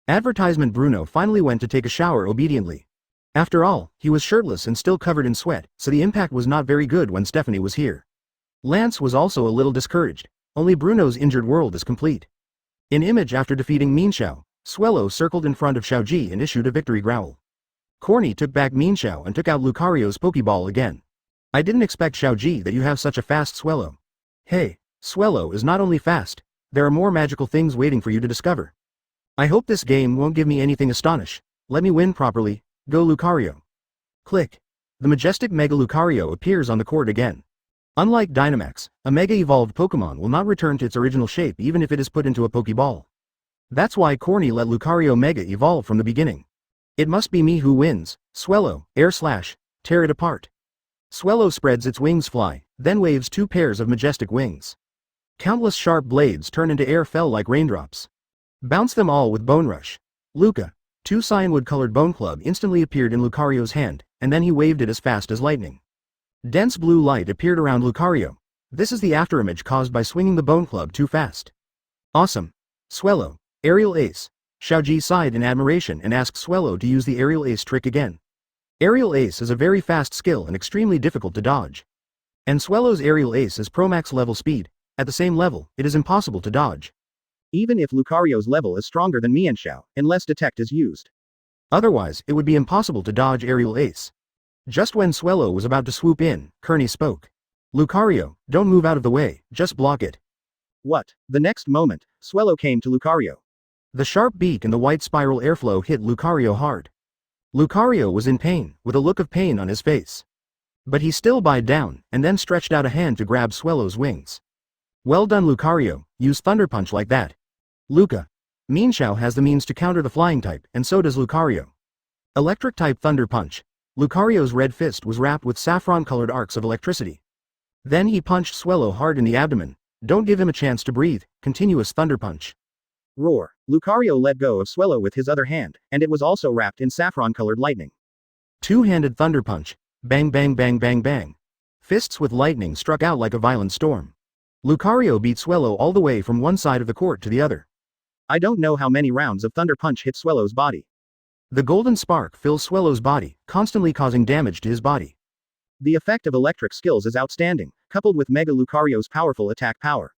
Advertisement. Bruno finally went to take a shower obediently. After all, he was shirtless and still covered in sweat, so the impact was not very good when Stephanie was here. Lance was also a little discouraged. Only Bruno's injured world is complete. In image after defeating Minxiao, Swellow circled in front of Xiaozhi and issued a victory growl. Corny took back Minxiao and took out Lucario's Pokeball again. I didn't expect Xiaozhi that you have such a fast Swellow. Hey, Swellow is not only fast, there are more magical things waiting for you to discover. I hope this game won't give me anything astonish. Let me win properly. Go Lucario. Click. The majestic Mega Lucario appears on the court again. Unlike Dynamax, a Mega Evolved Pokemon will not return to its original shape even if it is put into a Pokeball. That's why Corny let Lucario Mega evolve from the beginning. It must be me who wins. Swellow, air slash, tear it apart. Swellow spreads its wings fly, then waves two pairs of majestic wings. Countless sharp blades turn into air fell like raindrops. Bounce them all with Bone Rush. Luca. Two cyanwood-colored Bone Club instantly appeared in Lucario's hand, and then he waved it as fast as lightning. Dense blue light appeared around Lucario. This is the afterimage caused by swinging the Bone Club too fast. Awesome. Swellow, Aerial Ace. Xiaozhi sighed in admiration and asked Swellow to use the Aerial Ace trick again. Aerial Ace is a very fast skill and extremely difficult to dodge. And Swellow's Aerial Ace is Pro-Max level speed. At the same level, it is impossible to dodge. Even if Lucario's level is stronger than Mienshao, unless Detect is used. Otherwise, it would be impossible to dodge Aerial Ace. Just when Swellow was about to swoop in, Kearney spoke. Lucario, don't move out of the way, just block it. What? The next moment, Swellow came to Lucario. The sharp beak and the white spiral airflow hit Lucario hard. Lucario was in pain, with a look of pain on his face. But he still bowed down, and then stretched out a hand to grab Swellow's wings. Well done Lucario, use Thunder Punch like that. Luca. Mienshao has the means to counter the flying type, and so does Lucario. Electric type Thunder Punch. Lucario's red fist was wrapped with saffron-colored arcs of electricity. Then he punched Swellow hard in the abdomen. Don't give him a chance to breathe. Continuous Thunder Punch. Roar. Lucario let go of Swellow with his other hand, and it was also wrapped in saffron-colored lightning. Two-handed Thunder Punch. Bang bang bang bang bang. Fists with lightning struck out like a violent storm. Lucario beat Swellow all the way from one side of the court to the other. I don't know how many rounds of Thunder Punch hit Swellow's body. The golden spark fills Swellow's body, constantly causing damage to his body. The effect of electric skills is outstanding, coupled with Mega Lucario's powerful attack power.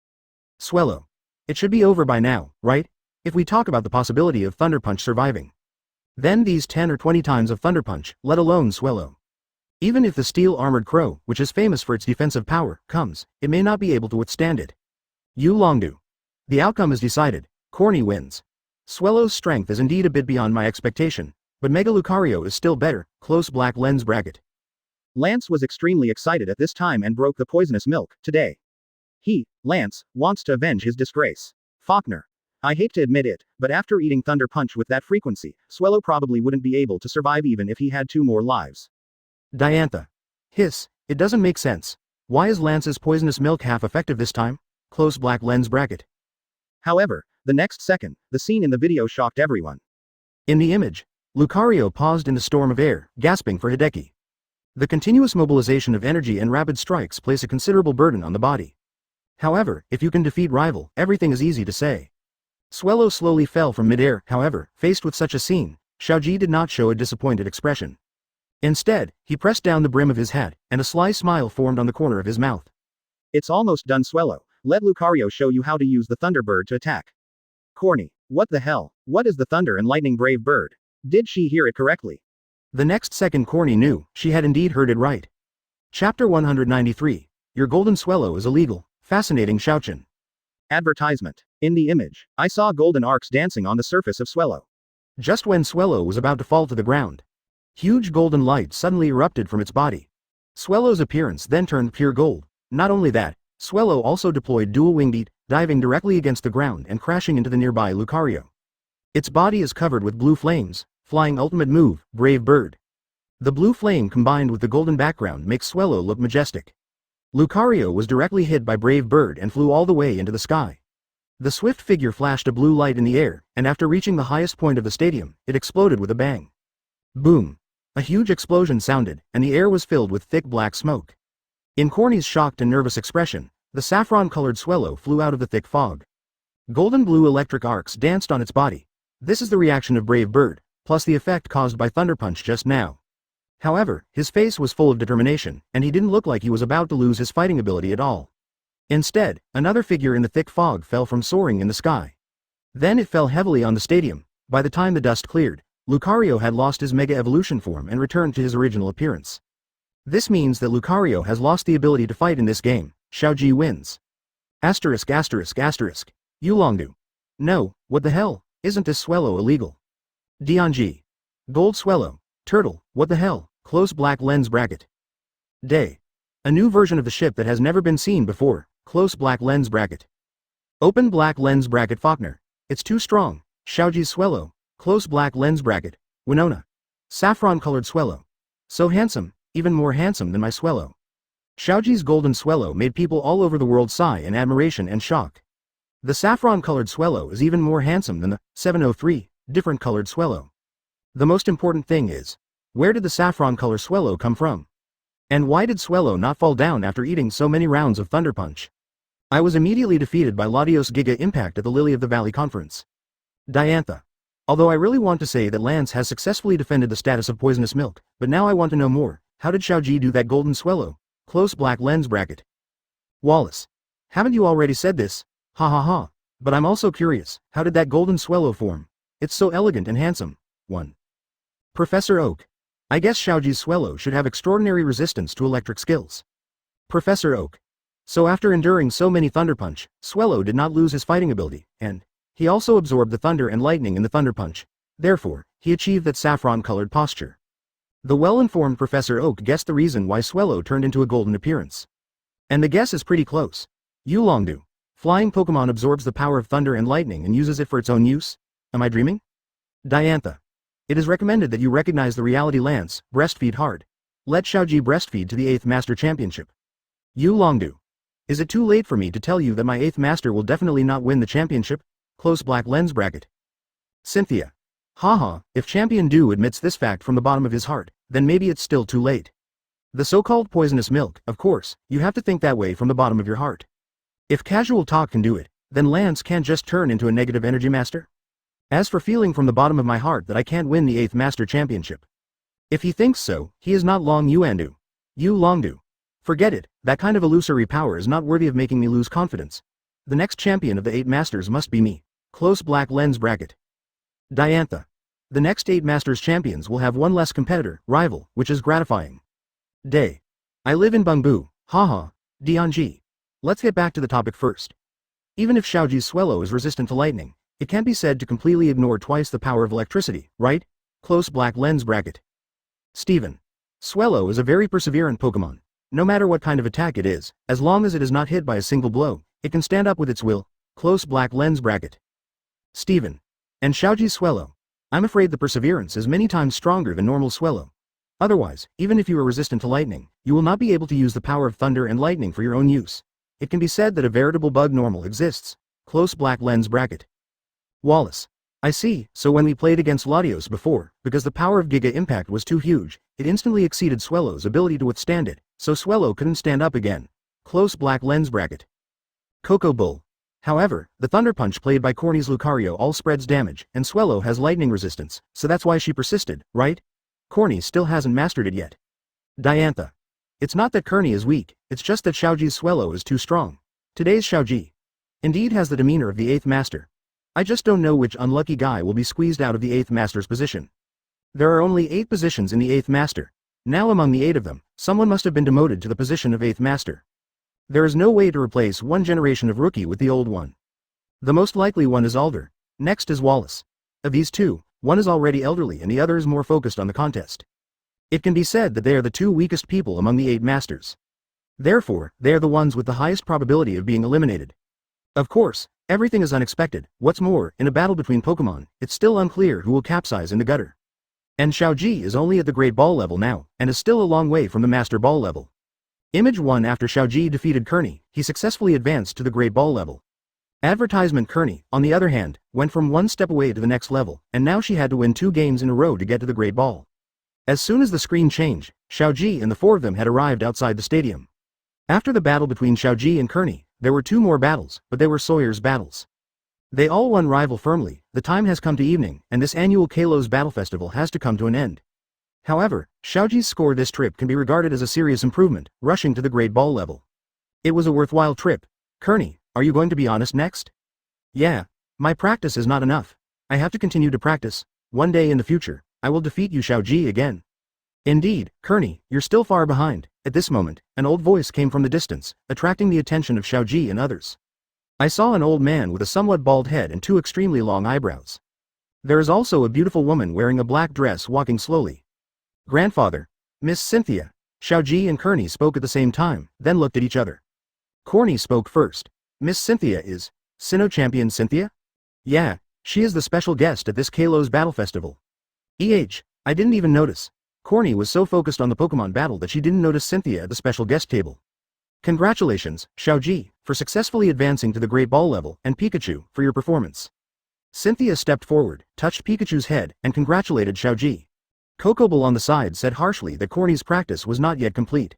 Swellow. It should be over by now, right? If we talk about the possibility of Thunder Punch surviving. Then these 10 or 20 times of Thunder Punch, let alone Swellow. Even if the steel-armored crow, which is famous for its defensive power, comes, it may not be able to withstand it. Yu Longdu. The outcome is decided. Corny wins. Swellow's strength is indeed a bit beyond my expectation, but Mega Lucario is still better. Close black lens bracket. Lance was extremely excited at this time and broke the poisonous milk, today. He, Lance, wants to avenge his disgrace. Faulkner. I hate to admit it, but after eating Thunder Punch with that frequency, Swellow probably wouldn't be able to survive even if he had 2 more lives. Diantha. Hiss, it doesn't make sense. Why is Lance's poisonous milk half effective this time? Close black lens bracket. However, the next second, the scene in the video shocked everyone. In the image, Lucario paused in the storm of air, gasping for Hideki. The continuous mobilization of energy and rapid strikes place a considerable burden on the body. However, if you can defeat rival, everything is easy to say. Swellow slowly fell from midair, however, faced with such a scene, Xiaozhi did not show a disappointed expression. Instead, he pressed down the brim of his hat, and a sly smile formed on the corner of his mouth. It's almost done Swellow. Let Lucario show you how to use the Thunderbird to attack. Corny. What the hell? What is the Thunder and Lightning Brave Bird? Did she hear it correctly? The next second Corny knew, she had indeed heard it right. Chapter 193. Your Golden Swellow is illegal. Fascinating Xiaochen. Advertisement. In the image, I saw golden arcs dancing on the surface of Swellow. Just when Swellow was about to fall to the ground, huge golden light suddenly erupted from its body. Swellow's appearance then turned pure gold. Not only that, Swellow also deployed dual wing beat, diving directly against the ground and crashing into the nearby Lucario. Its body is covered with blue flames, flying ultimate move, Brave Bird. The blue flame combined with the golden background makes Swellow look majestic. Lucario was directly hit by Brave Bird and flew all the way into the sky. The swift figure flashed a blue light in the air, and after reaching the highest point of the stadium, it exploded with a bang. Boom! A huge explosion sounded, and the air was filled with thick black smoke. In Corny's shocked and nervous expression, the saffron-colored swallow flew out of the thick fog. Golden-blue electric arcs danced on its body. This is the reaction of Brave Bird, plus the effect caused by Thunder Punch just now. However, his face was full of determination, and he didn't look like he was about to lose his fighting ability at all. Instead, another figure in the thick fog fell from soaring in the sky. Then it fell heavily on the stadium. By the time the dust cleared, Lucario had lost his Mega Evolution form and returned to his original appearance. This means that Lucario has lost the ability to fight in this game. Xiaozhi wins. Asterisk asterisk asterisk. Yulongdu. No, what the hell, isn't this Swellow illegal? Dianji. Gold Swellow. Turtle, what the hell, close black lens bracket. Day. A new version of the ship that has never been seen before, close black lens bracket. Open black lens bracket Faulkner. It's too strong. Xiaozhi's Swellow, close black lens bracket. Winona. Saffron-colored Swellow. So handsome, even more handsome than my Swellow. Xiaozhi's golden Swellow made people all over the world sigh in admiration and shock. The saffron-colored Swellow is even more handsome than the 703 different colored Swellow. The most important thing is, where did the saffron-colored Swellow come from? And why did Swellow not fall down after eating so many rounds of Thunder Punch? I was immediately defeated by Latios Giga Impact at the Lily of the Valley Conference. Diantha. Although I really want to say that Lance has successfully defended the status of poisonous milk, but now I want to know more. How did Xiaozhi do that golden Swellow? Close black lens bracket. Wallace. Haven't you already said this? Ha ha ha. But I'm also curious, how did that golden Swellow form? It's so elegant and handsome. 1. Professor Oak. I guess Xiaozhi's Swellow should have extraordinary resistance to electric skills. Professor Oak. So after enduring so many Thunder Punch, Swellow did not lose his fighting ability, and he also absorbed the thunder and lightning in the Thunder Punch. Therefore, he achieved that saffron-colored posture. The well-informed Professor Oak guessed the reason why Swellow turned into a golden appearance. And the guess is pretty close. Yulongdu. Flying Pokémon absorbs the power of thunder and lightning and uses it for its own use? Am I dreaming? Diantha. It is recommended that you recognize the reality Lance, breastfeed hard. Let Xiaozhi breastfeed to the 8th Master Championship. Yulongdu. Is it too late for me to tell you that my 8th Master will definitely not win the championship? Close black lens bracket. Cynthia. Haha, if Champion Du admits this fact from the bottom of his heart, then maybe it's still too late. The so-called poisonous milk, of course, you have to think that way from the bottom of your heart. If casual talk can do it, then Lance can't just turn into a negative energy master? As for feeling from the bottom of my heart that I can't win the 8th Master Championship. If he thinks so, he is not Long Yuandu. Yulongdu. Forget it, that kind of illusory power is not worthy of making me lose confidence. The next champion of the 8 Masters must be me. Close black lens bracket. Diantha. The next 8 Masters champions will have one less competitor, rival, which is gratifying. Day. I live in Bungbu, haha, Dianji. Let's get back to the topic first. Even if Xiaozhi's Swellow is resistant to lightning, it can't be said to completely ignore twice the power of electricity, right? Close black lens bracket. Steven. Swellow is a very perseverant Pokémon. No matter what kind of attack it is, as long as it is not hit by a single blow, it can stand up with its will. Close black lens bracket. Steven. And Xiaozhi's Swellow. I'm afraid the perseverance is many times stronger than normal Swellow. Otherwise, even if you are resistant to lightning, you will not be able to use the power of thunder and lightning for your own use. It can be said that a veritable bug normal exists. Close black lens bracket. Wallace. I see, so when we played against Latios before, because the power of Giga Impact was too huge, it instantly exceeded Swellow's ability to withstand it, so Swellow couldn't stand up again. Close black lens bracket. Coco Bull. However, the Thunder Punch played by Corny's Lucario all spreads damage, and Swellow has lightning resistance, so that's why she persisted, right? Corny still hasn't mastered it yet. Diantha. It's not that Corny is weak, it's just that Xiaozhi's Swellow is too strong. Today's Xiaozhi indeed has the demeanor of the 8th Master. I just don't know which unlucky guy will be squeezed out of the 8th Master's position. There are only 8 positions in the 8th Master. Now among the 8 of them, someone must have been demoted to the position of 8th Master. There is no way to replace one generation of rookie with the old one. The most likely one is Alder. Next is Wallace. Of these two, one is already elderly and the other is more focused on the contest. It can be said that they are the 2 weakest people among the 8 Masters. Therefore, they are the ones with the highest probability of being eliminated. Of course, everything is unexpected. What's more, in a battle between Pokémon, it's still unclear who will capsize in the gutter. And Xiaozhi is only at the Great Ball level now, and is still a long way from the Master Ball level. Image 1. After Xiaozhi defeated Kearney, he successfully advanced to the Great Ball level. Advertisement Kearney, on the other hand, went from one step away to the next level, and now she had to win 2 games in a row to get to the Great Ball. As soon as the screen changed, Xiaozhi and the four of them had arrived outside the stadium. After the battle between Xiaozhi and Kearney, there were two more battles, but they were Sawyer's battles. They all won rival firmly. The time has come to evening, and this annual Kalos Battle Festival has to come to an end. However, Xiaozhi's score this trip can be regarded as a serious improvement, rushing to the Great Ball level. It was a worthwhile trip. Kearney, are you going to be honest next? Yeah. My practice is not enough. I have to continue to practice. One day in the future, I will defeat you Xiaozhi again. Indeed, Kearney, you're still far behind. At this moment, an old voice came from the distance, attracting the attention of Xiaozhi and others. I saw an old man with a somewhat bald head and two extremely long eyebrows. There is also a beautiful woman wearing a black dress walking slowly. Grandfather, Miss Cynthia. Xiaozhi and Kearney spoke at the same time, then looked at each other. Kearney spoke first. Miss Cynthia is Sinnoh Champion Cynthia? Yeah, she is the special guest at this Kalos Battle Festival. I didn't even notice. Kearney was so focused on the Pokémon battle that she didn't notice Cynthia at the special guest table. Congratulations, Xiaozhi, for successfully advancing to the Great Ball level, and Pikachu, for your performance. Cynthia stepped forward, touched Pikachu's head, and congratulated Xiaozhi. Kokobel on the side said harshly that Kearney's practice was not yet complete.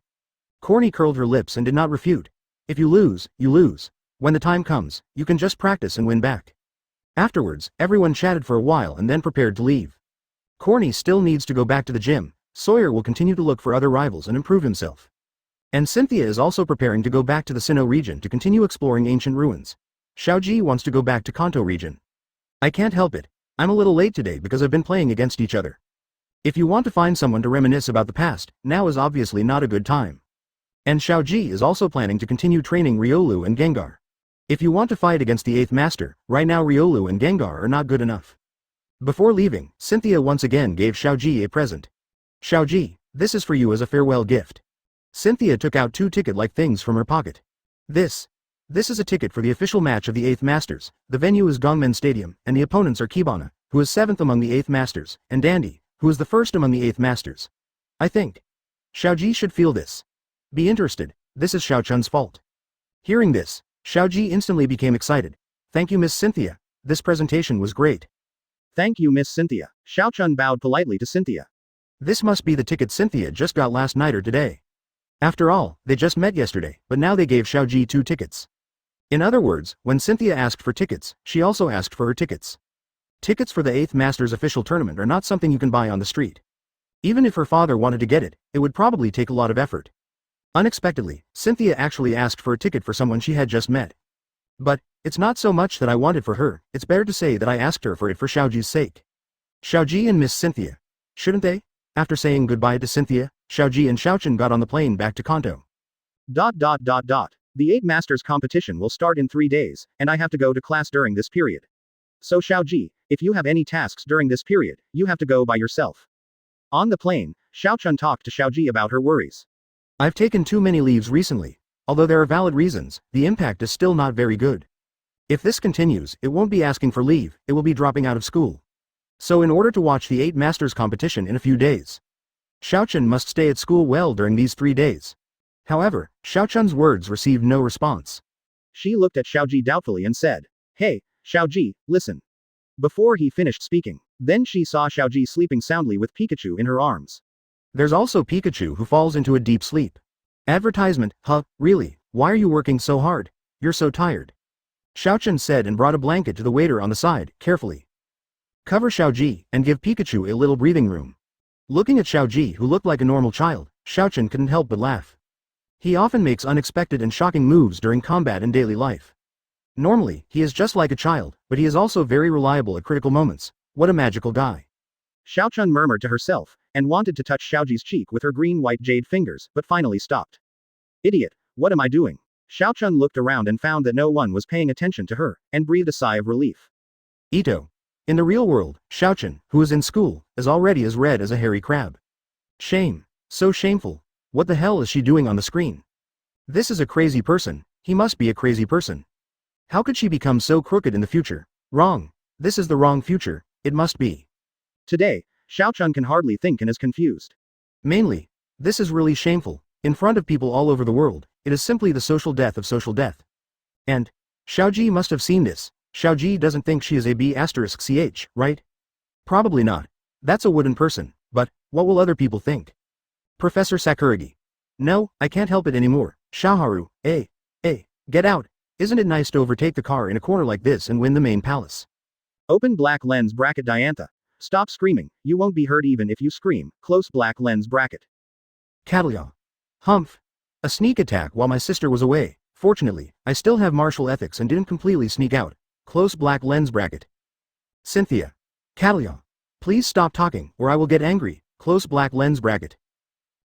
Kearney curled her lips and did not refute. If you lose, you lose. When the time comes, you can just practice and win back. Afterwards, everyone chatted for a while and then prepared to leave. Kearney still needs to go back to the gym. Sawyer will continue to look for other rivals and improve himself. And Cynthia is also preparing to go back to the Sinnoh region to continue exploring ancient ruins. Xiaozhi wants to go back to Kanto region. I can't help it. I'm a little late today because I've been playing against each other. If you want to find someone to reminisce about the past, now is obviously not a good time. And Xiaozhi is also planning to continue training Riolu and Gengar. If you want to fight against the 8th Master, right now Riolu and Gengar are not good enough. Before leaving, Cynthia once again gave Xiaozhi a present. Xiaozhi, this is for you as a farewell gift. Cynthia took out two ticket-like things from her pocket. This is a ticket for the official match of the 8th Masters. The venue is Gongmen Stadium, and the opponents are Kibana, who is 7th among the 8th Masters, and Dandy, who is the 1st among the 8th Masters. I think Xiaozhi should feel this. Be interested, this is Xiaochun's fault. Hearing this, Xiaozhi instantly became excited. Thank you Miss Cynthia, this presentation was great. Thank you Miss Cynthia. Xiaochun bowed politely to Cynthia. This must be the ticket Cynthia just got last night or today. After all, they just met yesterday, but now they gave Xiaozhi 2 tickets. In other words, when Cynthia asked for tickets, she also asked for her tickets. Tickets for the 8th Masters official tournament are not something you can buy on the street. Even if her father wanted to get it, it would probably take a lot of effort. Unexpectedly, Cynthia actually asked for a ticket for someone she had just met. But, it's not so much that I want it for her, it's better to say that I asked her for it for Xiaozhi's sake. Xiaozhi and Miss Cynthia. Shouldn't they? After saying goodbye to Cynthia, Xiaozhi and Xiaochun got on the plane back to Kanto. The 8 Masters competition will start in 3 days, and I have to go to class during this period. So Xiaozhi, if you have any tasks during this period, you have to go by yourself. On the plane, Xiaochun talked to Xiaozhi about her worries. I've taken too many leaves recently. Although there are valid reasons, the impact is still not very good. If this continues, it won't be asking for leave, it will be dropping out of school. So in order to watch the 8 Masters competition in a few days, Xiaochun must stay at school well during these 3 days. However, Xiaochun's words received no response. She looked at Xiaozhi doubtfully and said, "Hey, Xiaozhi, listen." Before he finished speaking, then she saw Xiaozhi sleeping soundly with Pikachu in her arms. There's also Pikachu who falls into a deep sleep. Advertisement, huh, really, why are you working so hard? You're so tired. Xiaochun said and brought a blanket to the waiter on the side, carefully. Cover Xiaozhi, and give Pikachu a little breathing room. Looking at Xiaozhi who looked like a normal child, Xiaochun couldn't help but laugh. He often makes unexpected and shocking moves during combat and daily life. Normally, he is just like a child, but he is also very reliable at critical moments. What a magical guy. Xiaochun murmured to herself, and wanted to touch Xiaozhi's cheek with her green-white jade fingers, but finally stopped. Idiot, what am I doing? Xiaochun looked around and found that no one was paying attention to her, and breathed a sigh of relief. Ito. In the real world, Xiaochun, who is in school, is already as red as a hairy crab. Shame. So shameful. What the hell is she doing on the screen? This is a crazy person. He must be a crazy person. How could she become so crooked in the future? Wrong. This is the wrong future. It must be. Today, Xiaochun can hardly think and is confused. Mainly, this is really shameful. In front of people all over the world, it is simply the social death of social death. And Xiaozhi must have seen this. Xiaozhi doesn't think she is a B***ch, right? Probably not. That's a wooden person. But, what will other people think? Professor Sakuragi. No, I can't help it anymore. Shaoharu, get out. Isn't it nice to overtake the car in a corner like this and win the main palace? Open black lens bracket Diantha. Stop screaming, you won't be hurt even if you scream, close black lens bracket. Catalia. Humph. A sneak attack while my sister was away. Fortunately, I still have martial ethics and didn't completely sneak out. Close black lens bracket. Cynthia. Catalia. Please stop talking, or I will get angry. Close black lens bracket.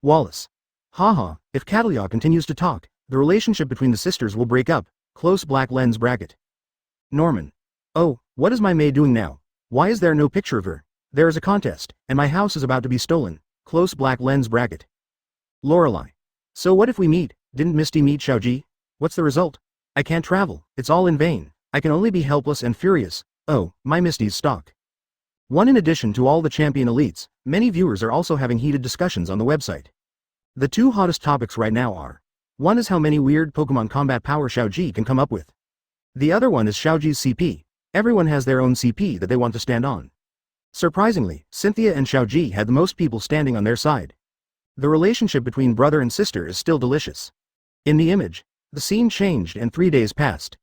Wallace. Haha, if Catalia continues to talk, the relationship between the sisters will break up. Close black lens bracket. Norman. Oh, what is my maid doing now? Why is there no picture of her? There is a contest, and my house is about to be stolen. Close black lens bracket. Lorelei. So what if we meet? Didn't Misty meet Xiaozhi? What's the result? I can't travel, it's all in vain. I can only be helpless and furious. Oh, my Misty's stock. In addition to all the champion elites, many viewers are also having heated discussions on the website. The two hottest topics right now are: one is how many weird Pokemon combat power Xiaozhi can come up with. The other one is Xiaozhi's CP. Everyone has their own CP that they want to stand on. Surprisingly, Cynthia and Xiaozhi had the most people standing on their side. The relationship between brother and sister is still delicious. In the image, the scene changed and 3 days passed.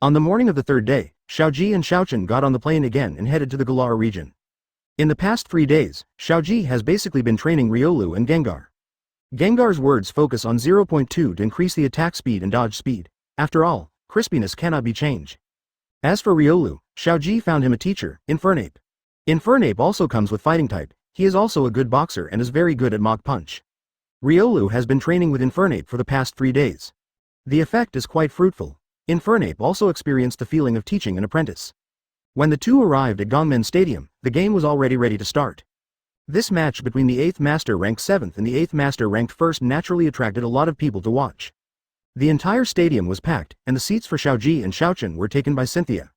On the morning of the third day, Xiaozhi and Xiaochen got on the plane again and headed to the Galar region. In the past 3 days, Xiaozhi has basically been training Riolu and Gengar. Gengar's words focus on 0.2 to increase the attack speed and dodge speed. After all, crispiness cannot be changed. As for Riolu, Xiaozhi found him a teacher, Infernape. Infernape also comes with fighting type. He is also a good boxer and is very good at Mach Punch. Riolu has been training with Infernape for the past 3 days. The effect is quite fruitful. Infernape also experienced the feeling of teaching an apprentice. When the two arrived at Gongmen Stadium, the game was already ready to start. This match between the 8th Master ranked 7th and the 8th Master ranked 1st naturally attracted a lot of people to watch. The entire stadium was packed, and the seats for Xiaozhi and Xiaochen were taken by Cynthia.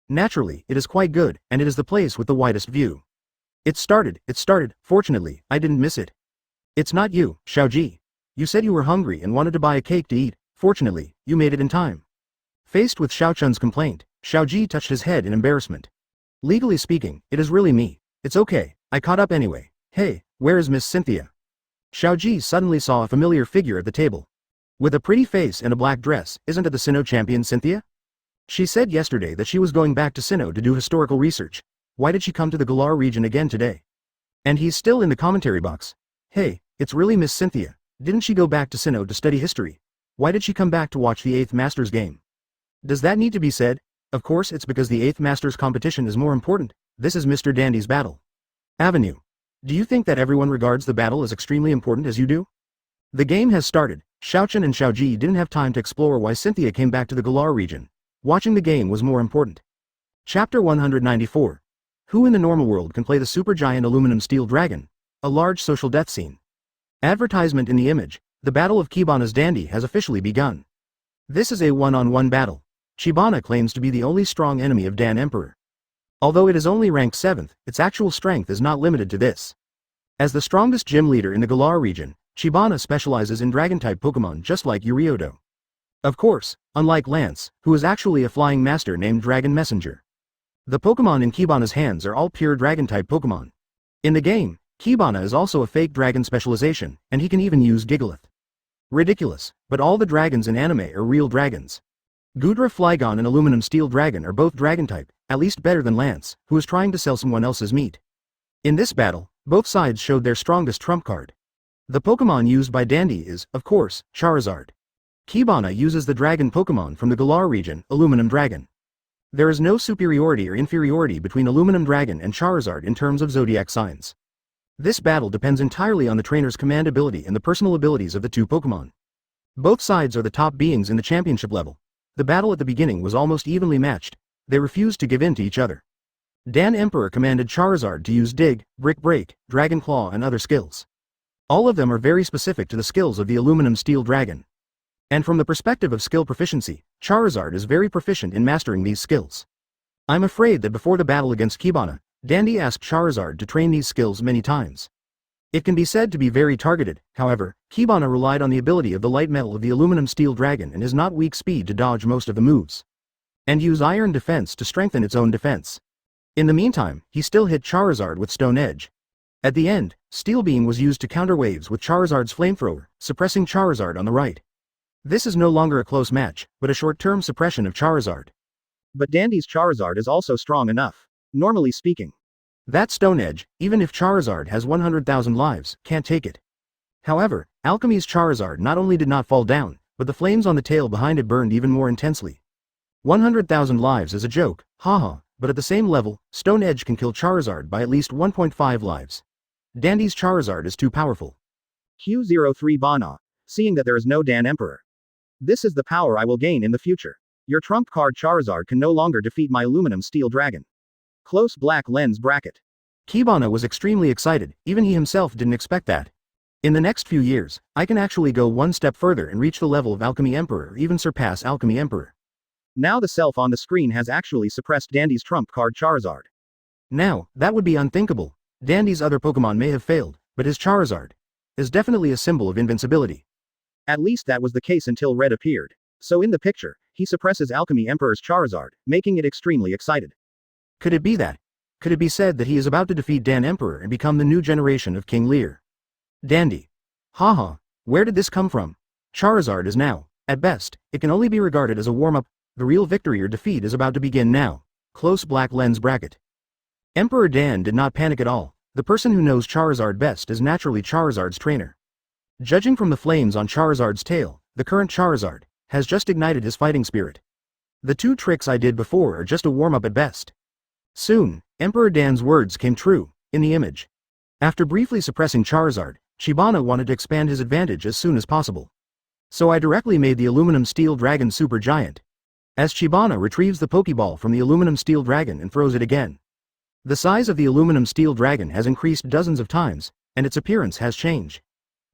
Naturally, it is quite good, and it is the place with the widest view. It started, fortunately, I didn't miss it. It's not you, Xiaozhi. You said you were hungry and wanted to buy a cake to eat. Fortunately, you made it in time. Faced with Xiaochen's complaint, Xiaozhi touched his head in embarrassment. Legally speaking, it is really me. It's okay, I caught up anyway. Hey, where is Miss Cynthia? Xiaozhi suddenly saw a familiar figure at the table. With a pretty face and a black dress, isn't it the Sinnoh champion Cynthia? She said yesterday that she was going back to Sinnoh to do historical research. Why did she come to the Galar region again today? And he's still in the commentary box. Hey, it's really Miss Cynthia. Didn't she go back to Sinnoh to study history? Why did she come back to watch the 8th Master's game? Does that need to be said? Of course it's because the 8th Master's competition is more important. This is Mr. Dandy's battle. Avenue. Do you think that everyone regards the battle as extremely important as you do? The game has started. Xiaochen and Xiaozhi didn't have time to explore why Cynthia came back to the Galar region. Watching the game was more important. Chapter 194. Who in the normal world can play the supergiant aluminum steel dragon? A large social death scene. Advertisement in the image. The Battle of Kibana's Dandy has officially begun. This is a one-on-one battle. Kibana claims to be the only strong enemy of Dan Emperor. Although it is only ranked 7th, its actual strength is not limited to this. As the strongest gym leader in the Galar region, Kibana specializes in dragon-type Pokémon just like Uriodo. Of course, unlike Lance, who is actually a flying master named Dragon Messenger. The Pokémon in Kibana's hands are all pure dragon-type Pokémon. In the game, Kibana is also a fake dragon specialization, and he can even use Gigalith. Ridiculous, but all the dragons in anime are real dragons. Gudra Flygon and Aluminum Steel Dragon are both dragon-type, at least better than Lance, who is trying to sell someone else's meat. In this battle, both sides showed their strongest trump card. The Pokémon used by Dandy is, of course, Charizard. Kibana uses the dragon Pokémon from the Galar region, Aluminum Dragon. There is no superiority or inferiority between Aluminum Dragon and Charizard in terms of zodiac signs. This battle depends entirely on the trainer's command ability and the personal abilities of the two Pokémon. Both sides are the top beings in the championship level. The battle at the beginning was almost evenly matched. They refused to give in to each other. Dan Emperor commanded Charizard to use Dig, Brick Break, Dragon Claw and other skills. All of them are very specific to the skills of the Aluminum Steel Dragon. And from the perspective of skill proficiency, Charizard is very proficient in mastering these skills. I'm afraid that before the battle against Kibana, Dandy asked Charizard to train these skills many times. It can be said to be very targeted, however, Kibana relied on the ability of the light metal of the Aluminum Steel Dragon and is not weak speed to dodge most of the moves. And use Iron Defense to strengthen its own defense. In the meantime, he still hit Charizard with Stone Edge. At the end, Steel Beam was used to counter waves with Charizard's Flamethrower, suppressing Charizard on the right. This is no longer a close match, but a short-term suppression of Charizard. But Dandy's Charizard is also strong enough. Normally speaking. That Stone Edge, even if Charizard has 100,000 lives, can't take it. However, Alchemy's Charizard not only did not fall down, but the flames on the tail behind it burned even more intensely. 100,000 lives is a joke, haha, but at the same level, Stone Edge can kill Charizard by at least 1.5 lives. Dandy's Charizard is too powerful. Q03 Bana. Seeing that there is no Dan Emperor. This is the power I will gain in the future. Your trump card Charizard can no longer defeat my aluminum steel dragon. Close black lens bracket. Kibana was extremely excited, even he himself didn't expect that. In the next few years, I can actually go one step further and reach the level of Alchemy Emperor or even surpass Alchemy Emperor. Now the self on the screen has actually suppressed Dandy's trump card Charizard. Now, that would be unthinkable. Dandy's other Pokemon may have failed, but his Charizard is definitely a symbol of invincibility. At least that was the case until Red appeared. So in the picture, he suppresses Alchemy Emperor's Charizard, making it extremely excited. Could it be that? Could it be said that he is about to defeat Dan Emperor and become the new generation of King Lear? Dandy. Haha, where did this come from? Charizard is now, at best, it can only be regarded as a warm-up. The real victory or defeat is about to begin now. Close black lens bracket. Emperor Dan did not panic at all. The person who knows Charizard best is naturally Charizard's trainer. Judging from the flames on Charizard's tail, the current Charizard has just ignited his fighting spirit. The two tricks I did before are just a warm-up at best. Soon, Emperor Dan's words came true, in the image. After briefly suppressing Charizard, Shibana wanted to expand his advantage as soon as possible. So I directly made the Aluminum Steel Dragon Super Giant. As Shibana retrieves the Pokeball from the Aluminum Steel Dragon and throws it again. The size of the Aluminum Steel Dragon has increased dozens of times, and its appearance has changed.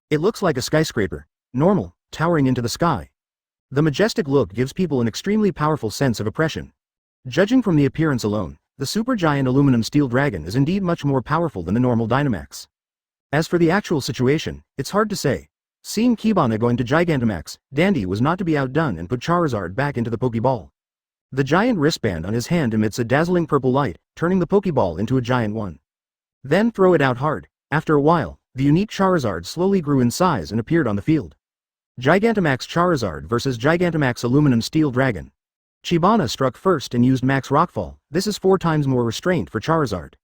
It looks like a skyscraper, normal, towering into the sky. The majestic look gives people an extremely powerful sense of oppression. Judging from the appearance alone, the supergiant aluminum steel dragon is indeed much more powerful than the normal Dynamax. As for the actual situation, it's hard to say. Seeing Kibana going to Gigantamax, Dandy was not to be outdone and put Charizard back into the Pokeball. The giant wristband on his hand emits a dazzling purple light, turning the Pokeball into a giant one. Then throw it out hard. After a while, the unique Charizard slowly grew in size and appeared on the field. Gigantamax Charizard versus Gigantamax Aluminum Steel Dragon. Chibana struck first and used Max Rockfall. This is 4 times more restraint for Charizard.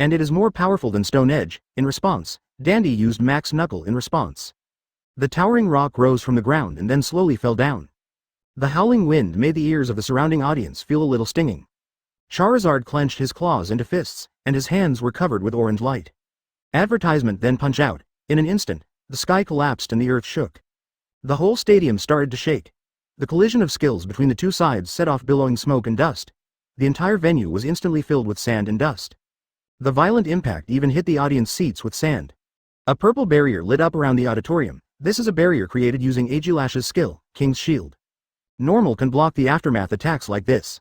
And it is more powerful than Stone Edge. In response, Dandy used Max Knuckle in response. The towering rock rose from the ground and then slowly fell down. The howling wind made the ears of the surrounding audience feel a little stinging. Charizard clenched his claws into fists, and his hands were covered with orange light. Advertisement then punch out. In an instant, the sky collapsed and the earth shook. The whole stadium started to shake. The collision of skills between the two sides set off billowing smoke and dust. The entire venue was instantly filled with sand and dust. The violent impact even hit the audience seats with sand. A purple barrier lit up around the auditorium. This is a barrier created using Agilash's skill, King's Shield. Normal can block the aftermath attacks like this.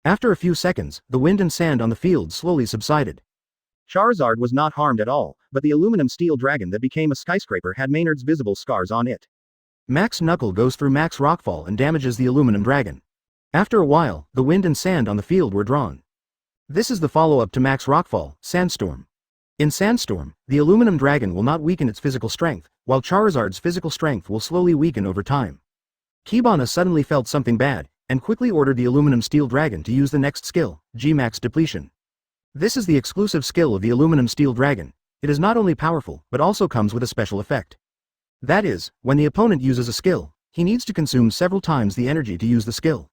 After a few seconds, the wind and sand on the field slowly subsided. Charizard was not harmed at all, but the aluminum steel dragon that became a skyscraper had Maynard's visible scars on it. Max Knuckle goes through Max Rockfall and damages the aluminum dragon. After a while, the wind and sand on the field were drawn. This is the follow-up to Max Rockfall, Sandstorm. In Sandstorm, the aluminum dragon will not weaken its physical strength, while Charizard's physical strength will slowly weaken over time. Kibana suddenly felt something bad, and quickly ordered the aluminum steel dragon to use the next skill, G-Max Depletion. This is the exclusive skill of the aluminum steel dragon. It is not only powerful, but also comes with a special effect. That is, when the opponent uses a skill, he needs to consume several times the energy to use the skill.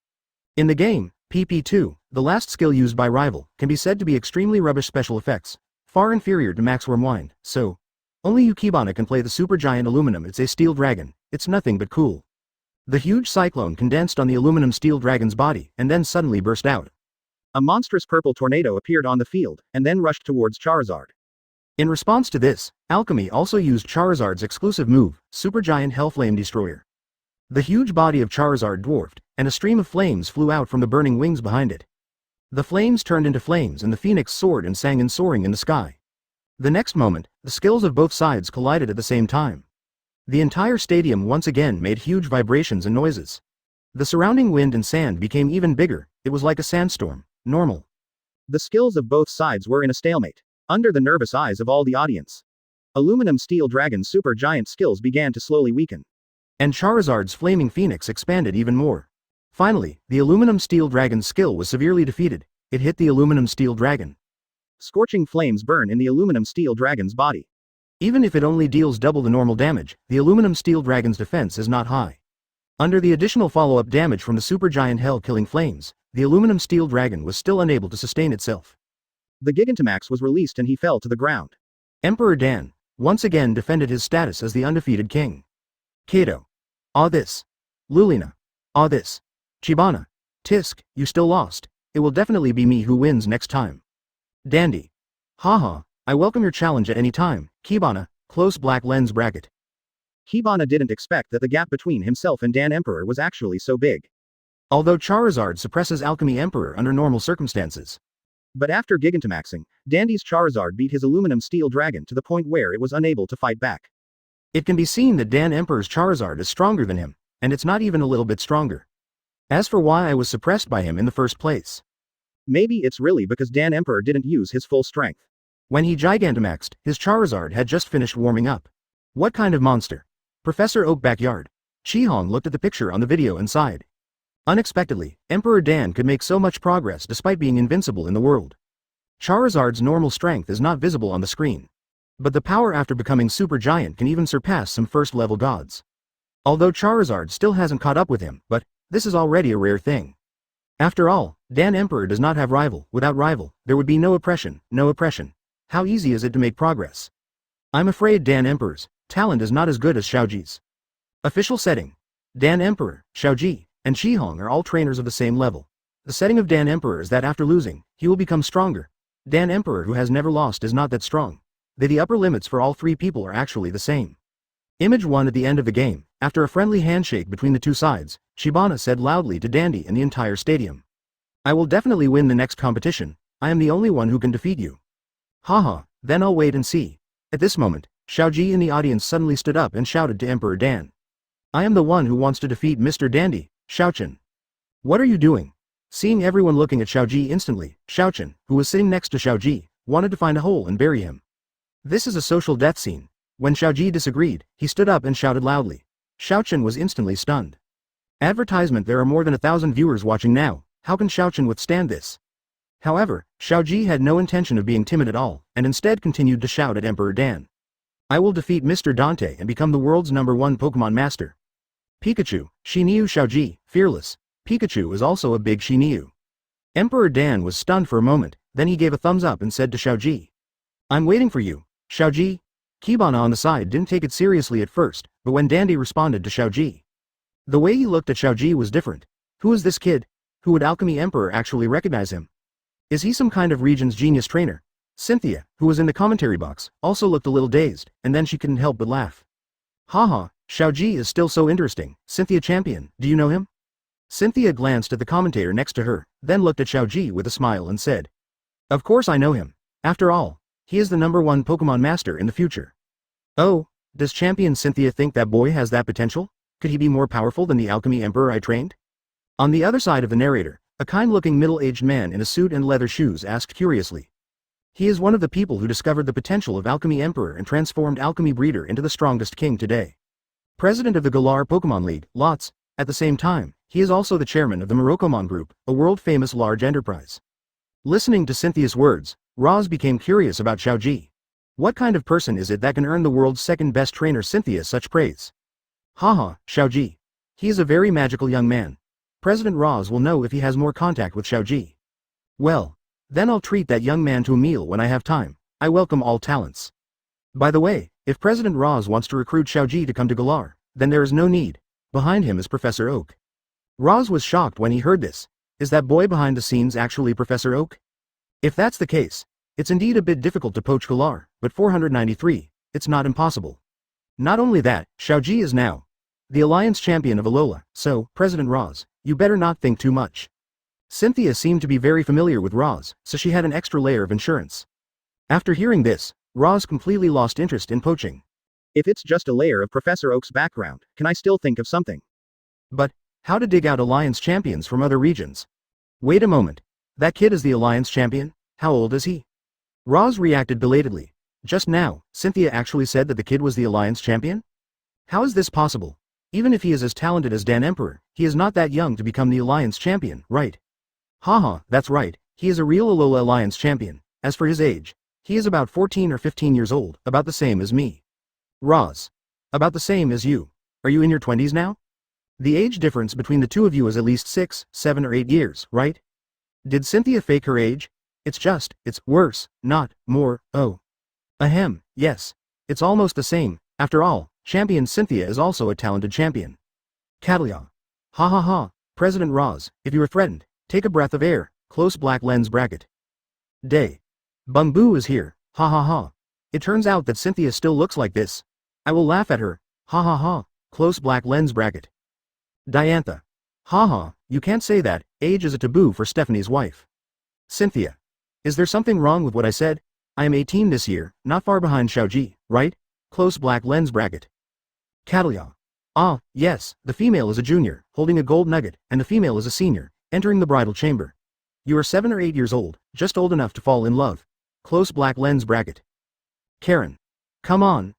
In the game, PP2, the last skill used by rival, can be said to be extremely rubbish special effects, far inferior to Max Wormwind, so only Kibana can play the supergiant aluminum. It's a steel dragon, it's nothing but cool. The huge cyclone condensed on the aluminum steel dragon's body, and then suddenly burst out. A monstrous purple tornado appeared on the field, and then rushed towards Charizard. In response to this, Alchemy also used Charizard's exclusive move, Supergiant Hellflame Destroyer. The huge body of Charizard dwarfed, and a stream of flames flew out from the burning wings behind it. The flames turned into flames and the phoenix soared and sang in soaring in the sky. The next moment, the skills of both sides collided at the same time. The entire stadium once again made huge vibrations and noises. The surrounding wind and sand became even bigger. It was like a sandstorm, normal. The skills of both sides were in a stalemate. Under the nervous eyes of all the audience, Aluminum Steel Dragon's super giant skills began to slowly weaken. And Charizard's Flaming Phoenix expanded even more. Finally, the Aluminum Steel Dragon's skill was severely defeated. It hit the Aluminum Steel Dragon. Scorching flames burn in the Aluminum Steel Dragon's body. Even if it only deals double the normal damage, the Aluminum Steel Dragon's defense is not high. Under the additional follow-up damage from the supergiant hell-killing flames, the Aluminum Steel Dragon was still unable to sustain itself. The Gigantamax was released and he fell to the ground. Emperor Dan once again defended his status as the undefeated king. Kato. Ah this. Lulina. Ah this. Chibana. Tisk, you still lost. It will definitely be me who wins next time. Dandy. Haha, I welcome your challenge at any time, Kibana, close black lens bracket. Hibana didn't expect that the gap between himself and Dan Emperor was actually so big. Although Charizard suppresses Alchemy Emperor under normal circumstances. But after Gigantamaxing, Dandy's Charizard beat his Aluminum Steel Dragon to the point where it was unable to fight back. It can be seen that Dan Emperor's Charizard is stronger than him, and it's not even a little bit stronger. As for why I was suppressed by him in the first place. Maybe it's really because Dan Emperor didn't use his full strength. When he Gigantamaxed, his Charizard had just finished warming up. What kind of monster? Professor Oak backyard. Chi-Hong looked at the picture on the video and sighed. Unexpectedly, Emperor Dan could make so much progress despite being invincible in the world. Charizard's normal strength is not visible on the screen. But the power after becoming super giant can even surpass some first-level gods. Although Charizard still hasn't caught up with him, but this is already a rare thing. After all, Dan Emperor does not have rival. Without rival, there would be no oppression, no oppression. How easy is it to make progress? I'm afraid Dan Emperor's talent is not as good as Xiaozhi's. Official setting. Dan Emperor, Xiaozhi, and Chi-Hong are all trainers of the same level. The setting of Dan Emperor is that after losing, he will become stronger. Dan Emperor who has never lost is not that strong. The upper limits for all three people are actually the same. Image 1 at the end of the game, after a friendly handshake between the two sides, Shibana said loudly to Dandy and the entire stadium. I will definitely win the next competition. I am the only one who can defeat you. Haha, then I'll wait and see. At this moment, Xiaozhi in the audience suddenly stood up and shouted to Emperor Dan. I am the one who wants to defeat Mr. Dandy, Xiaochen. What are you doing? Seeing everyone looking at Xiaozhi instantly, Xiaochen, who was sitting next to Xiaozhi, wanted to find a hole and bury him. This is a social death scene. When Xiaozhi disagreed, he stood up and shouted loudly. Xiaochen was instantly stunned. Advertisement: there are more than 1,000 viewers watching now, how can Xiaochen withstand this? However, Xiaozhi had no intention of being timid at all, and instead continued to shout at Emperor Dan. I will defeat Mr. Dante and become the world's #1 Pokemon master. Pikachu, Shinyu Xiaozhi, fearless. Pikachu is also a big Shinyu. Emperor Dan was stunned for a moment, then he gave a thumbs up and said to Xiaozhi. I'm waiting for you, Xiaozhi. Kibana on the side didn't take it seriously at first, but when Dandy responded to Xiaozhi. The way he looked at Xiaozhi was different. Who is this kid? Who would Alchemy Emperor actually recognize him? Is he some kind of region's genius trainer? Cynthia, who was in the commentary box, also looked a little dazed, and then she couldn't help but laugh. Haha, Xiaozhi is still so interesting. Cynthia Champion, do you know him? Cynthia glanced at the commentator next to her, then looked at Xiaozhi with a smile and said. Of course I know him. After all, he is the #1 Pokemon master in the future. Oh, does Champion Cynthia think that boy has that potential? Could he be more powerful than the Alchemy Emperor I trained? On the other side of the narrator, a kind-looking middle-aged man in a suit and leather shoes asked curiously. He is one of the people who discovered the potential of Alchemy Emperor and transformed Alchemy Breeder into the strongest king today. President of the Galar Pokemon League, Lots. At the same time, he is also the chairman of the Morokomon Group, a world-famous large enterprise. Listening to Cynthia's words, Roz became curious about Xiaozhi. What kind of person is it that can earn the world's second-best trainer Cynthia such praise? Haha, Xiaozhi. He is a very magical young man. President Roz will know if he has more contact with Xiaozhi. Well, then I'll treat that young man to a meal when I have time. I welcome all talents. By the way, if President Roz wants to recruit Xiaozhi to come to Galar, then there is no need. Behind him is Professor Oak. Roz was shocked when he heard this. Is that boy behind the scenes actually Professor Oak? If that's the case, it's indeed a bit difficult to poach Galar, but 493, it's not impossible. Not only that, Xiaozhi is now the Alliance champion of Alola, so, President Roz, you better not think too much. Cynthia seemed to be very familiar with Roz, so she had an extra layer of insurance. After hearing this, Roz completely lost interest in poaching. If it's just a layer of Professor Oak's background, can I still think of something? But how to dig out Alliance champions from other regions? Wait a moment. That kid is the Alliance champion? How old is he? Roz reacted belatedly. Just now, Cynthia actually said that the kid was the Alliance champion? How is this possible? Even if he is as talented as Dan Emperor, he is not that young to become the Alliance champion, right? Haha, that's right, he is a real Alola Alliance champion. As for his age, he is about 14 or 15 years old, about the same as me. Roz. About the same as you. Are you in your 20s now? The age difference between the two of you is at least 6, 7 or 8 years, right? Did Cynthia fake her age? It's worse, not more, oh. Ahem, yes. It's almost the same, after all, Champion Cynthia is also a talented champion. Catalia. Ha ha ha, President Roz, if you are threatened, take a breath of air, close black lens bracket. Day. Bumbu is here, ha ha ha. It turns out that Cynthia still looks like this. I will laugh at her, ha ha ha, close black lens bracket. Diantha. Ha ha, you can't say that, age is a taboo for Stephanie's wife. Cynthia. Is there something wrong with what I said? I am 18 this year, not far behind Xiaozhi, right? Close black lens bracket. Catalia. Ah, yes, the female is a junior, holding a gold nugget, and the female is a senior, entering the bridal chamber. You are 7 or 8 years old, just old enough to fall in love. Close black lens bracket. Karen. Come on,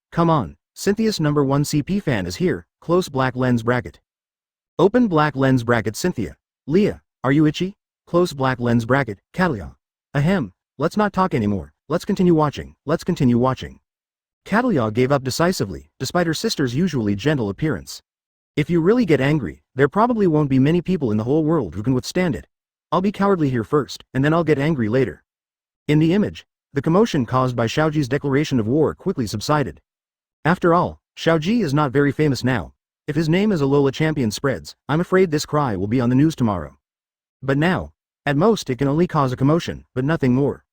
Cynthia's #1 CP fan is here, close black lens bracket. Open black lens bracket Cynthia. Leah, are you itchy? Close black lens bracket, Catalia. Ahem, let's not talk anymore, let's continue watching. Catalia gave up decisively, despite her sister's usually gentle appearance. If you really get angry, there probably won't be many people in the whole world who can withstand it. I'll be cowardly here first, and then I'll get angry later. In the image, the commotion caused by Xiaozhi's declaration of war quickly subsided. After all, Xiaozhi is not very famous now. If his name as Alola champion spreads, I'm afraid this cry will be on the news tomorrow. But now, at most it can only cause a commotion, but nothing more.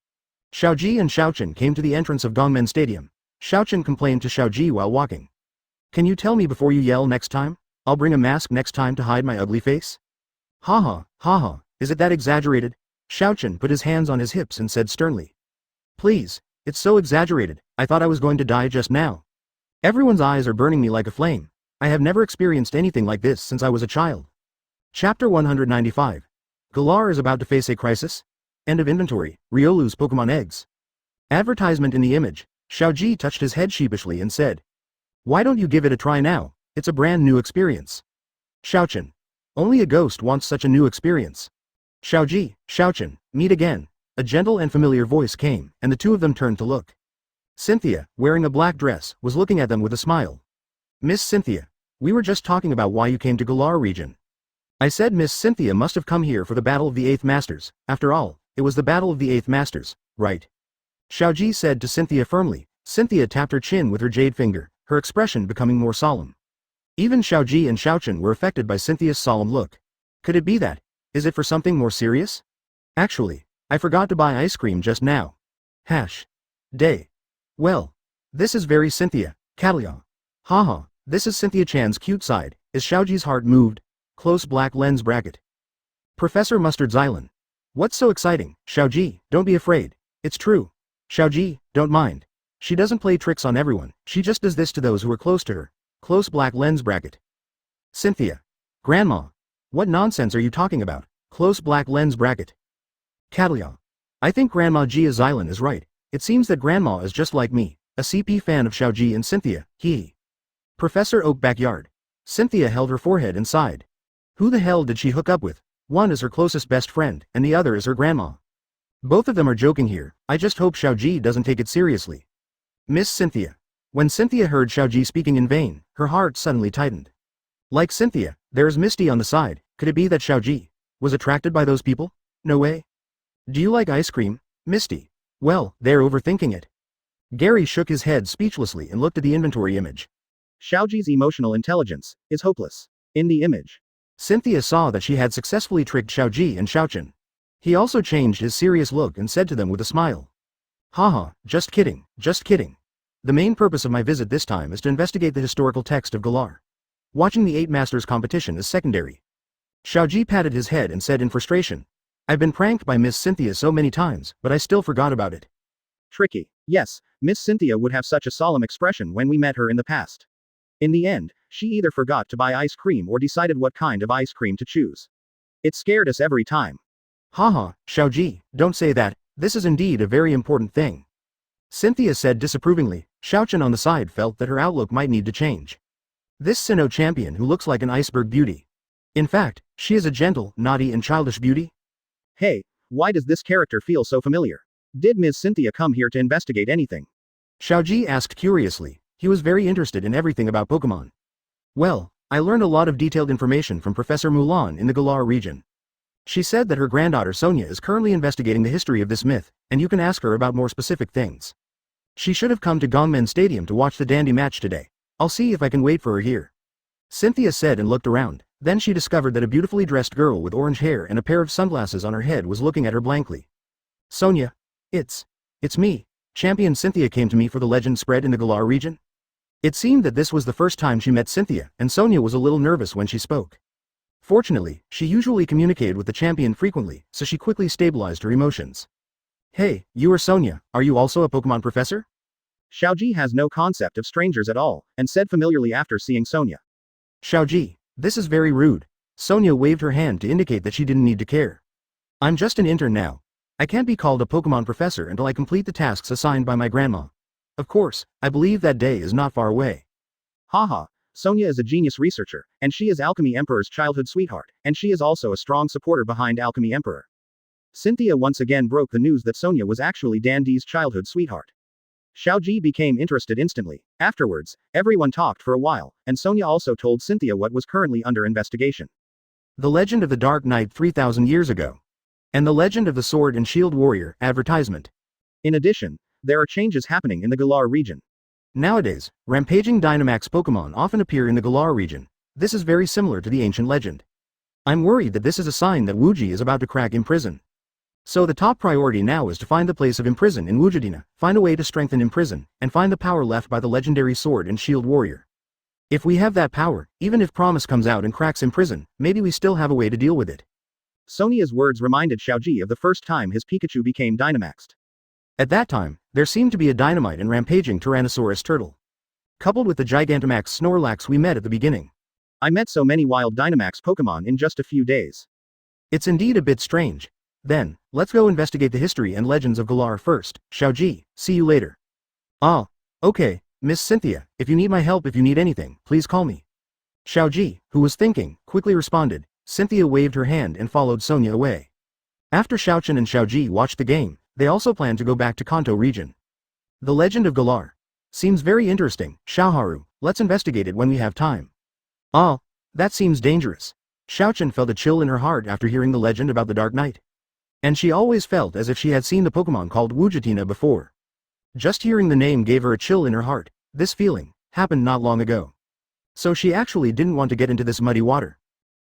Xiaozhi and Xiaochen came to the entrance of Dongmen Stadium. Xiaochen complained to Xiaozhi while walking. Can you tell me before you yell next time? I'll bring a mask next time to hide my ugly face? Haha, is it that exaggerated? Xiaochen put his hands on his hips and said sternly. Please, it's so exaggerated, I thought I was going to die just now. Everyone's eyes are burning me like a flame. I have never experienced anything like this since I was a child. Chapter 195. Galar is about to face a crisis? End of inventory, Riolu's Pokémon eggs. Advertisement in the image. Xiaozhi touched his head sheepishly and said. Why don't you give it a try now? It's a brand new experience. Xiaochen. Only a ghost wants such a new experience. Xiaozhi, Xiaochen, meet again. A gentle and familiar voice came, and the two of them turned to look. Cynthia, wearing a black dress, was looking at them with a smile. Miss Cynthia, we were just talking about why you came to Galar region. I said Miss Cynthia must have come here for the Battle of the Eighth Masters. After all, it was the Battle of the Eighth Masters, right? Xiaozhi said to Cynthia firmly. Cynthia tapped her chin with her jade finger, her expression becoming more solemn. Even Xiaozhi and Xiaochen were affected by Cynthia's solemn look. Could it be that? Is it for something more serious? Actually, I forgot to buy ice cream just now. Day. Well, this is very Cynthia, Catalia. Haha, this is Cynthia-chan's cute side. Is Xiaozhi's heart moved? Close black lens bracket. Professor Mustard's Island. What's so exciting? Xiaozhi, don't be afraid. It's true. Xiaozhi, don't mind. She doesn't play tricks on everyone, she just does this to those who are close to her. Close black lens bracket. Cynthia. Grandma. What nonsense are you talking about? Close black lens bracket. Catalia. I think Grandma Gia Xylan is right. It seems that Grandma is just like me, a CP fan of Xiaozhi and Cynthia, Professor Oak backyard. Cynthia held her forehead and sighed. Who the hell did she hook up with? One is her closest best friend, and the other is her grandma. Both of them are joking here, I just hope Xiaozhi doesn't take it seriously. Miss Cynthia. When Cynthia heard Xiaozhi speaking in vain, her heart suddenly tightened. Like Cynthia, there is Misty on the side. Could it be that Xiaozhi was attracted by those people? No way. Do you like ice cream, Misty? Well, they're overthinking it. Gary shook his head speechlessly and looked at the inventory image. Xiaozhi's emotional intelligence is hopeless. In the image, Cynthia saw that she had successfully tricked Xiaozhi and Xiaochen. He also changed his serious look and said to them with a smile. Haha, just kidding. The main purpose of my visit this time is to investigate the historical text of Galar. Watching the Eight Masters competition is secondary. Xiaozhi patted his head and said in frustration. I've been pranked by Miss Cynthia so many times, but I still forgot about it. Tricky. Yes, Miss Cynthia would have such a solemn expression when we met her in the past. In the end, she either forgot to buy ice cream or decided what kind of ice cream to choose. It scared us every time. Haha, Xiaozhi, don't say that. This is indeed a very important thing. Cynthia said disapprovingly. Xiaochen on the side felt that her outlook might need to change. This Sinnoh champion who looks like an iceberg beauty. In fact, she is a gentle, naughty and childish beauty? Hey, why does this character feel so familiar? Did Ms. Cynthia come here to investigate anything? Xiaozhi asked curiously. He was very interested in everything about Pokémon. Well, I learned a lot of detailed information from Professor Mulan in the Galar region. She said that her granddaughter Sonia is currently investigating the history of this myth, and you can ask her about more specific things. She should have come to Gongmen Stadium to watch the dandy match today. I'll see if I can wait for her here. Cynthia said and looked around. Then she discovered that a beautifully dressed girl with orange hair and a pair of sunglasses on her head was looking at her blankly. Sonia. It's me. Champion Cynthia came to me for the legend spread in the Galar region. It seemed that this was the first time she met Cynthia, and Sonia was a little nervous when she spoke. Fortunately, she usually communicated with the champion frequently, so she quickly stabilized her emotions. Hey, you are Sonia, are you also a Pokemon professor? Xiaozhi has no concept of strangers at all, and said familiarly after seeing Sonia. Xiaozhi, this is very rude. Sonia waved her hand to indicate that she didn't need to care. I'm just an intern now. I can't be called a Pokemon professor until I complete the tasks assigned by my grandma. Of course, I believe that day is not far away. Haha, Sonia is a genius researcher, and she is Alchemy Emperor's childhood sweetheart, and she is also a strong supporter behind Alchemy Emperor. Cynthia once again broke the news that Sonia was actually Dandy's childhood sweetheart. Xiaozhi became interested instantly. Afterwards, everyone talked for a while, and Sonia also told Cynthia what was currently under investigation. The Legend of the Dark Knight 3,000 years ago. And the Legend of the Sword and Shield Warrior advertisement. In addition, there are changes happening in the Galar region. Nowadays, rampaging Dynamax Pokémon often appear in the Galar region. This is very similar to the ancient legend. I'm worried that this is a sign that Wuji is about to crack Imprison. So the top priority now is to find the place of Imprison in Wujudina, find a way to strengthen Imprison, and find the power left by the legendary Sword and Shield Warrior. If we have that power, even if Promise comes out and cracks Imprison, maybe we still have a way to deal with it. Sonia's words reminded Xiaozhi of the first time his Pikachu became Dynamaxed. At that time, there seemed to be a dynamite and rampaging Tyrannosaurus turtle. Coupled with the Gigantamax Snorlax we met at the beginning. I met so many wild Dynamax Pokémon in just a few days. It's indeed a bit strange. Then, let's go investigate the history and legends of Galar first. Xiaozhi, see you later. Ah, okay, Miss Cynthia, if you need my help, if you need anything, please call me. Xiaozhi, who was thinking, quickly responded. Cynthia waved her hand and followed Sonia away. After Xiaochen and Xiaozhi watched the game, they also planned to go back to Kanto region. The Legend of Galar. Seems very interesting, Xiaoharu, let's investigate it when we have time. Ah, that seems dangerous. Xiaochen felt a chill in her heart after hearing the legend about the Dark Knight. And she always felt as if she had seen the Pokemon called Wujutina before. Just hearing the name gave her a chill in her heart. This feeling happened not long ago. So she actually didn't want to get into this muddy water.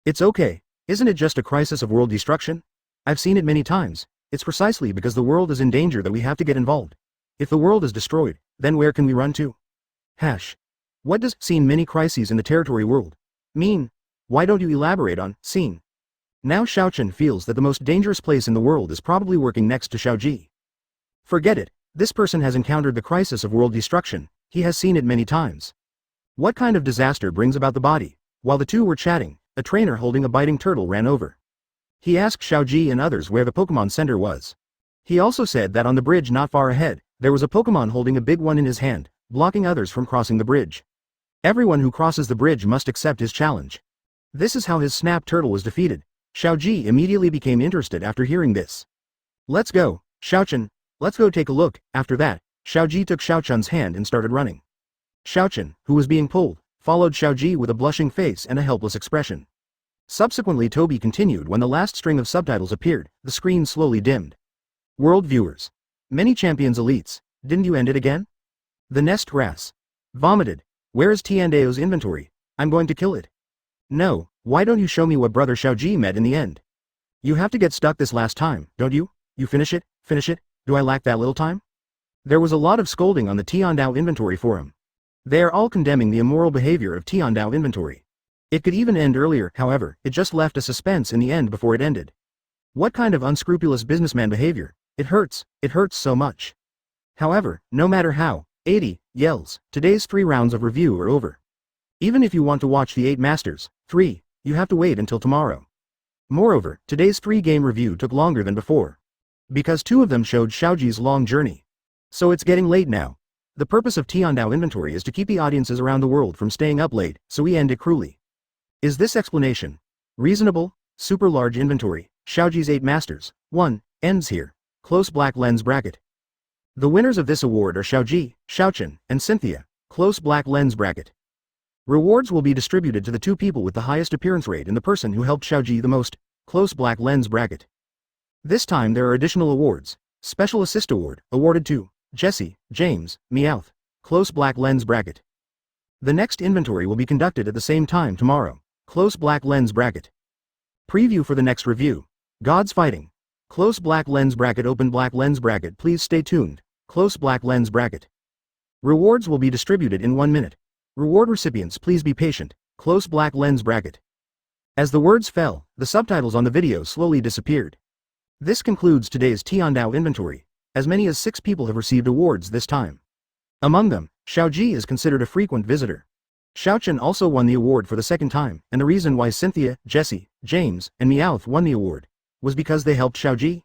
It's okay, isn't it just a crisis of world destruction? I've seen it many times. It's precisely because the world is in danger that we have to get involved. If the world is destroyed, then where can we run to? Hash. What does seen many crises in the territory world mean? Why don't you elaborate on seen? Now Xiaochen feels that the most dangerous place in the world is probably working next to Xiaozhi. Forget it, this person has encountered the crisis of world destruction, he has seen it many times. What kind of disaster brings about the body? While the two were chatting, a trainer holding a biting turtle ran over. He asked Xiaozhi and others where the Pokemon Center was. He also said that on the bridge not far ahead, there was a Pokemon holding a big one in his hand, blocking others from crossing the bridge. Everyone who crosses the bridge must accept his challenge. This is how his Snap Turtle was defeated. Xiaozhi immediately became interested after hearing this. Let's go, Xiaochen, let's go take a look. After that, Xiaozhi took Xiaochen's hand and started running. Xiaochen, who was being pulled, followed Xiaozhi with a blushing face and a helpless expression. Subsequently Toby continued when the last string of subtitles appeared, the screen slowly dimmed. World viewers. Many champions elites, didn't you end it again? The nest grass. Vomited. Where is Tiandao's inventory? I'm going to kill it. No, why don't you show me what brother Xiaozhi met in the end? You have to get stuck this last time, don't you? You finish it, do I lack that little time? There was a lot of scolding on the Tiandao inventory forum. They are all condemning the immoral behavior of Tiandao inventory. It could even end earlier, however, it just left a suspense in the end before it ended. What kind of unscrupulous businessman behavior? It hurts so much. However, no matter how, 80 yells, today's 3 rounds of review are over. Even if you want to watch the 8 Masters, 3, you have to wait until tomorrow. Moreover, today's 3-game review took longer than before. Because two of them showed Xiaozhi's long journey. So it's getting late now. The purpose of Tiandao inventory is to keep the audiences around the world from staying up late, so we end it cruelly. Is this explanation reasonable? Super large inventory, Xiaozhi's 8 masters, 1, ends here. Close black lens bracket. The winners of this award are Xiaozhi, Xiaochen, and Cynthia. Close black lens bracket. Rewards will be distributed to the 2 people with the highest appearance rate and the person who helped Xiaozhi the most. Close black lens bracket. This time there are additional awards. Special Assist Award, awarded to Jesse, James, Meowth. Close black lens bracket. The next inventory will be conducted at the same time tomorrow. Close black lens bracket. Preview for the next review. Gods Fighting. Close black lens bracket, open black lens bracket, please stay tuned. Close black lens bracket. Rewards will be distributed in 1 minute. Reward recipients, please be patient. Close black lens bracket. As the words fell, the subtitles on the video slowly disappeared. This concludes today's Tiandao inventory. As many as 6 people have received awards this time. Among them, Xiaozhi is considered a frequent visitor. Xiaochen also won the award for the 2nd time, and the reason why Cynthia, Jesse, James, and Meowth won the award was because they helped Xiaozhi.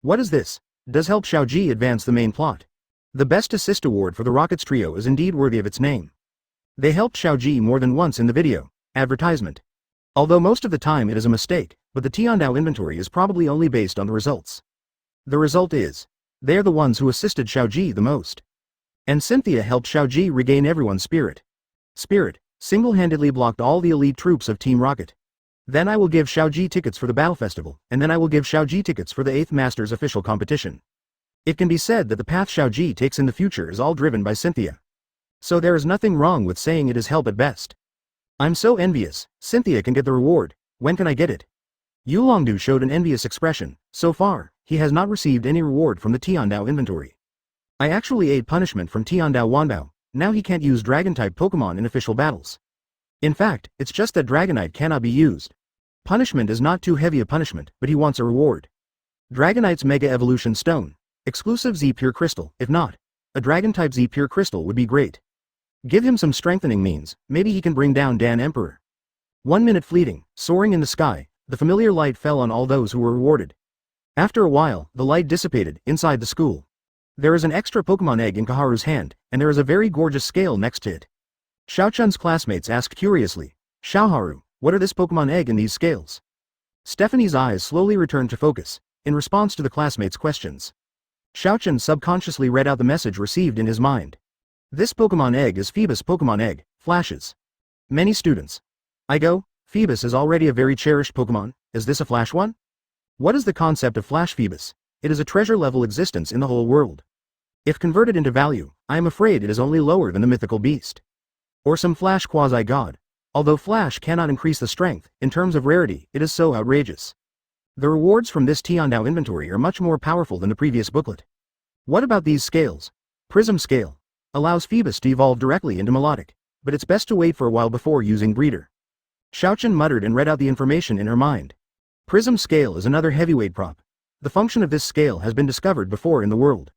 What is this? Does help Xiaozhi advance the main plot? The Best Assist Award for the Rockets Trio is indeed worthy of its name. They helped Xiaozhi more than once in the video advertisement. Although most of the time it is a mistake, but the Tiandao inventory is probably only based on the results. The result is, they are the ones who assisted Xiaozhi the most. And Cynthia helped Xiaozhi regain everyone's spirit. Single-handedly blocked all the elite troops of Team Rocket. Then I will give Xiaozhi tickets for the Battle Festival, and then I will give Xiaozhi tickets for the 8th Masters official competition. It can be said that the path Xiaozhi takes in the future is all driven by Cynthia. So there is nothing wrong with saying it is help at best. I'm so envious. Cynthia can get the reward. When can I get it? Yulongdu showed an envious expression. So far, he has not received any reward from the Tiandao inventory. I actually ate punishment from Tiandao Wanbao. Now he can't use Dragon-type Pokémon in official battles. In fact, it's just that Dragonite cannot be used. Punishment is not too heavy a punishment, but he wants a reward. Dragonite's Mega Evolution Stone. Exclusive Z Pure Crystal. If not, a Dragon-type Z Pure Crystal would be great. Give him some strengthening means, maybe he can bring down Dan Emperor. 1 minute fleeting, soaring in the sky, the familiar light fell on all those who were rewarded. After a while, the light dissipated, inside the school. There is an extra Pokemon egg in Kaharu's hand, and there is a very gorgeous scale next to it. Xiaochun's classmates asked curiously, Xiaoharu, what are this Pokemon egg and these scales? Stephanie's eyes slowly returned to focus, in response to the classmates' questions. Xiaochun subconsciously read out the message received in his mind. This Pokemon egg is Phoebus Pokemon egg, flashes. Many students. I go, Phoebus is already a very cherished Pokemon, is this a flash one? What is the concept of Flash Phoebus? It is a treasure-level existence in the whole world. If converted into value, I am afraid it is only lower than the mythical beast. Or some Flash quasi-god. Although Flash cannot increase the strength, in terms of rarity, it is so outrageous. The rewards from this Tiandao inventory are much more powerful than the previous booklet. What about these scales? Prism Scale. Allows Phoebus to evolve directly into Melodic, but it's best to wait for a while before using Breeder. Xiaochen muttered and read out the information in her mind. Prism Scale is another heavyweight prop. The function of this scale has been discovered before in the world.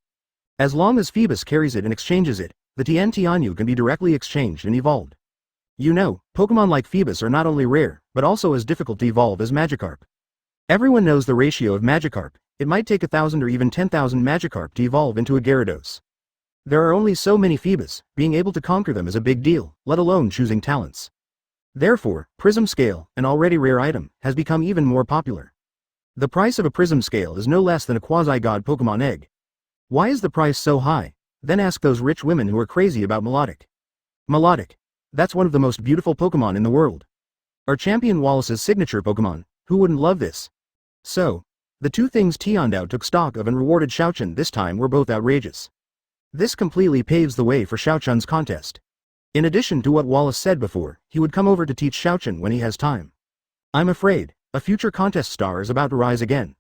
As long as Phoebus carries it and exchanges it, the Tien Tianyu can be directly exchanged and evolved. You know, Pokemon like Phoebus are not only rare, but also as difficult to evolve as Magikarp. Everyone knows the ratio of Magikarp. It might take 1,000 or even 10,000 Magikarp to evolve into a Gyarados. There are only so many Phoebus, being able to conquer them is a big deal, let alone choosing talents. Therefore, Prism Scale, an already rare item, has become even more popular. The price of a Prism Scale is no less than a quasi-god Pokemon egg. Why is the price so high? Then ask those rich women who are crazy about Melodic. Melodic. That's one of the most beautiful Pokemon in the world. Our champion Wallace's signature Pokemon, who wouldn't love this? So, the 2 things Tiandao took stock of and rewarded Xiaochun this time were both outrageous. This completely paves the way for Xiaochun's contest. In addition to what Wallace said before, he would come over to teach Xiaochun when he has time. I'm afraid, a future contest star is about to rise again.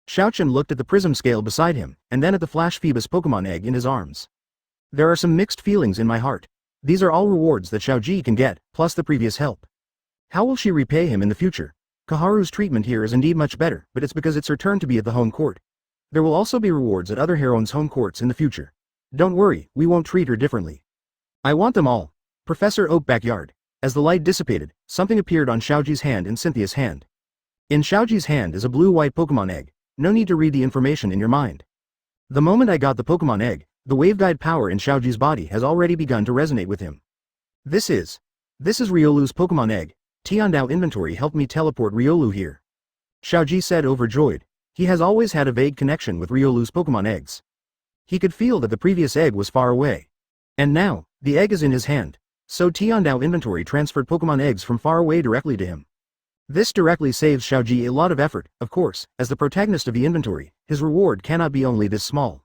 Xiaochun looked at the Prism Scale beside him, and then at the Flash Phoebus Pokemon egg in his arms. There are some mixed feelings in my heart. These are all rewards that Xiaozhi can get, plus the previous help. How will she repay him in the future? Kaharu's treatment here is indeed much better, but it's because it's her turn to be at the home court. There will also be rewards at other heroines' home courts in the future. Don't worry, we won't treat her differently. I want them all. Professor Oak backyard. As the light dissipated, something appeared on Xiaozhi's hand and Cynthia's hand. In Xiaozhi's hand is a blue-white Pokemon egg, No need to read the information in your mind. The moment I got the Pokemon egg, the waveguide power in Xiaozhi's body has already begun to resonate with him. This is Riolu's Pokemon egg. Tiandao inventory helped me teleport Riolu here. Xiaozhi said overjoyed. He has always had a vague connection with Riolu's Pokemon eggs. He could feel that the previous egg was far away. And now, the egg is in his hand. So Tiandao inventory transferred Pokemon eggs from far away directly to him. This directly saves Xiaozhi a lot of effort, of course, as the protagonist of the inventory, his reward cannot be only this small.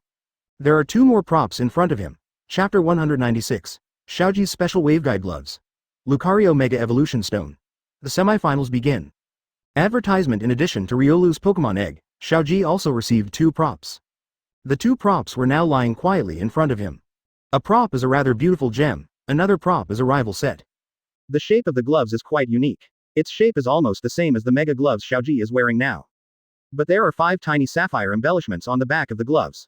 There are 2 more props in front of him. Chapter 196. Xiaozhi's Special Waveguide Gloves. Lucario Mega Evolution Stone. The semifinals begin. Advertisement. In addition to Riolu's Pokemon egg, Xiaozhi also received 2 props. The 2 props were now lying quietly in front of him. A prop is a rather beautiful gem, another prop is a rival set. The shape of the gloves is quite unique. Its shape is almost the same as the mega gloves Xiaozhi is wearing now. But there are 5 tiny sapphire embellishments on the back of the gloves.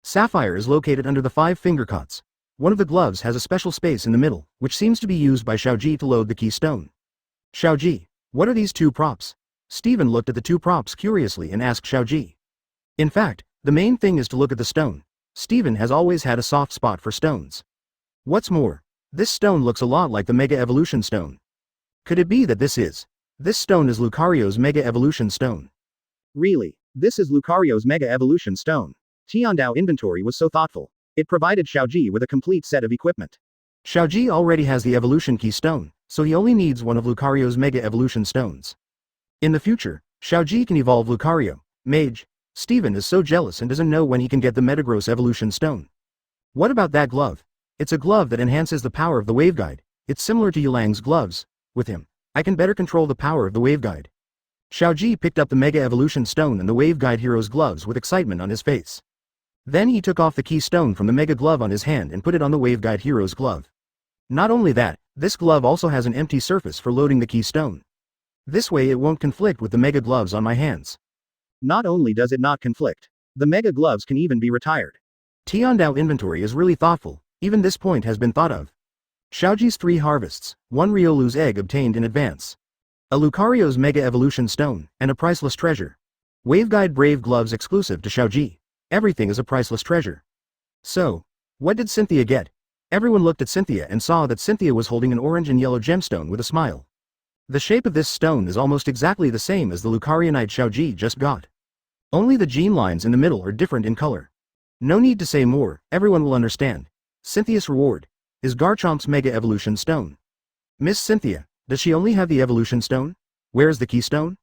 Sapphire is located under the 5 finger cuts. One of the gloves has a special space in the middle, which seems to be used by Xiaozhi to load the keystone. Xiaozhi, what are these 2 props? Steven looked at the 2 props curiously and asked Xiaozhi. In fact, the main thing is to look at the stone. Steven has always had a soft spot for stones. What's more, this stone looks a lot like the Mega Evolution Stone. Could it be that this stone is Lucario's Mega Evolution Stone? Really, this is Lucario's Mega Evolution Stone. Tiandao inventory was so thoughtful. It provided Xiaozhi with a complete set of equipment. Xiaozhi already has the Evolution Key Stone, so he only needs one of Lucario's Mega Evolution Stones. In the future, Xiaozhi can evolve Lucario, Mage. Steven is so jealous and doesn't know when he can get the Metagross Evolution Stone. What about that glove? It's a glove that enhances the power of the waveguide. It's similar to Yulang's gloves. With him, I can better control the power of the waveguide. Xiaozhi picked up the Mega Evolution Stone and the waveguide hero's gloves with excitement on his face. Then he took off the key stone from the Mega Glove on his hand and put it on the waveguide hero's glove. Not only that, this glove also has an empty surface for loading the key stone. This way it won't conflict with the Mega Gloves on my hands. Not only does it not conflict, the Mega Gloves can even be retired. Tiandao inventory is really thoughtful, even this point has been thought of. Xiaozhi's 3 harvests, 1 Riolu's egg obtained in advance. A Lucario's Mega Evolution Stone, and a priceless treasure. Waveguide Brave Gloves exclusive to Xiaozhi. Everything is a priceless treasure. So, what did Cynthia get? Everyone looked at Cynthia and saw that Cynthia was holding an orange and yellow gemstone with a smile. The shape of this stone is almost exactly the same as the Lucarionite Xiaozhi just got. Only the gene lines in the middle are different in color. No need to say more, everyone will understand. Cynthia's reward is Garchomp's Mega Evolution Stone. Miss Cynthia, does she only have the Evolution Stone? Where's the keystone?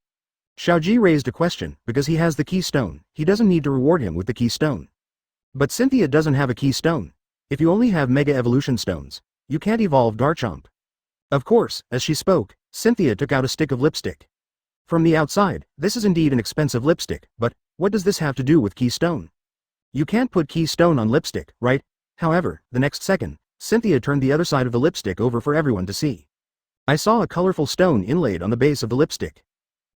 Xiaozhi raised a question. Because he has the keystone, he doesn't need to reward him with the keystone. But Cynthia doesn't have a keystone. If you only have Mega Evolution Stones, you can't evolve Garchomp. Of course, as she spoke, Cynthia took out a stick of lipstick. From the outside, this is indeed an expensive lipstick, but what does this have to do with keystone? You can't put keystone on lipstick, right? However, the next second, Cynthia turned the other side of the lipstick over for everyone to see. I saw a colorful stone inlaid on the base of the lipstick.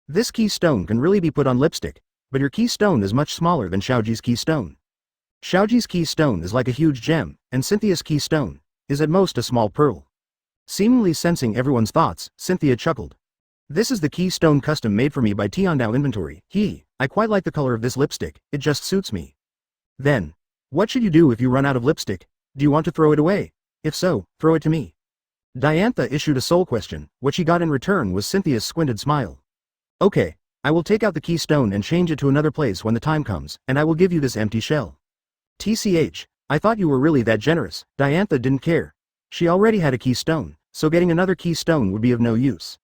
This keystone can really be put on lipstick, but your keystone is much smaller than Xiaozhi's keystone. Xiaozhi's keystone is like a huge gem, and Cynthia's keystone is at most a small pearl. Seemingly sensing everyone's thoughts, Cynthia chuckled. This is the keystone custom made for me by Tiandao Inventory. I quite like the color of this lipstick, it just suits me. Then, what should you do if you run out of lipstick? Do you want to throw it away? If so, throw it to me. Diantha issued a soul question. What she got in return was Cynthia's squinted smile. Okay, I will take out the keystone and change it to another place when the time comes, and I will give you this empty shell. TCH, I thought you were really that generous. Diantha didn't care. She already had a keystone, so getting another keystone would be of no use.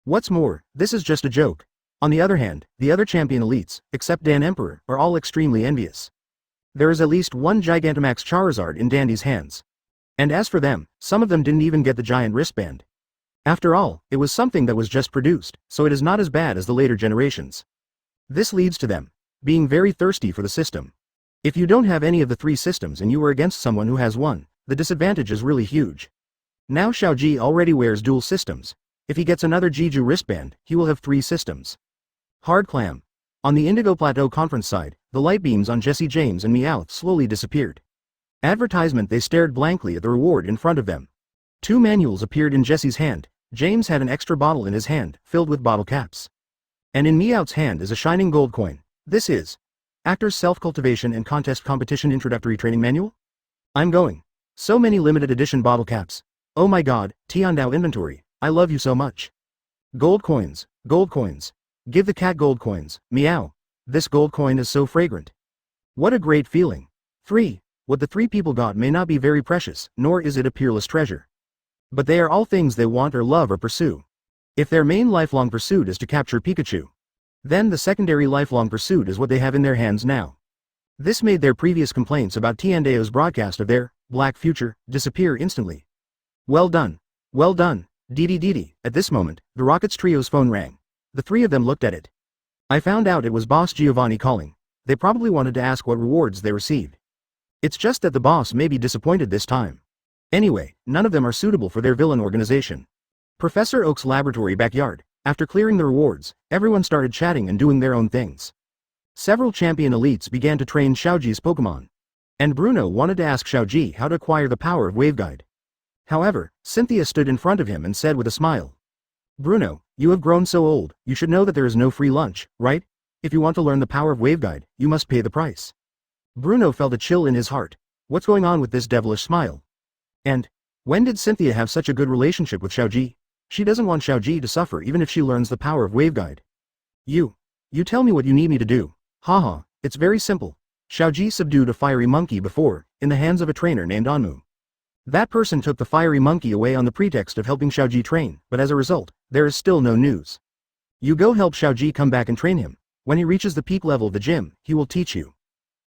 What's more, this is just a joke. On the other hand, the other champion elites, except Dan Emperor, are all extremely envious. There is at least one Gigantamax Charizard in Dandy's hands. And as for them, some of them didn't even get the giant wristband. After all, it was something that was just produced, so it is not as bad as the later generations. This leads to them being very thirsty for the system. If you don't have any of the 3 systems and you are against someone who has one, the disadvantage is really huge. Now Xiaozhi already wears dual systems. If he gets another Jiju wristband, he will have 3 systems. Hard clam. On the Indigo Plateau Conference side, the light beams on Jesse James and Meowth slowly disappeared. Advertisement. They stared blankly at the reward in front of them. 2 manuals appeared in Jesse's hand. James had an extra bottle in his hand, filled with bottle caps. And in Meowth's hand is a shining gold coin. This is Actors Self-Cultivation and Contest Competition Introductory Training Manual? I'm going. So many limited edition bottle caps. Oh my god, Tiandao inventory, I love you so much. Gold coins, gold coins. Give the cat gold coins, meow. This gold coin is so fragrant. What a great feeling. 3. What the 3 people got may not be very precious, nor is it a peerless treasure. But they are all things they want or love or pursue. If their main lifelong pursuit is to capture Pikachu, then the secondary lifelong pursuit is what they have in their hands now. This made their previous complaints about Tiandao's broadcast of their black future disappear instantly. Well done. Well done. Dee. At this moment, the Rockets trio's phone rang. The 3 of them looked at it. I found out it was Boss Giovanni calling. They probably wanted to ask what rewards they received. It's just that the boss may be disappointed this time. Anyway, none of them are suitable for their villain organization. Professor Oak's laboratory backyard. After clearing the rewards, everyone started chatting and doing their own things. Several champion elites began to train Xiaozhi's Pokémon. And Bruno wanted to ask Xiaozhi how to acquire the power of Waveguide. However, Cynthia stood in front of him and said with a smile, Bruno, you have grown so old, you should know that there is no free lunch, right? If you want to learn the power of Waveguide, you must pay the price. Bruno felt a chill in his heart. What's going on with this devilish smile? And when did Cynthia have such a good relationship with Xiaozhi? She doesn't want Xiaozhi to suffer even if she learns the power of Waveguide. You tell me what you need me to do. Haha, it's very simple. Xiaozhi subdued a fiery monkey before, in the hands of a trainer named Anmu. That person took the fiery monkey away on the pretext of helping Xiaozhi train, but as a result, there is still no news. You go help Xiaozhi come back and train him. When he reaches the peak level of the gym, he will teach you.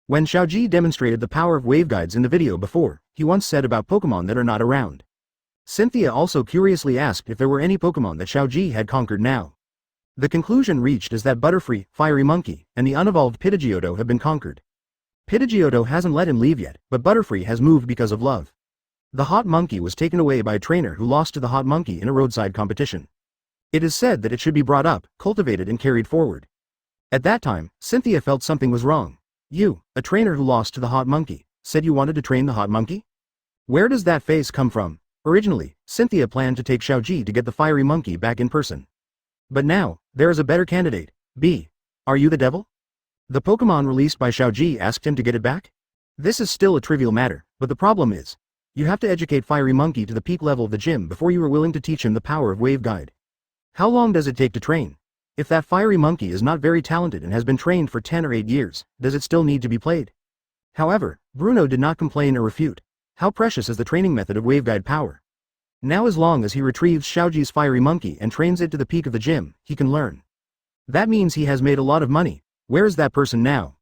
When Xiaozhi demonstrated the power of Waveguides in the video before, he once said about Pokémon that are not around. Cynthia also curiously asked if there were any Pokémon that Xiaozhi had conquered now. The conclusion reached is that Butterfree, Fiery Monkey, and the unevolved Pidgeotto have been conquered. Pidgeotto hasn't let him leave yet, but Butterfree has moved because of love. The Hot Monkey was taken away by a trainer who lost to the Hot Monkey in a roadside competition. It is said that it should be brought up, cultivated and carried forward. At that time, Cynthia felt something was wrong. You, a trainer who lost to the Hot Monkey, said you wanted to train the Hot Monkey? Where does that face come from? Originally, Cynthia planned to take Xiaozhi to get the Fiery Monkey back in person. But now, there is a better candidate. B. Are you the devil? The Pokémon released by Xiaozhi asked him to get it back? This is still a trivial matter, but the problem is, you have to educate Fiery Monkey to the peak level of the gym before you are willing to teach him the power of Waveguide. How long does it take to train? If that Fiery Monkey is not very talented and has been trained for 10 or 8 years, does it still need to be played? However, Bruno did not complain or refute. How precious is the training method of Waveguide power? Now as long as he retrieves Xiaozhi's Fiery Monkey and trains it to the peak of the gym, he can learn. That means he has made a lot of money. Where is that person now?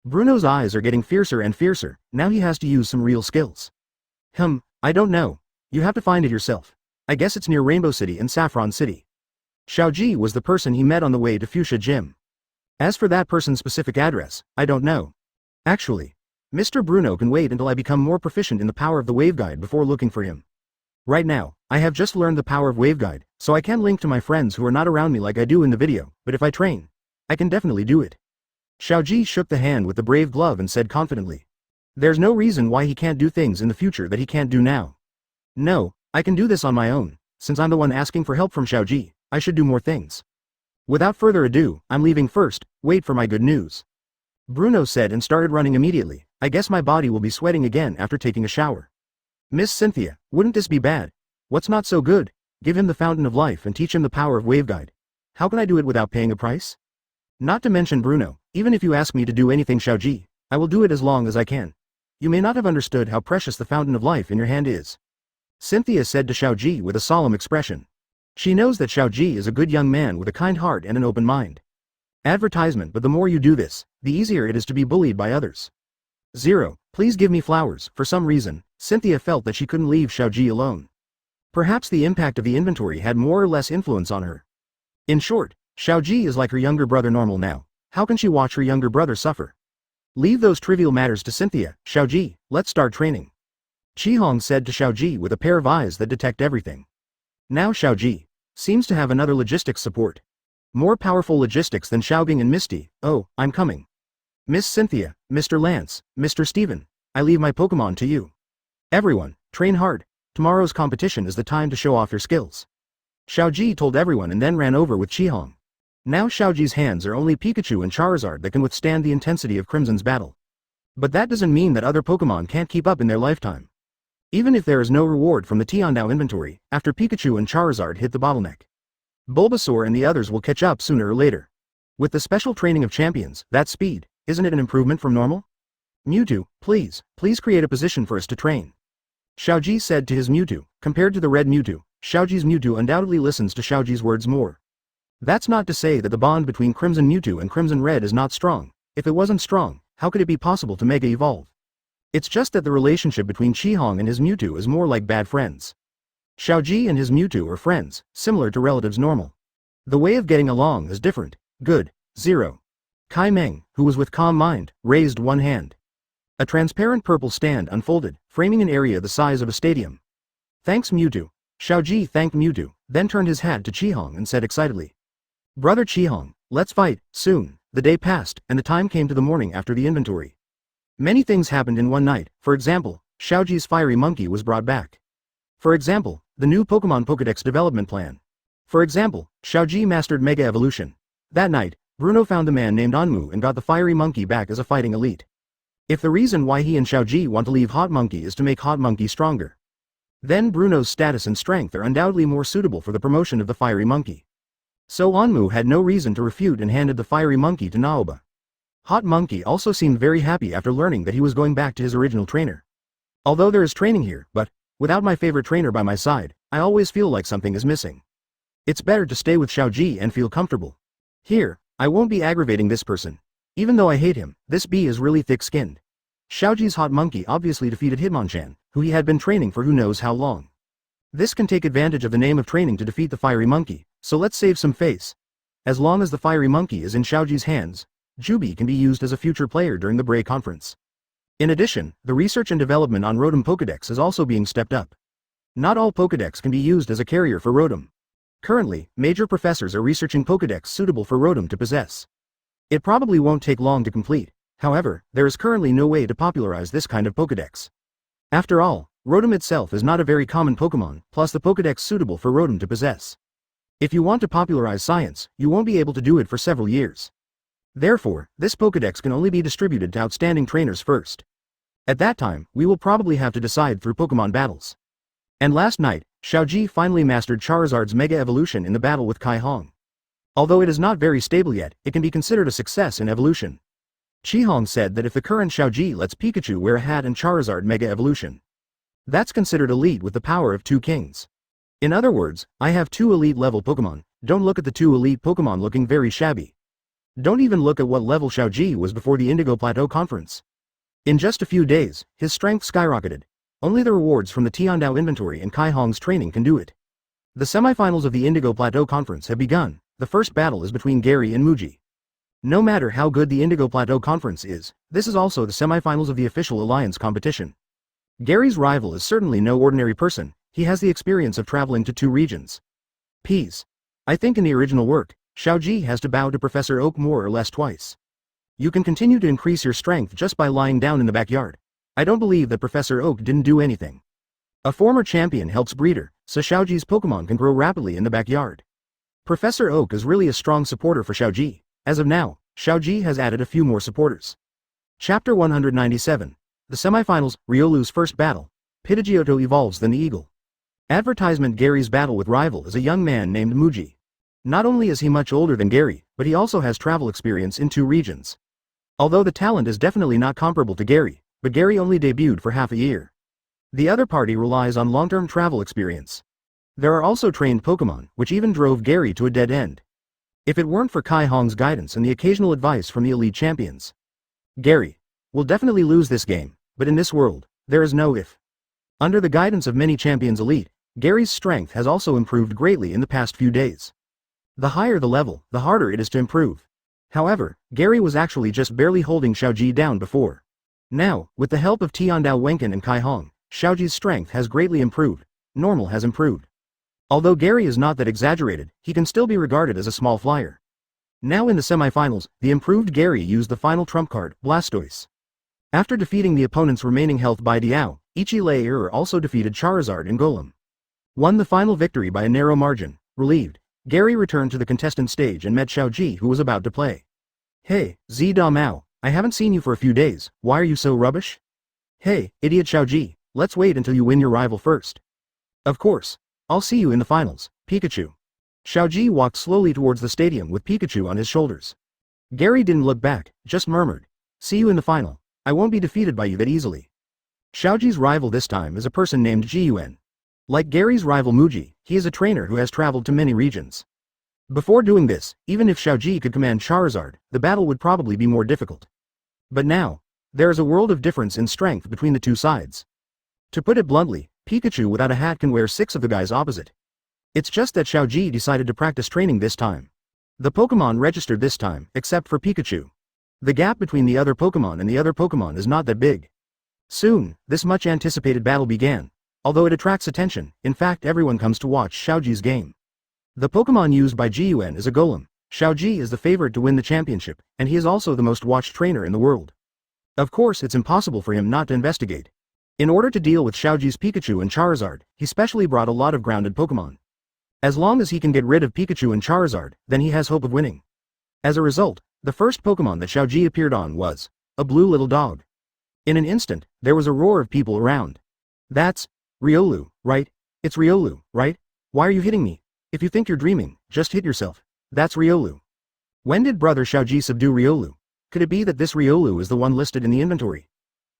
Bruno's eyes are getting fiercer and fiercer, now he has to use some real skills. I don't know. You have to find it yourself. I guess it's near Rainbow City and Saffron City. Xiaozhi was the person he met on the way to Fuchsia Gym. As for that person's specific address, I don't know. Actually, Mr. Bruno can wait until I become more proficient in the power of the Waveguide before looking for him. Right now, I have just learned the power of Waveguide, so I can't link to my friends who are not around me like I do in the video, but if I train, I can definitely do it. Xiaozhi shook the hand with the brave glove and said confidently. There's no reason why he can't do things in the future that he can't do now. No, I can do this on my own. Since I'm the one asking for help from Xiaozhi, I should do more things. Without further ado, I'm leaving first, wait for my good news. Bruno said and started running immediately. I guess my body will be sweating again after taking a shower. Miss Cynthia, wouldn't this be bad? What's not so good? Give him the fountain of life and teach him the power of Waveguide. How can I do it without paying a price? Not to mention Bruno, even if you ask me to do anything Xiaozhi, I will do it as long as I can. You may not have understood how precious the fountain of life in your hand is. Cynthia said to Xiaozhi with a solemn expression. She knows that Xiaozhi is a good young man with a kind heart and an open mind. Advertisement, but the more you do this, the easier it is to be bullied by others. 0. Please give me flowers. For some reason, Cynthia felt that she couldn't leave Xiaozhi alone. Perhaps the impact of the inventory had more or less influence on her. In short, Xiaozhi is like her younger brother normal now. How can she watch her younger brother suffer? Leave those trivial matters to Cynthia. Xiaozhi, let's start training. Qihong said to Xiaozhi with a pair of eyes that detect everything. Now Xiaozhi seems to have another logistics support. More powerful logistics than Xiaobing and Misty. Oh, I'm coming. Miss Cynthia, Mr. Lance, Mr. Steven, I leave my Pokémon to you. Everyone, train hard. Tomorrow's competition is the time to show off your skills. Xiaozhi told everyone and then ran over with Qihong. Now Xiaozhi's hands are only Pikachu and Charizard that can withstand the intensity of Crimson's battle. But that doesn't mean that other Pokémon can't keep up in their lifetime. Even if there is no reward from the Tiandao inventory, after Pikachu and Charizard hit the bottleneck, Bulbasaur and the others will catch up sooner or later. With the special training of champions, that speed, isn't it an improvement from normal? Mewtwo, please create a position for us to train. Xiaozhi said to his Mewtwo. Compared to the red Mewtwo, Xiaozhi's Mewtwo undoubtedly listens to Xiaozhi's words more. That's not to say that the bond between Crimson Mewtwo and Crimson Red is not strong. If it wasn't strong, how could it be possible to Mega Evolve? It's just that the relationship between Qihong and his Mewtwo is more like bad friends. Xiaozhi and his Mewtwo are friends, similar to relatives normal. The way of getting along is different. Good. 0. Kai Meng, who was with calm mind, raised one hand. A transparent purple stand unfolded, framing an area the size of a stadium. Thanks Mewtwo. Xiaozhi thanked Mewtwo, then turned his hat to Qihong and said excitedly, Brother Qihong, let's fight, soon. The day passed, and the time came to the morning after the inventory. Many things happened in one night. For example, Xiaozhi's fiery monkey was brought back. For example, the new Pokémon Pokédex development plan. For example, Xiaozhi mastered Mega Evolution. That night, Bruno found the man named Onmu and got the fiery monkey back as a fighting elite. If the reason why he and Xiaozhi want to leave Hot Monkey is to make Hot Monkey stronger, then Bruno's status and strength are undoubtedly more suitable for the promotion of the fiery monkey. So Onmu had no reason to refute and handed the fiery monkey to Naoba. Hot Monkey also seemed very happy after learning that he was going back to his original trainer. Although there is training here, but without my favorite trainer by my side, I always feel like something is missing. It's better to stay with Xiaozhi and feel comfortable. Here, I won't be aggravating this person. Even though I hate him, this bee is really thick-skinned. Xiaozhi's Hot Monkey obviously defeated Hitmonchan, who he had been training for who knows how long. This can take advantage of the name of training to defeat the fiery monkey, so let's save some face. As long as the fiery monkey is in Xiaozhi's hands, Jubi can be used as a future player during the Bray conference. In addition, the research and development on Rotom Pokédex is also being stepped up. Not all Pokédex can be used as a carrier for Rotom. Currently, major professors are researching Pokédex suitable for Rotom to possess. It probably won't take long to complete. However, there is currently no way to popularize this kind of Pokédex. After all, Rotom itself is not a very common Pokémon, plus the Pokédex suitable for Rotom to possess. If you want to popularize science, you won't be able to do it for several years. Therefore, this Pokédex can only be distributed to outstanding trainers first. At that time, we will probably have to decide through Pokémon battles. And last night, Xiaozhi finally mastered Charizard's Mega Evolution in the battle with Kai Hong. Although it is not very stable yet, it can be considered a success in evolution. Qihong said that if the current Xiaozhi lets Pikachu wear a hat and Charizard Mega Evolution, that's considered elite with the power of 2 kings. In other words, I have 2 elite level Pokémon. Don't look at the 2 elite Pokémon looking very shabby. Don't even look at what level Xiaozhi was before the Indigo Plateau Conference. In just a few days, his strength skyrocketed. Only the rewards from the Tiandao inventory and Kai Hong's training can do it. The semifinals of the Indigo Plateau Conference have begun. The first battle is between Gary and Muji. No matter how good the Indigo Plateau Conference is, this is also the semifinals of the official alliance competition. Gary's rival is certainly no ordinary person. He has the experience of traveling to 2 regions. Peas. I think in the original work, Xiaozhi has to bow to Professor Oak more or less twice. You can continue to increase your strength just by lying down in the backyard. I don't believe that Professor Oak didn't do anything. A former champion helps breeder, so Xiaozhi's Pokémon can grow rapidly in the backyard. Professor Oak is really a strong supporter for Xiaozhi. As of now, Xiaozhi has added a few more supporters. Chapter 197. The semifinals, Riolu's first battle. Pidgeotto evolves then the eagle. Advertisement. Gary's battle with rival is a young man named Muji. Not only is he much older than Gary, but he also has travel experience in 2 regions. Although the talent is definitely not comparable to Gary, but Gary only debuted for half a year. The other party relies on long-term travel experience. There are also trained Pokémon, which even drove Gary to a dead end. If it weren't for Kai Hong's guidance and the occasional advice from the elite champions, Gary will definitely lose this game, but in this world, there is no if. Under the guidance of many champions elite, Gary's strength has also improved greatly in the past few days. The higher the level, the harder it is to improve. However, Gary was actually just barely holding Xiaozhi down before. Now, with the help of Tiandao Wenken and Kai Hong, Xiaozhi's strength has greatly improved. Normal has improved. Although Gary is not that exaggerated, he can still be regarded as a small flyer. Now in the semifinals, the improved Gary used the final trump card, Blastoise. After defeating the opponent's remaining health by Diao, Ichi-Layer also defeated Charizard and Golem. Won the final victory by a narrow margin. Relieved, Gary returned to the contestant stage and met Xiaozhi, who was about to play. Hey, Zida Mao, I haven't seen you for a few days, why are you so rubbish? Hey, idiot Xiaozhi, let's wait until you win your rival first. Of course. I'll see you in the finals, Pikachu. Xiaozhi walked slowly towards the stadium with Pikachu on his shoulders. Gary didn't look back, just murmured. See you in the final. I won't be defeated by you that easily. Xiaozhi's rival this time is a person named Jiyuan. Like Gary's rival Muji, he is a trainer who has traveled to many regions. Before doing this, even if Xiaozhi could command Charizard, the battle would probably be more difficult. But now, there is a world of difference in strength between the two sides. To put it bluntly, Pikachu without a hat can wear 6 of the guys opposite. It's just that Xiaozhi decided to practice training this time. The Pokémon registered this time, except for Pikachu. The gap between the other Pokémon and the other Pokémon is not that big. Soon, this much anticipated battle began. Although it attracts attention, in fact everyone comes to watch Xiaozhi's game. The Pokémon used by Jiyuan is a golem. Xiaozhi is the favorite to win the championship, and he is also the most watched trainer in the world. Of course it's impossible for him not to investigate. In order to deal with Xiaozhi's Pikachu and Charizard, he specially brought a lot of grounded Pokémon. As long as he can get rid of Pikachu and Charizard, then he has hope of winning. As a result, the first Pokémon that Xiaozhi appeared on was a blue little dog. In an instant, there was a roar of people around. That's Riolu, right? It's Riolu, right? Why are you hitting me? If you think you're dreaming, just hit yourself. That's Riolu. When did brother Xiaozhi subdue Riolu? Could it be that this Riolu is the one listed in the inventory?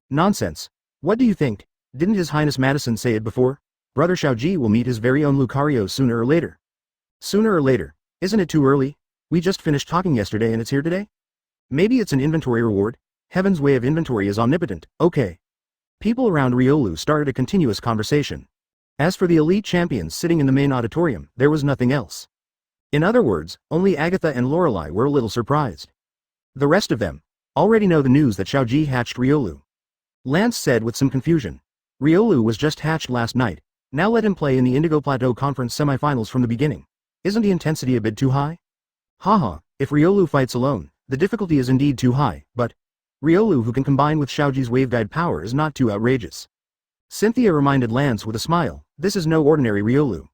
Nonsense. What do you think? Didn't His Highness Madison say it before? Brother Xiaozhi will meet his very own Lucario sooner or later. Sooner or later? Isn't it too early? We just finished talking yesterday and it's here today? Maybe it's an inventory reward? Heaven's way of inventory is omnipotent, okay. People around Riolu started a continuous conversation. As for the elite champions sitting in the main auditorium, there was nothing else. In other words, only Agatha and Lorelei were a little surprised. The rest of them already know the news that Xiaozhi hatched Riolu. Lance said with some confusion. Riolu was just hatched last night, now let him play in the Indigo Plateau Conference semifinals from the beginning. Isn't the intensity a bit too high? Haha, if Riolu fights alone, the difficulty is indeed too high, but Riolu who can combine with Xiaozhi's waveguide power is not too outrageous. Cynthia reminded Lance with a smile, this is no ordinary Riolu.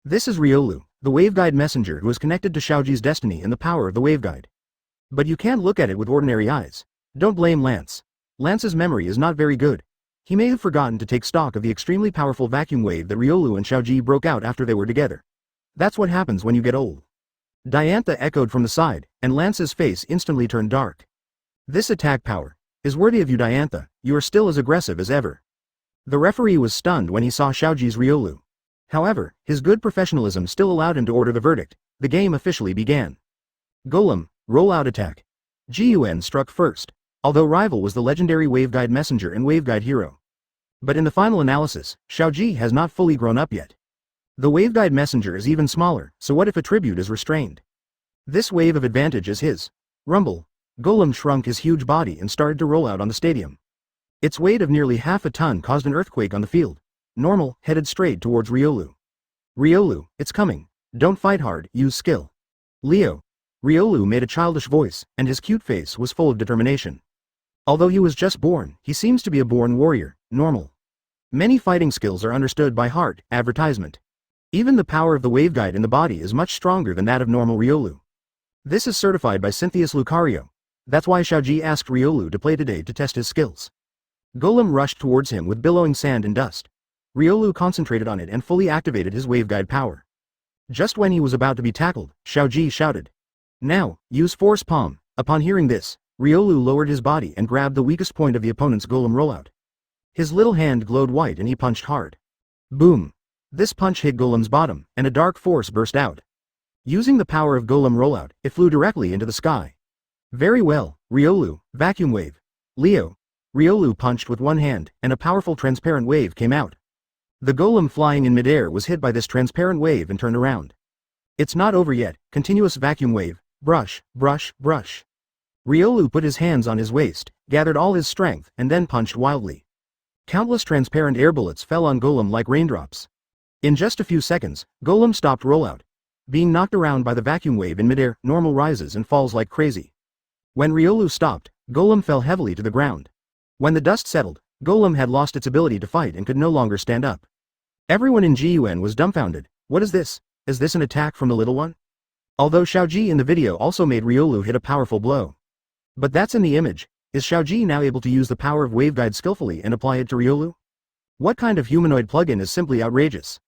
This is Riolu, the waveguide messenger who is connected to Xiaozhi's destiny and the power of the waveguide. But you can't look at it with ordinary eyes. Don't blame Lance. Lance's memory is not very good. He may have forgotten to take stock of the extremely powerful vacuum wave that Riolu and Xiaozhi broke out after they were together. That's what happens when you get old. Diantha echoed from the side, and Lance's face instantly turned dark. This attack power is worthy of you, Diantha, you are still as aggressive as ever. The referee was stunned when he saw Xiaozhi's Riolu. However, his good professionalism still allowed him to order the verdict. The game officially began. Golem, roll out attack. Jiyuan struck first, although rival was the legendary waveguide messenger and waveguide hero. But in the final analysis, Xiaozhi has not fully grown up yet. The waveguide messenger is even smaller, so what if a tribute is restrained? This wave of advantage is his. Rumble. Golem shrunk his huge body and started to roll out on the stadium. Its weight of nearly half a ton caused an earthquake on the field. Normal, headed straight towards Riolu. Riolu, it's coming. Don't fight hard, use skill. Leo. Riolu made a childish voice, and his cute face was full of determination. Although he was just born, he seems to be a born warrior, normal. Many fighting skills are understood by heart, advertisement. Even the power of the waveguide in the body is much stronger than that of normal Riolu. This is certified by Cynthia's Lucario. That's why Xiaozhi asked Riolu to play today to test his skills. Golem rushed towards him with billowing sand and dust. Riolu concentrated on it and fully activated his waveguide power. Just when he was about to be tackled, Xiaozhi shouted. Now, use force palm. Upon hearing this, Riolu lowered his body and grabbed the weakest point of the opponent's golem rollout. His little hand glowed white and he punched hard. Boom. This punch hit Golem's bottom, and a dark force burst out. Using the power of Golem rollout, it flew directly into the sky. Very well, Riolu, vacuum wave. Leo. Riolu punched with one hand, and a powerful transparent wave came out. The golem flying in midair was hit by this transparent wave and turned around. It's not over yet, continuous vacuum wave, brush, brush, brush. Riolu put his hands on his waist, gathered all his strength, and then punched wildly. Countless transparent air bullets fell on Golem like raindrops. In just a few seconds, Golem stopped rollout. Being knocked around by the vacuum wave in midair, normal rises and falls like crazy. When Riolu stopped, Golem fell heavily to the ground. When the dust settled, Golem had lost its ability to fight and could no longer stand up. Everyone in Jiyuan was dumbfounded. What is this? Is this an attack from the little one? Although Xiaozhi in the video also made Riolu hit a powerful blow. But that's in the image. Is Xiaozhi now able to use the power of waveguide skillfully and apply it to Riolu? What kind of humanoid plugin is simply outrageous?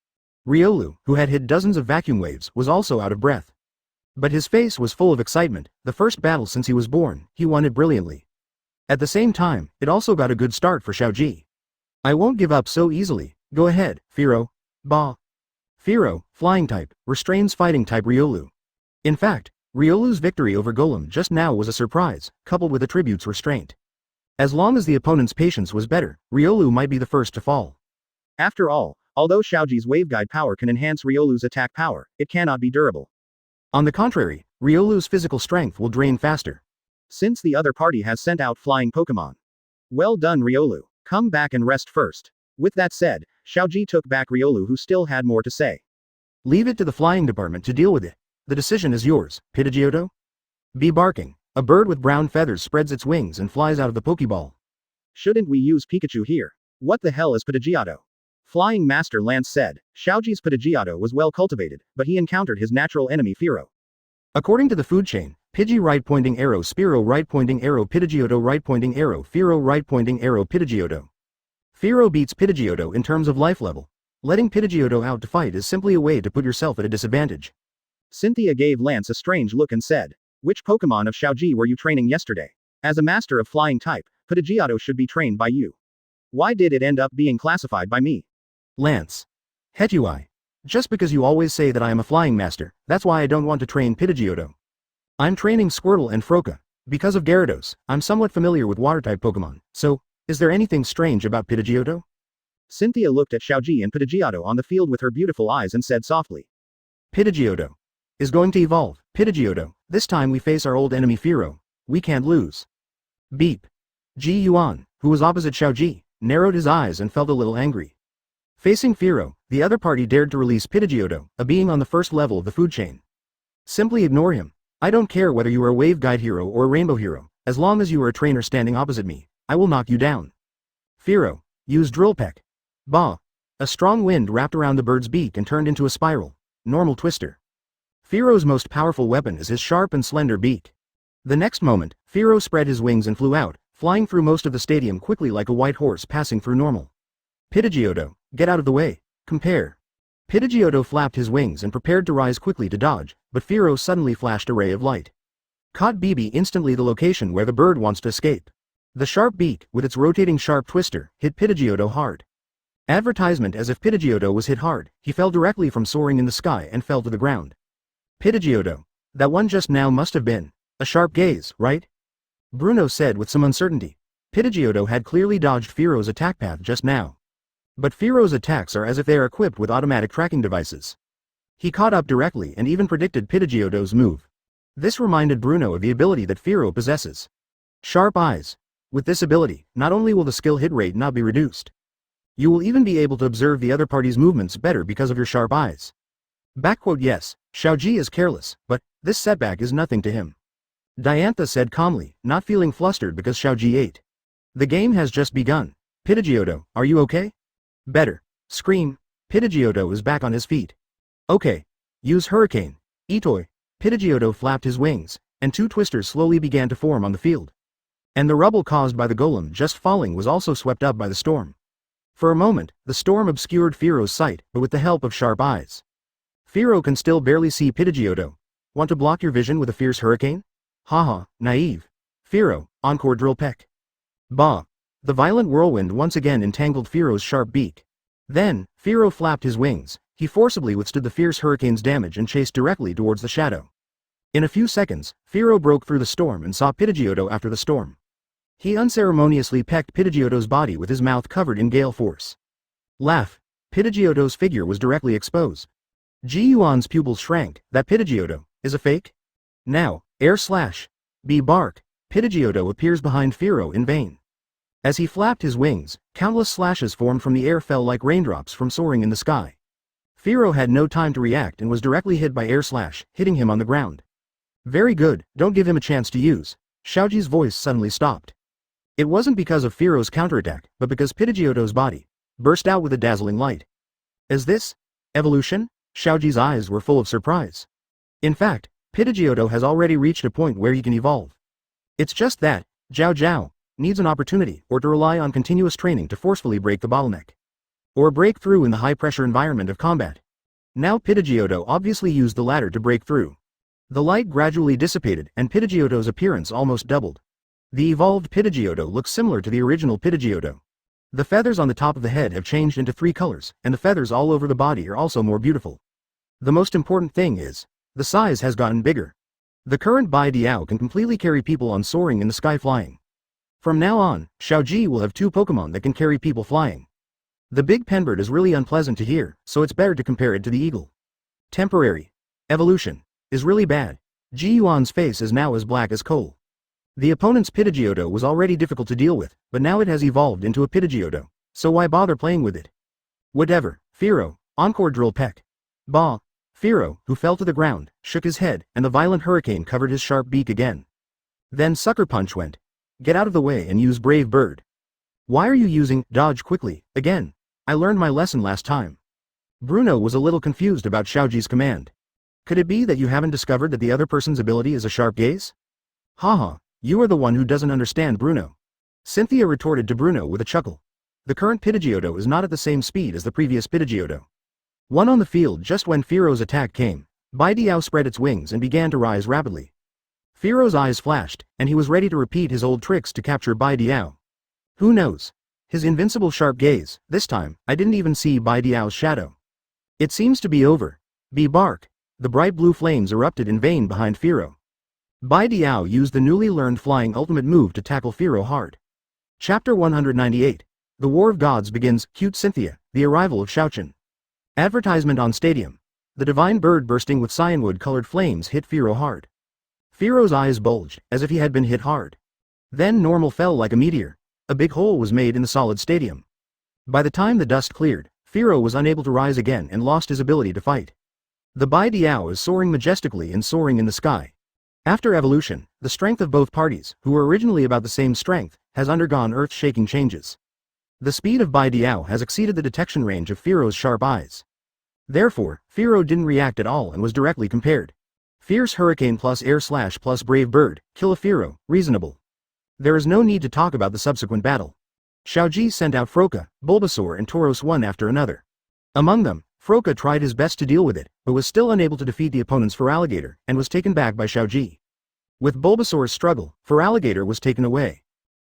Riolu, who had hit dozens of vacuum waves, was also out of breath. But his face was full of excitement. The first battle since he was born, he won it brilliantly. At the same time, it also got a good start for Xiaozhi. I won't give up so easily. Go ahead, Firo. Ba. Firo, flying type, restrains fighting type Riolu. In fact, Riolu's victory over Golem just now was a surprise, coupled with attributes restraint. As long as the opponent's patience was better, Riolu might be the first to fall. After all, although Xiaozhi's waveguide power can enhance Riolu's attack power, it cannot be durable. On the contrary, Riolu's physical strength will drain faster. Since the other party has sent out flying Pokémon. Well done, Riolu. Come back and rest first. With that said, Xiaozhi took back Riolu, who still had more to say. Leave it to the flying department to deal with it. The decision is yours, Pidgeotto. Be barking. A bird with brown feathers spreads its wings and flies out of the Pokeball. Shouldn't we use Pikachu here? What the hell is Pidgeotto? Flying Master Lance said. Xiaozhi's Pidgeotto was well cultivated, but he encountered his natural enemy Firo. According to the food chain, Pidgey right pointing arrow, Spearow right pointing arrow, Pidgeotto right pointing arrow, Firo right pointing arrow, Pidgeotto. Firo beats Pidgeotto in terms of life level. Letting Pidgeotto out to fight is simply a way to put yourself at a disadvantage. Cynthia gave Lance a strange look and said, "Which Pokemon of Xiaozhi were you training yesterday? As a master of flying type, Pidgeotto should be trained by you. Why did it end up being classified by me?" Lance. Hetui. Just because you always say that I am a flying master, that's why I don't want to train Pidgeotto. I'm training Squirtle and Froakie. Because of Gyarados, I'm somewhat familiar with water-type Pokemon, so, is there anything strange about Pidgeotto? Cynthia looked at Xiaozhi and Pidgeotto on the field with her beautiful eyes and said softly. Pidgeotto is going to evolve. Pidgeotto, this time we face our old enemy Firo. We can't lose. Beep. Ji Yuan, who was opposite Xiaozhi, narrowed his eyes and felt a little angry. Facing Firo, the other party dared to release Pidgeotto, a being on the first level of the food chain. Simply ignore him. I don't care whether you are a wave guide hero or a rainbow hero, as long as you are a trainer standing opposite me, I will knock you down. Firo, use Drill Peck. Ba. A strong wind wrapped around the bird's beak and turned into a spiral. Normal twister. Firo's most powerful weapon is his sharp and slender beak. The next moment, Firo spread his wings and flew out, flying through most of the stadium quickly like a white horse passing through normal. Pidgeotto, get out of the way. Compare. Pidgeotto flapped his wings and prepared to rise quickly to dodge, but Firo suddenly flashed a ray of light. Caught BB instantly the location where the bird wants to escape. The sharp beak, with its rotating sharp twister, hit Pidgeotto hard. Advertisement as if Pidgeotto was hit hard, he fell directly from soaring in the sky and fell to the ground. Pidgeotto. That one just now must have been a sharp gaze, right? Bruno said with some uncertainty. Pidgeotto had clearly dodged Firo's attack path just now. But Firo's attacks are as if they are equipped with automatic tracking devices. He caught up directly and even predicted Pidgeotto's move. This reminded Bruno of the ability that Firo possesses. Sharp eyes. With this ability, not only will the skill hit rate not be reduced, you will even be able to observe the other party's movements better because of your sharp eyes. Yes, Xiaozhi is careless, but this setback is nothing to him. Diantha said calmly, not feeling flustered because Xiaozhi ate. The game has just begun. Pidgeotto, are you okay? Better. Scream. Pidgeotto is back on his feet. Okay. Use Hurricane. Itoi. Pidgeotto flapped his wings, and two twisters slowly began to form on the field. And the rubble caused by the golem just falling was also swept up by the storm. For a moment, the storm obscured Firo's sight, but with the help of sharp eyes. Firo can still barely see Pidgeotto. Want to block your vision with a fierce hurricane? Haha, naive. Firo, encore Drill Peck. Bah. The violent whirlwind once again entangled Firo's sharp beak. Then, Firo flapped his wings. He forcibly withstood the fierce hurricane's damage and chased directly towards the shadow. In a few seconds, Firo broke through the storm and saw Pidgeotto after the storm. He unceremoniously pecked Pidgeotto's body with his mouth covered in gale force. Laugh. Pidgeotto's figure was directly exposed. Ji Yuan's pupils shrank. That Pidgeotto is a fake? Now, air slash. B bark. Pidgeotto appears behind Firo in vain. As he flapped his wings, countless slashes formed from the air fell like raindrops from soaring in the sky. Firo had no time to react and was directly hit by air slash, hitting him on the ground. Very good, don't give him a chance to use. Xiaozhi's voice suddenly stopped. It wasn't because of Firo's counterattack, but because Pidgeotto's body burst out with a dazzling light. Is this evolution? Xiaozhi's eyes were full of surprise. In fact, Pidgeotto has already reached a point where he can evolve. It's just that, Zhao Zhao needs an opportunity or to rely on continuous training to forcefully break the bottleneck. Or break through in the high-pressure environment of combat. Now Pidgeotto obviously used the latter to break through. The light gradually dissipated and Pidgeotto's appearance almost doubled. The evolved Pidgeotto looks similar to the original Pidgeotto. The feathers on the top of the head have changed into 3 colors, and the feathers all over the body are also more beautiful. The most important thing is, the size has gotten bigger. The current Bai Diao can completely carry people on soaring in the sky flying. From now on, Xiaozhi will have 2 Pokémon that can carry people flying. The big penbird is really unpleasant to hear, so it's better to compare it to the eagle. Temporary evolution is really bad. Ji Yuan's face is now as black as coal. The opponent's Pidgeotto was already difficult to deal with, but now it has evolved into a Pidgeotto, so why bother playing with it? Whatever, Firo, encore drill peck. Bah! Firo, who fell to the ground, shook his head, and the violent hurricane covered his sharp beak again. Then Sucker Punch went. Get out of the way and use Brave Bird. Why are you using dodge quickly again? I learned my lesson last time. Bruno was a little confused about Xiaozhi's command. Could it be that you haven't discovered that the other person's ability is a sharp gaze? Haha, you are the one who doesn't understand Bruno. Cynthia retorted to Bruno with a chuckle. The current Pidgeotto is not at the same speed as the previous Pidgeotto. One on the field just when Firo's attack came, Bai Diao spread its wings and began to rise rapidly. Firo's eyes flashed, and he was ready to repeat his old tricks to capture Bai Diao. Who knows? His invincible sharp gaze, this time, I didn't even see Bai Diao's shadow. It seems to be over. Be bark. The bright blue flames erupted in vain behind Firo. Bai Diao used the newly learned flying ultimate move to tackle Firo hard. Chapter 198. The War of Gods begins. Cute Cynthia, the arrival of Xiaochen. Advertisement on Stadium. The divine bird bursting with cyanwood-colored flames hit Firo hard. Firo's eyes bulged, as if he had been hit hard. Then normal fell like a meteor. A big hole was made in the solid stadium. By the time the dust cleared, Firo was unable to rise again and lost his ability to fight. The Bai Diao is soaring majestically and soaring in the sky. After evolution, the strength of both parties, who were originally about the same strength, has undergone earth-shaking changes. The speed of Bai Diao has exceeded the detection range of Firo's sharp eyes. Therefore, Firo didn't react at all and was directly compared. Fierce Hurricane plus Air Slash plus Brave Bird, kill a Firo, reasonable. There is no need to talk about the subsequent battle. Xiaozhi sent out Froka, Bulbasaur and Tauros one after another. Among them, Froka tried his best to deal with it, but was still unable to defeat the opponent's Feraligatr, and was taken back by Xiaozhi. With Bulbasaur's struggle, Feraligatr was taken away.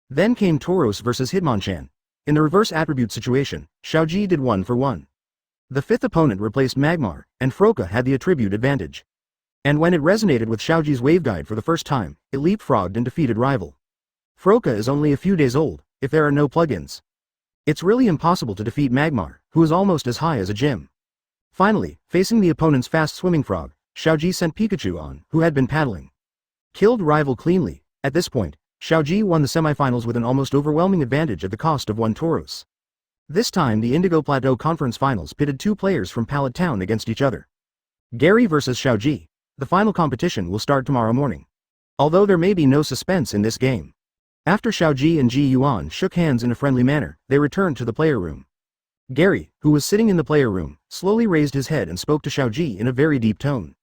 Then came Tauros vs Hitmonchan. In the reverse attribute situation, Xiaozhi did 1 for 1. The 5th opponent replaced Magmar, and Froka had the attribute advantage. And when it resonated with Xiaozhi's waveguide for the first time, it leapfrogged and defeated rival. Froka is only a few days old, if there are no plugins. It's really impossible to defeat Magmar, who is almost as high as a gym. Finally, facing the opponent's fast-swimming frog, Xiaozhi sent Pikachu on, who had been paddling. Killed rival cleanly. At this point, Xiaozhi won the semifinals with an almost overwhelming advantage at the cost of 1 Tauros. This time the Indigo Plateau Conference finals pitted 2 players from Pallet Town against each other. Gary vs Xiaozhi. The final competition will start tomorrow morning. Although there may be no suspense in this game. After Xiaozhi and Ji Yuan shook hands in a friendly manner, they returned to the player room. Gary, who was sitting in the player room, slowly raised his head and spoke to Xiaozhi in a very deep tone.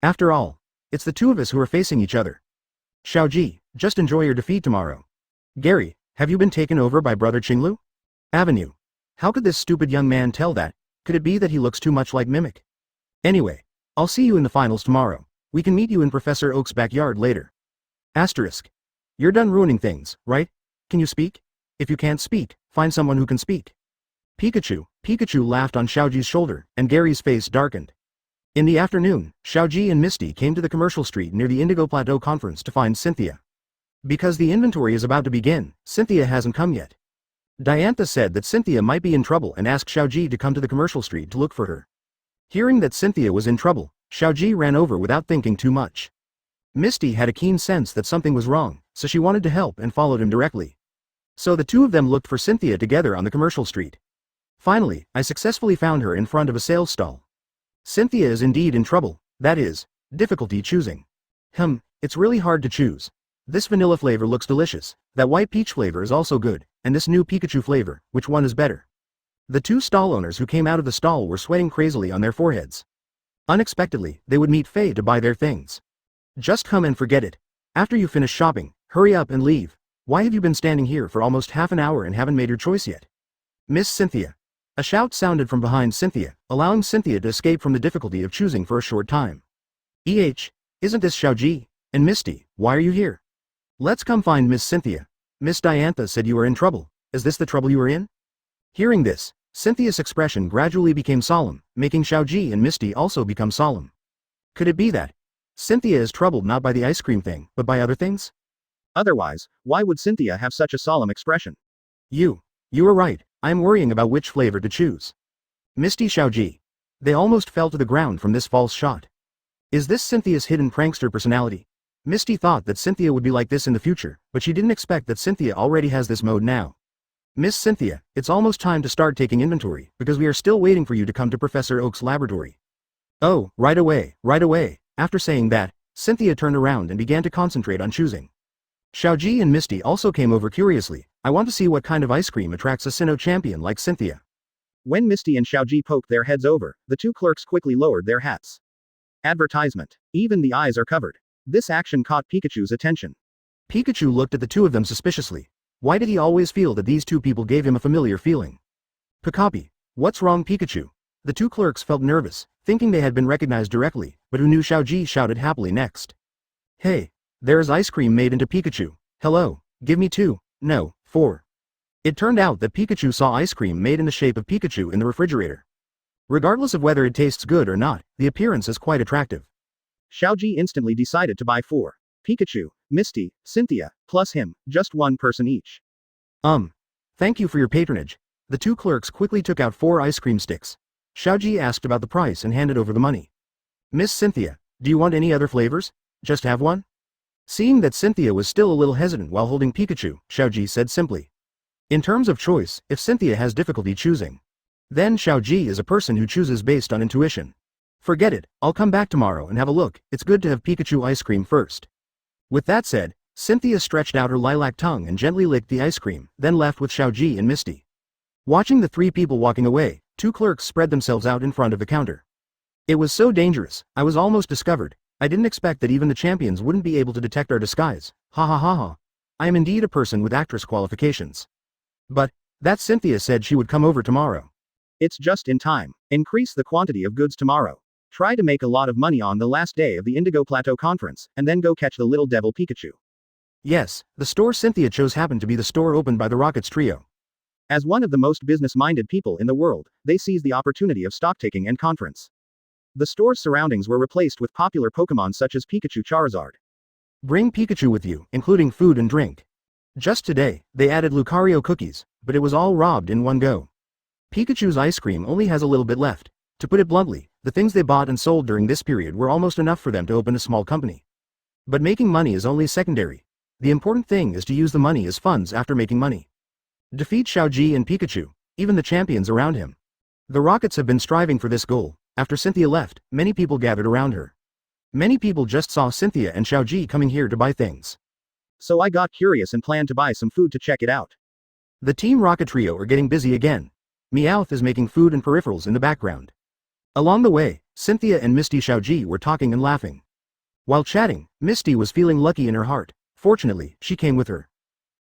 After all, it's the 2 of us who are facing each other. Xiaozhi, just enjoy your defeat tomorrow. Gary, have you been taken over by Brother Qinglu? Avenue. How could this stupid young man tell that? Could it be that he looks too much like Mimic? Anyway, I'll see you in the finals tomorrow. We can meet you in Professor Oak's backyard later. Asterisk. You're done ruining things, right? Can you speak? If you can't speak, find someone who can speak. Pikachu laughed on Xiaozhi's shoulder, and Gary's face darkened. In the afternoon, Xiaozhi and Misty came to the commercial street near the Indigo Plateau Conference to find Cynthia. Because the inventory is about to begin, Cynthia hasn't come yet. Diantha said that Cynthia might be in trouble and asked Xiaozhi to come to the commercial street to look for her. Hearing that Cynthia was in trouble, Xiaozhi ran over without thinking too much. Misty had a keen sense that something was wrong, so she wanted to help and followed him directly. So the 2 of them looked for Cynthia together on the commercial street. Finally, I successfully found her in front of a sales stall. Cynthia is indeed in trouble, that is, difficulty choosing. It's really hard to choose. This vanilla flavor looks delicious, that white peach flavor is also good, and this new Pikachu flavor, which one is better? The 2 stall owners who came out of the stall were sweating crazily on their foreheads. Unexpectedly, they would meet Faye to buy their things. Just come and forget it. After you finish shopping, hurry up and leave. Why have you been standing here for almost half an hour and haven't made your choice yet? Miss Cynthia. A shout sounded from behind Cynthia, allowing Cynthia to escape from the difficulty of choosing for a short time. Isn't this Xiaozhi? And Misty, why are you here? Let's come find Miss Cynthia. Miss Diantha said you are in trouble. Is this the trouble you are in? Hearing this, Cynthia's expression gradually became solemn, making Xiaozhi and Misty also become solemn. Could it be that Cynthia is troubled not by the ice cream thing, but by other things? Otherwise, why would Cynthia have such a solemn expression? You are right, I am worrying about which flavor to choose. Misty Xiaozhi. They almost fell to the ground from this false shot. Is this Cynthia's hidden prankster personality? Misty thought that Cynthia would be like this in the future, but she didn't expect that Cynthia already has this mode now. Miss Cynthia, it's almost time to start taking inventory, because we are still waiting for you to come to Professor Oak's laboratory. Oh, right away, right away. After saying that, Cynthia turned around and began to concentrate on choosing. Xiaozhi and Misty also came over curiously. I want to see what kind of ice cream attracts a Sinnoh champion like Cynthia. When Misty and Xiaozhi poked their heads over, the two clerks quickly lowered their hats. Advertisement. Even the eyes are covered. This action caught Pikachu's attention. Pikachu looked at the two of them suspiciously. Why did he always feel that these two people gave him a familiar feeling? Pikapi. What's wrong, Pikachu? The two clerks felt nervous, thinking they had been recognized directly, but who knew Xiaozhi shouted happily next. Hey, there is ice cream made into Pikachu. Hello, give me 2, no, 4. It turned out that Pikachu saw ice cream made in the shape of Pikachu in the refrigerator. Regardless of whether it tastes good or not, the appearance is quite attractive. Xiaozhi instantly decided to buy 4. Pikachu, Misty, Cynthia, plus him, just one person each. Thank you for your patronage. The two clerks quickly took out 4 ice cream sticks. Xiaozhi asked about the price and handed over the money. Miss Cynthia, do you want any other flavors? Just have one? Seeing that Cynthia was still a little hesitant while holding Pikachu, Xiaozhi said simply. In terms of choice, if Cynthia has difficulty choosing, then Xiaozhi is a person who chooses based on intuition. Forget it, I'll come back tomorrow and have a look. It's good to have Pikachu ice cream first. With that said, Cynthia stretched out her lilac tongue and gently licked the ice cream, then left with Xiaozhi and Misty. Watching the 3 people walking away, 2 clerks spread themselves out in front of the counter. It was so dangerous, I was almost discovered. I didn't expect that even the champions wouldn't be able to detect our disguise. Ha ha ha ha. I am indeed a person with actress qualifications. But, that Cynthia said she would come over tomorrow. It's just in time. Increase the quantity of goods tomorrow. Try to make a lot of money on the last day of the Indigo Plateau Conference, and then go catch the little devil Pikachu. Yes, the store Cynthia chose happened to be the store opened by the Rockets trio. As one of the most business-minded people in the world, they seized the opportunity of stock-taking and conference. The store's surroundings were replaced with popular Pokémon such as Pikachu Charizard. Bring Pikachu with you, including food and drink. Just today, they added Lucario cookies, but it was all robbed in one go. Pikachu's ice cream only has a little bit left. To put it bluntly, the things they bought and sold during this period were almost enough for them to open a small company. But making money is only secondary. The important thing is to use the money as funds after making money. Defeat Xiaozhi and Pikachu, even the champions around him. The Rockets have been striving for this goal. After Cynthia left, many people gathered around her. Many people just saw Cynthia and Xiaozhi coming here to buy things. So I got curious and planned to buy some food to check it out. The Team Rocket trio are getting busy again. Meowth is making food and peripherals in the background. Along the way, Cynthia and Misty Xiaozhi were talking and laughing. While chatting, Misty was feeling lucky in her heart. Fortunately, she came with her.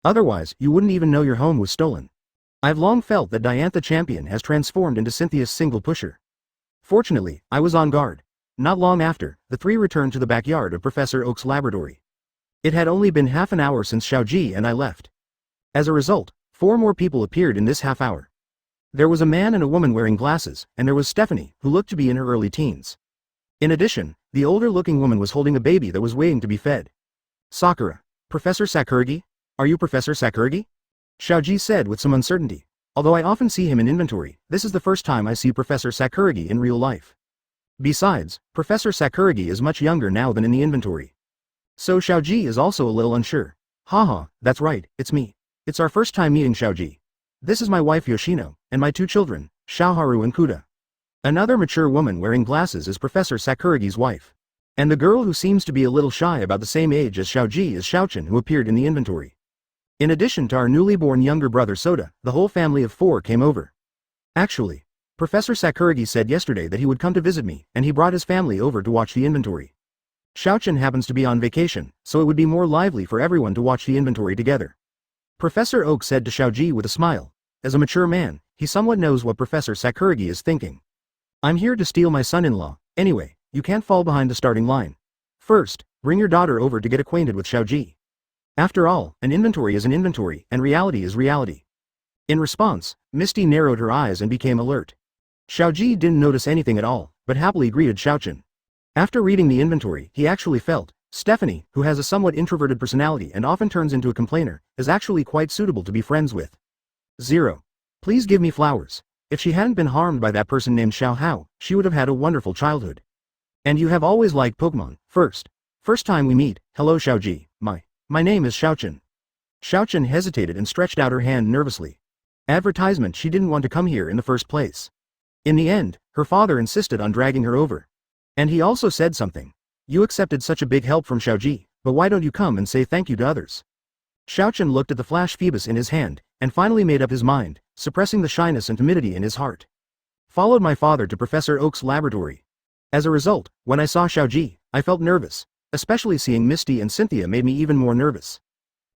Otherwise, you wouldn't even know your home was stolen. I've long felt that Diantha Champion has transformed into Cynthia's single pusher. Fortunately, I was on guard. Not long after, the 3 returned to the backyard of Professor Oak's laboratory. It had only been half an hour since Xiaozhi and I left. As a result, 4 more people appeared in this half hour. There was a man and a woman wearing glasses, and there was Stephanie, who looked to be in her early teens. In addition, the older-looking woman was holding a baby that was waiting to be fed. Sakura. Professor Sakuragi? Are you Professor Sakuragi? Xiaozhi said with some uncertainty. Although I often see him in inventory, this is the first time I see Professor Sakuragi in real life. Besides, Professor Sakuragi is much younger now than in the inventory. So Xiaozhi is also a little unsure. Haha, that's right, it's me. It's our first time meeting, Xiaozhi. This is my wife Yoshino, and my 2 children, Xiaoharu and Kuda. Another mature woman wearing glasses is Professor Sakuragi's wife. And the girl who seems to be a little shy about the same age as Xiaozhi is Xiaochen, who appeared in the inventory. In addition to our newly born younger brother Soda, the whole family of 4 came over. Actually, Professor Sakuragi said yesterday that he would come to visit me, and he brought his family over to watch the inventory. Xiaochen happens to be on vacation, so it would be more lively for everyone to watch the inventory together. Professor Oak said to Xiaozhi with a smile. As a mature man, he somewhat knows what Professor Sakuragi is thinking. I'm here to steal my son-in-law. Anyway, you can't fall behind the starting line. First, bring your daughter over to get acquainted with Xiaozhi. After all, an inventory is an inventory, and reality is reality. In response, Misty narrowed her eyes and became alert. Xiaozhi didn't notice anything at all, but happily greeted Xiaochen. After reading the inventory, he actually felt, Stephanie, who has a somewhat introverted personality and often turns into a complainer, is actually quite suitable to be friends with. 0. Please give me flowers. If she hadn't been harmed by that person named Xiao Hao, she would have had a wonderful childhood. And you have always liked Pokémon. First time we meet, hello Xiaozhi, my name is Xiaochen. Xiaochen hesitated and stretched out her hand nervously. Advertisement, she didn't want to come here in the first place. In the end, her father insisted on dragging her over. And he also said something. You accepted such a big help from Xiaozhi, but why don't you come and say thank you to others? Xiaochen looked at the flash Phoebus in his hand, and finally made up his mind, suppressing the shyness and timidity in his heart. Followed my father to Professor Oak's laboratory. As a result, when I saw Xiaozhi, I felt nervous, especially seeing Misty and Cynthia made me even more nervous.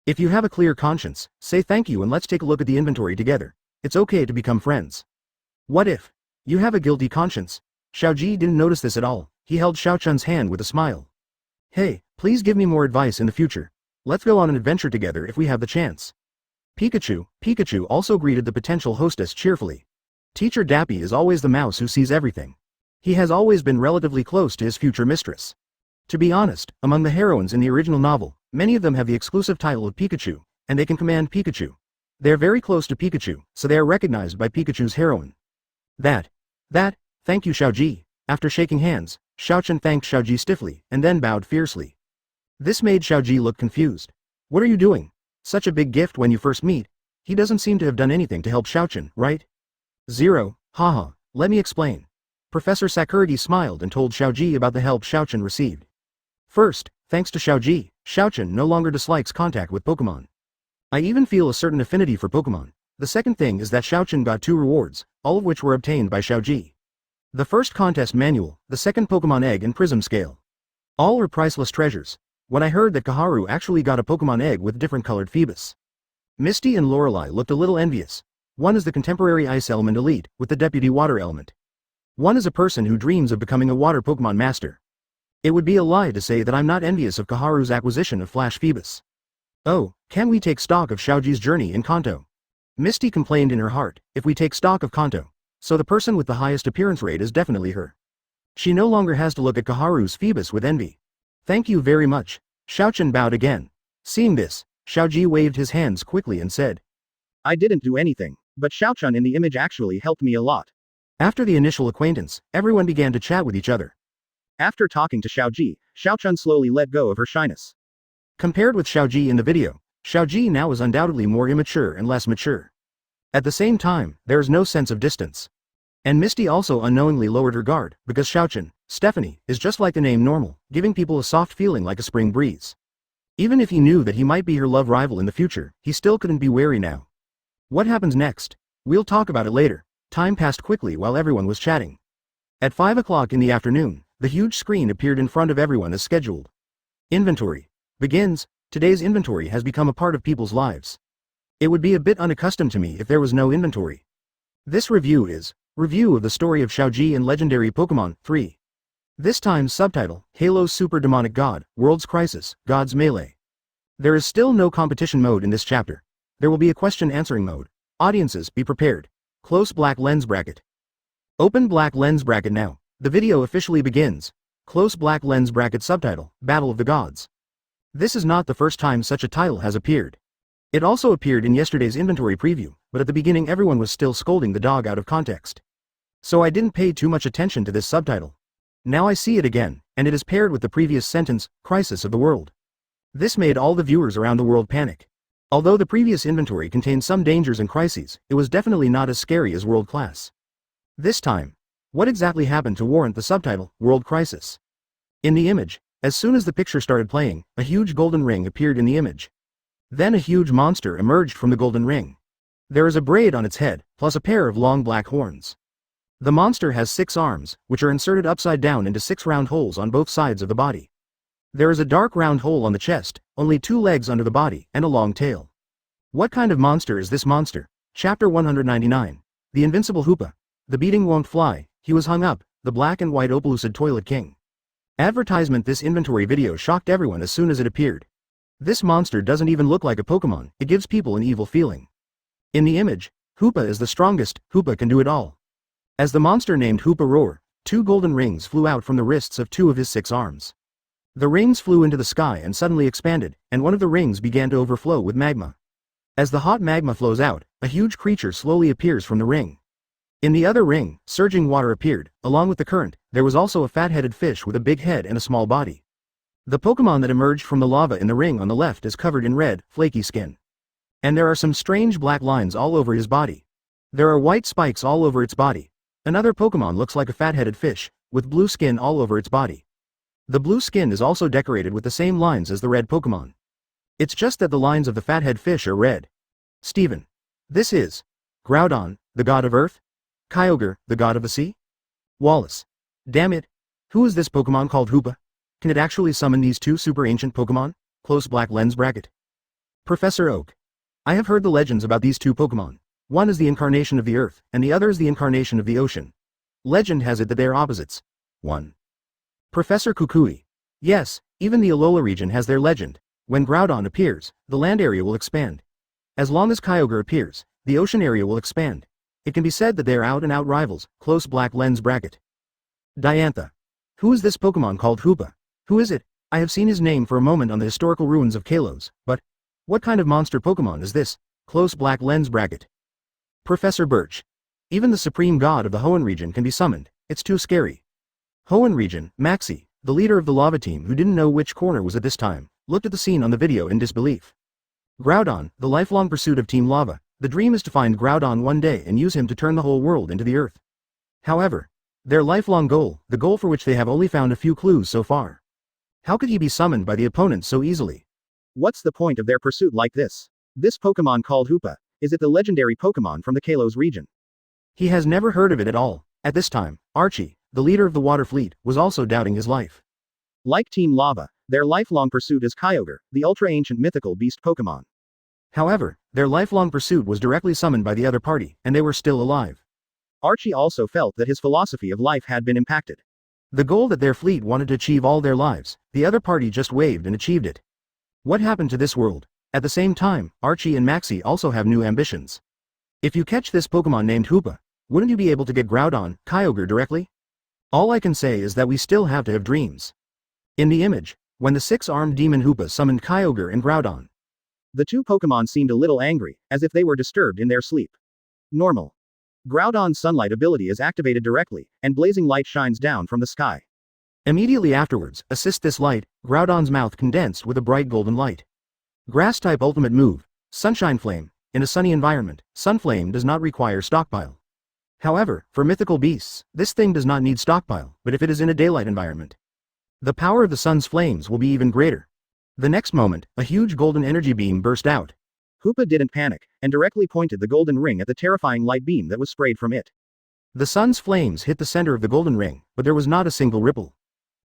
If you have a clear conscience, say thank you and let's take a look at the inventory together. It's okay to become friends. What if you have a guilty conscience? Xiaozhi didn't notice this at all. He held Xiaochen's hand with a smile. Hey, please give me more advice in the future. Let's go on an adventure together if we have the chance. Pikachu also greeted the potential hostess cheerfully. Teacher Dappy is always the mouse who sees everything. He has always been relatively close to his future mistress. To be honest, among the heroines in the original novel, many of them have the exclusive title of Pikachu, and they can command Pikachu. They are very close to Pikachu, so they are recognized by Pikachu's heroine. Thank you Xiaozhi. After shaking hands, Xiaochen thanked Xiaozhi stiffly, and then bowed fiercely. This made Xiaozhi look confused. What are you doing? Such a big gift when you first meet. He doesn't seem to have done anything to help Xiaochen, right? 0. Haha, let me explain. Professor Sakuragi smiled and told Xiaozhi about the help Xiaochen received. First, thanks to Xiaozhi, Xiaochen no longer dislikes contact with Pokémon. I even feel a certain affinity for Pokémon. The second thing is that Xiaochen got 2 rewards, all of which were obtained by Xiaozhi. The first contest manual, the second Pokémon egg and prism scale. All are priceless treasures. When I heard that Kaharu actually got a Pokémon egg with different colored Phoebus. Misty and Lorelei looked a little envious. One is the contemporary Ice Element Elite, with the Deputy Water Element. One is a person who dreams of becoming a Water Pokémon Master. It would be a lie to say that I'm not envious of Kaharu's acquisition of Flash Phoebus. Oh, can we take stock of Xiaozhi's journey in Kanto? Misty complained in her heart, if we take stock of Kanto. So the person with the highest appearance rate is definitely her. She no longer has to look at Kaharu's Phoebus with envy. Thank you very much. Xiaochen bowed again. Seeing this, Xiaozhi waved his hands quickly and said. I didn't do anything, but Xiaochen in the image actually helped me a lot. After the initial acquaintance, everyone began to chat with each other. After talking to Xiaozhi, Xiaochen slowly let go of her shyness. Compared with Xiaozhi in the video, Xiaozhi now is undoubtedly more immature and less mature. At the same time, there is no sense of distance. And Misty also unknowingly lowered her guard, because Xiaochen, Stephanie, is just like the name normal, giving people a soft feeling like a spring breeze. Even if he knew that he might be her love rival in the future, he still couldn't be wary now. What happens next? We'll talk about it later. Time passed quickly while everyone was chatting. At 5 o'clock in the afternoon, the huge screen appeared in front of everyone as scheduled. Inventory begins. Today's inventory has become a part of people's lives. It would be a bit unaccustomed to me if there was no inventory. This review is Review of the Story of Xiaozhi and Legendary Pokémon 3. This time's subtitle, Halo's Super Demonic God, World's Crisis, God's Melee. There is still no competition mode in this chapter. There will be a question answering mode. Audiences, be prepared. Close black lens bracket. Open black lens bracket now. The video officially begins. Close black lens bracket subtitle, Battle of the Gods. This is not the first time such a title has appeared. It also appeared in yesterday's inventory preview, but at the beginning everyone was still scolding the dog out of context. So I didn't pay too much attention to this subtitle. Now I see it again, and it is paired with the previous sentence, Crisis of the World. This made all the viewers around the world panic. Although the previous inventory contained some dangers and crises, it was definitely not as scary as World Class. This time, what exactly happened to warrant the subtitle, World Crisis? In the image, as soon as the picture started playing, a huge golden ring appeared in the image. Then a huge monster emerged from the golden ring. There is a braid on its head, plus a pair of long black horns. The monster has 6 arms, which are inserted upside down into 6 round holes on both sides of the body. There is a dark round hole on the chest, only 2 legs under the body, and a long tail. What kind of monster is this monster? Chapter 199. The Invincible Hoopa. The beating won't fly, he was hung up, the black and white Opalucid Toilet King. Advertisement. This inventory video shocked everyone as soon as it appeared. This monster doesn't even look like a Pokémon, it gives people an evil feeling. In the image, Hoopa is the strongest, Hoopa can do it all. As the monster named Hoopa roared, 2 golden rings flew out from the wrists of 2 of his 6 arms. The rings flew into the sky and suddenly expanded, and one of the rings began to overflow with magma. As the hot magma flows out, a huge creature slowly appears from the ring. In the other ring, surging water appeared. Along with the current, there was also a fat-headed fish with a big head and a small body. The Pokémon that emerged from the lava in the ring on the left is covered in red, flaky skin. And there are some strange black lines all over his body. There are white spikes all over its body. Another Pokémon looks like a fat-headed fish, with blue skin all over its body. The blue skin is also decorated with the same lines as the red Pokémon. It's just that the lines of the fathead fish are red. Steven. This is Groudon, the god of earth? Kyogre, the god of the sea? Wallace. Damn it. Who is this Pokémon called Hoopa? Can it actually summon these 2 super ancient Pokémon? Close black lens bracket. Professor Oak. I have heard the legends about these 2 Pokémon. One is the incarnation of the earth, and the other is the incarnation of the ocean. Legend has it that they are opposites. 1. Professor Kukui. Yes, even the Alola region has their legend. When Groudon appears, the land area will expand. As long as Kyogre appears, the ocean area will expand. It can be said that they are out-and-out rivals, close black lens bracket. Diantha. Who is this Pokémon called Hoopa? Who is it? I have seen his name for a moment on the historical ruins of Kalos, but what kind of monster Pokémon is this? Close black lens bracket. Professor Birch. Even the supreme god of the Hoenn region can be summoned, it's too scary. Hoenn region, Maxie, the leader of the lava team who didn't know which corner was at this time, looked at the scene on the video in disbelief. Groudon, the lifelong pursuit of Team Lava, the dream is to find Groudon one day and use him to turn the whole world into the earth. However, their lifelong goal, the goal for which they have only found a few clues so far. How could he be summoned by the opponent so easily? What's the point of their pursuit like this? This Pokémon called Hoopa, is it the legendary Pokémon from the Kalos region? He has never heard of it at all. At this time, Archie, the leader of the water fleet, was also doubting his life. Like Team Lava, their lifelong pursuit is Kyogre, the ultra-ancient mythical beast Pokémon. However, their lifelong pursuit was directly summoned by the other party, and they were still alive. Archie also felt that his philosophy of life had been impacted. The goal that their fleet wanted to achieve all their lives, the other party just waved and achieved it. What happened to this world? At the same time, Archie and Maxie also have new ambitions. If you catch this Pokémon named Hoopa, wouldn't you be able to get Groudon, Kyogre directly? All I can say is that we still have to have dreams. In the image, when the 6-armed demon Hoopa summoned Kyogre and Groudon, the 2 Pokémon seemed a little angry, as if they were disturbed in their sleep. Normal. Groudon's sunlight ability is activated directly, and blazing light shines down from the sky. Immediately afterwards, assist this light, Groudon's mouth condensed with a bright golden light. Grass-type ultimate move, Sunshine Flame. In a sunny environment, Sunflame does not require stockpile. However, for mythical beasts, this thing does not need stockpile, but if it is in a daylight environment, the power of the sun's flames will be even greater. The next moment, a huge golden energy beam burst out. Hoopa didn't panic, and directly pointed the golden ring at the terrifying light beam that was sprayed from it. The sun's flames hit the center of the golden ring, but there was not a single ripple.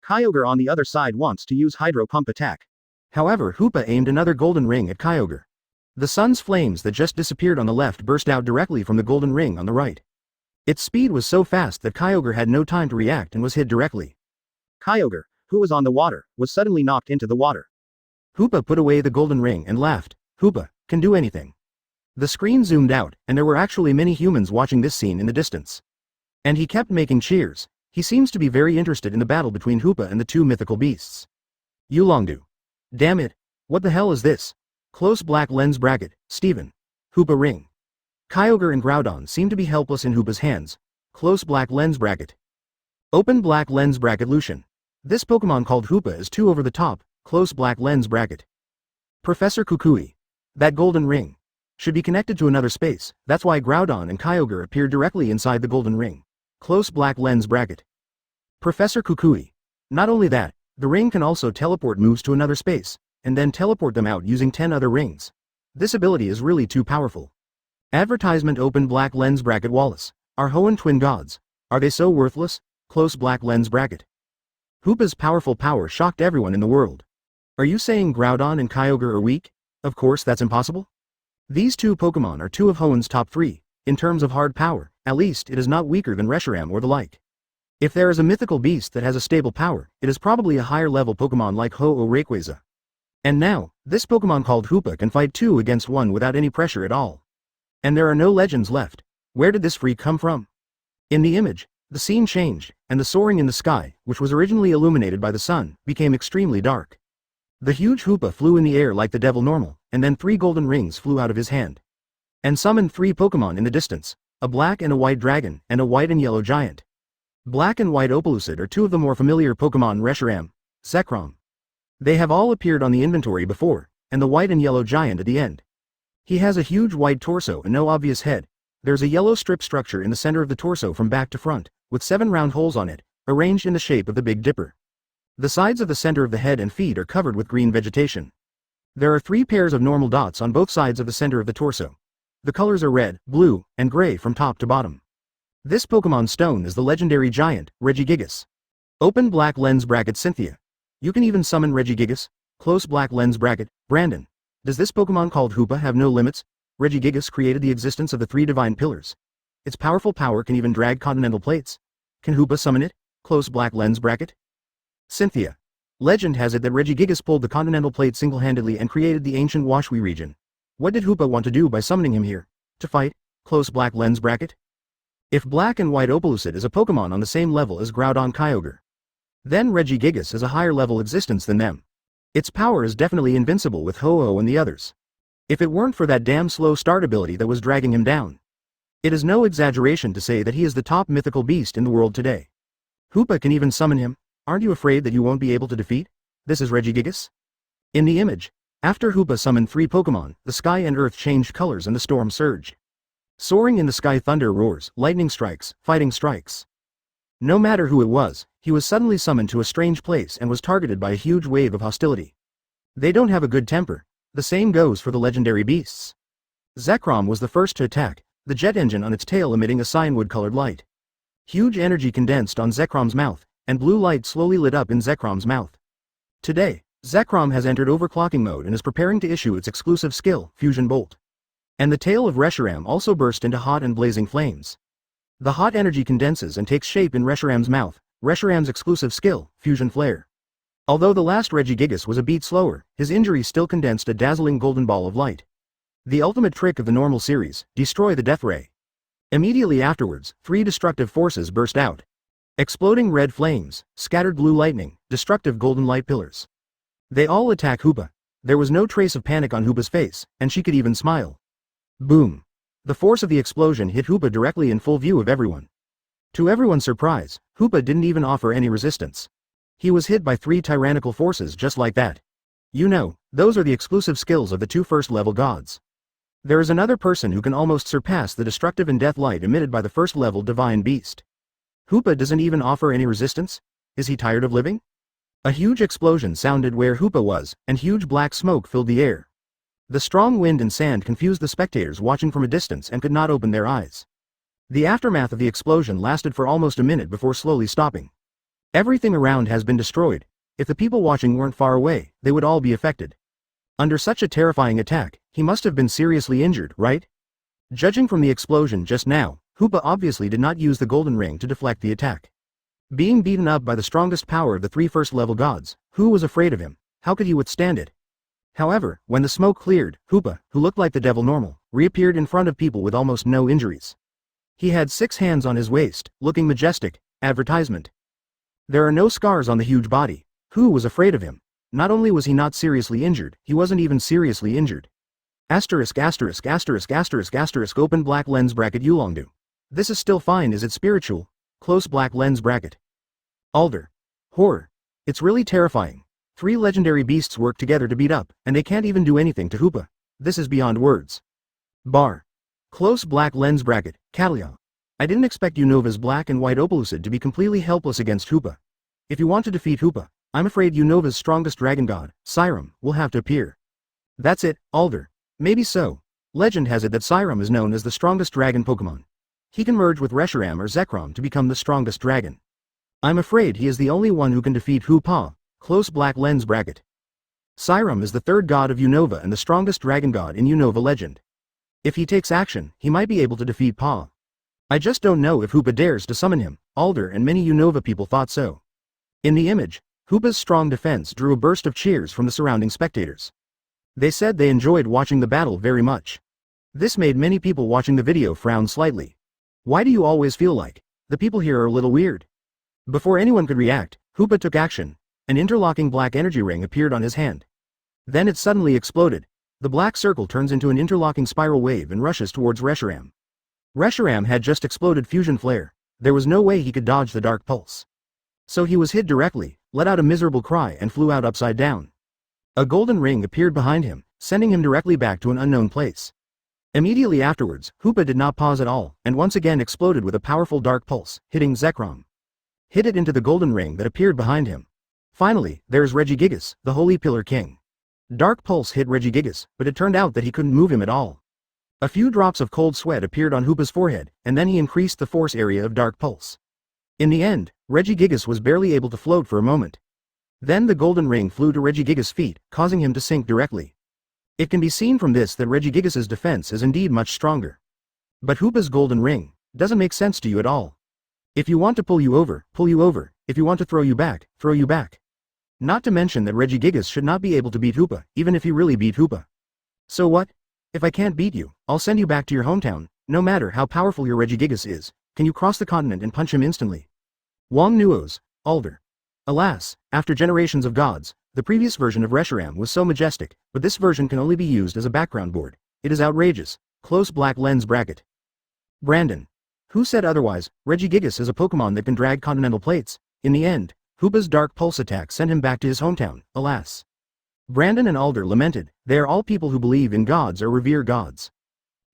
Kyogre on the other side wants to use Hydro Pump attack. However, Hoopa aimed another golden ring at Kyogre. The sun's flames that just disappeared on the left burst out directly from the golden ring on the right. Its speed was so fast that Kyogre had no time to react and was hit directly. Kyogre, who was on the water, was suddenly knocked into the water. Hoopa put away the golden ring and laughed. Hoopa can do anything. The screen zoomed out, and there were actually many humans watching this scene in the distance. And he kept making cheers. He seems to be very interested in the battle between Hoopa and the 2 mythical beasts. Yulongdu. Damn it. What the hell is this? Close black lens bracket, Steven. Hoopa ring. Kyogre and Groudon seem to be helpless in Hoopa's hands. Close black lens bracket. Open black lens bracket Lucian. This Pokémon called Hoopa is too over the top, close black lens bracket. Professor Kukui. That golden ring should be connected to another space, that's why Groudon and Kyogre appear directly inside the golden ring. Close black lens bracket. Professor Kukui. Not only that, the ring can also teleport moves to another space, and then teleport them out using 10 other rings. This ability is really too powerful. Advertisement open black lens bracket Wallace. Our Hoenn twin gods Are they so worthless? Close black lens bracket. Hoopa's powerful power shocked everyone in the world. Are you saying Groudon and Kyogre are weak? Of course that's impossible. These two Pokémon are two of Hoenn's top 3, in terms of hard power, at least it is not weaker than Reshiram or the like. If there is a mythical beast that has a stable power, it is probably a higher level Pokémon like Ho-Oh Rayquaza. And now, this Pokémon called Hoopa can fight 2 against 1 without any pressure at all. And there are no legends left. Where did this freak come from? In the image, the scene changed, and the soaring in the sky, which was originally illuminated by the sun, became extremely dark. The huge Hoopa flew in the air like the devil normal, and then 3 golden rings flew out of his hand. And summoned 3 Pokémon in the distance, a black and a white dragon, and a white and yellow giant. Black and white Opaloosid are 2 of the more familiar Pokémon Reshiram, Zekrom. They have all appeared on the inventory before, and the white and yellow giant at the end. He has a huge white torso and no obvious head. There's a yellow strip structure in the center of the torso from back to front, with 7 round holes on it, arranged in the shape of the Big Dipper. The sides of the center of the head and feet are covered with green vegetation. There are 3 pairs of normal dots on both sides of the center of the torso. The colors are red, blue, and gray from top to bottom. This Pokémon stone is the legendary giant, Regigigas. Open black lens bracket Cynthia. You can even summon Regigigas. Close black lens bracket, Brandon. Does this Pokémon called Hoopa have no limits? Regigigas created the existence of the 3 divine pillars. Its powerful power can even drag continental plates. Can Hoopa summon it? Close black lens bracket. Cynthia. Legend has it that Regigigas pulled the continental plate single-handedly and created the ancient Washui region. What did Hoopa want to do by summoning him here? To fight? Close black lens bracket. If black and white Opaloosid is a Pokémon on the same level as Groudon Kyogre, then Regigigas is a higher level existence than them. Its power is definitely invincible with Ho-Oh and the others. If it weren't for that damn slow start ability that was dragging him down. It is no exaggeration to say that he is the top mythical beast in the world today. Hoopa can even summon him. Aren't you afraid that you won't be able to defeat? This is Regigigas? In the image, after Hoopa summoned 3 Pokémon, the sky and earth changed colors and the storm surged. Soaring in the sky, thunder roars, lightning strikes, fighting strikes. No matter who it was, he was suddenly summoned to a strange place and was targeted by a huge wave of hostility. They don't have a good temper. The same goes for the legendary beasts. Zekrom was the first to attack, the jet engine on its tail emitting a cyanwood-colored light. Huge energy condensed on Zekrom's mouth, and blue light slowly lit up in Zekrom's mouth. Today, Zekrom has entered overclocking mode and is preparing to issue its exclusive skill, Fusion Bolt. And the tail of Reshiram also burst into hot and blazing flames. The hot energy condenses and takes shape in Reshiram's mouth, Reshiram's exclusive skill, Fusion Flare. Although the last Regigigas was a beat slower, his injury still condensed a dazzling golden ball of light. The ultimate trick of the normal series, destroy the Death Ray. Immediately afterwards, 3 destructive forces burst out. Exploding red flames, scattered blue lightning, destructive golden light pillars. They all attack Hoopa. There was no trace of panic on Hoopa's face, and she could even smile. Boom. The force of the explosion hit Hoopa directly in full view of everyone. To everyone's surprise, Hoopa didn't even offer any resistance. He was hit by 3 tyrannical forces just like that. You know, those are the exclusive skills of the 2 first-level gods. There is another person who can almost surpass the destructive and death light emitted by the first-level divine beast. Hoopa doesn't even offer any resistance? Is he tired of living? A huge explosion sounded where Hoopa was, and huge black smoke filled the air. The strong wind and sand confused the spectators watching from a distance and could not open their eyes. The aftermath of the explosion lasted for almost a minute before slowly stopping. Everything around has been destroyed. If the people watching weren't far away, they would all be affected. Under such a terrifying attack, he must have been seriously injured, right? Judging from the explosion just now, Hoopa obviously did not use the golden ring to deflect the attack. Being beaten up by the strongest power of the 3 first-level gods, who was afraid of him? How could he withstand it? However, when the smoke cleared, Hoopa, who looked like the devil normal, reappeared in front of people with almost no injuries. He had 6 hands on his waist, looking majestic. Advertisement. There are no scars on the huge body. Who was afraid of him? Not only was he not seriously injured, he wasn't even seriously injured. Asterisk asterisk asterisk asterisk asterisk open black lens bracket Yulongdu. This is still fine, is it spiritual? Close black lens bracket. Alder. Horror. It's really terrifying. 3 legendary beasts work together to beat up, and they can't even do anything to Hoopa. This is beyond words. Bar. Close black lens bracket, Catalia. I didn't expect Unova's black and white Opaloosid to be completely helpless against Hoopa. If you want to defeat Hoopa, I'm afraid Unova's strongest dragon god, Siram, will have to appear. That's it, Alder. Maybe so. Legend has it that Siram is known as the strongest dragon Pokémon. He can merge with Reshiram or Zekrom to become the strongest dragon. I'm afraid he is the only one who can defeat Hoopa. Close black lens bracket. Siram is the third god of Unova and the strongest dragon god in Unova legend. If he takes action, he might be able to defeat Pa. I just don't know if Hoopa dares to summon him. Alder and many Unova people thought so. In the image, Hoopa's strong defense drew a burst of cheers from the surrounding spectators. They said they enjoyed watching the battle very much. This made many people watching the video frown slightly. Why do you always feel like the people here are a little weird? Before anyone could react, Hoopa took action. An interlocking black energy ring appeared on his hand. Then it suddenly exploded. The black circle turns into an interlocking spiral wave and rushes towards Reshiram. Reshiram had just exploded fusion flare. There was no way he could dodge the dark pulse. So he was hit directly, let out a miserable cry and flew out upside down. A golden ring appeared behind him, sending him directly back to an unknown place. Immediately afterwards, Hoopa did not pause at all, and once again exploded with a powerful dark pulse, hitting Zekrom. Hit it into the golden ring that appeared behind him. Finally, there's Regigigas, the Holy Pillar King. Dark pulse hit Regigigas, but it turned out that he couldn't move him at all. A few drops of cold sweat appeared on Hoopa's forehead, and then he increased the force area of dark pulse. In the end, Regigigas was barely able to float for a moment. Then the golden ring flew to Regigigas' feet, causing him to sink directly. It can be seen from this that Regigigas' defense is indeed much stronger. But Hoopa's golden ring doesn't make sense to you at all. If you want to pull you over, pull you over. If you want to throw you back, throw you back. Not to mention that Regigigas should not be able to beat Hoopa, even if he really beat Hoopa. So what? If I can't beat you, I'll send you back to your hometown. No matter how powerful your Regigigas is, can you cross the continent and punch him instantly? Wong Nuos, Alder. Alas, after generations of gods, the previous version of Reshiram was so majestic, but this version can only be used as a background board. It is outrageous. Close black lens bracket. Brandon. Who said otherwise? Regigigas is a Pokémon that can drag continental plates. In the end, Hoopa's dark pulse attack sent him back to his hometown, alas. Brandon and Alder lamented. They are all people who believe in gods or revere gods.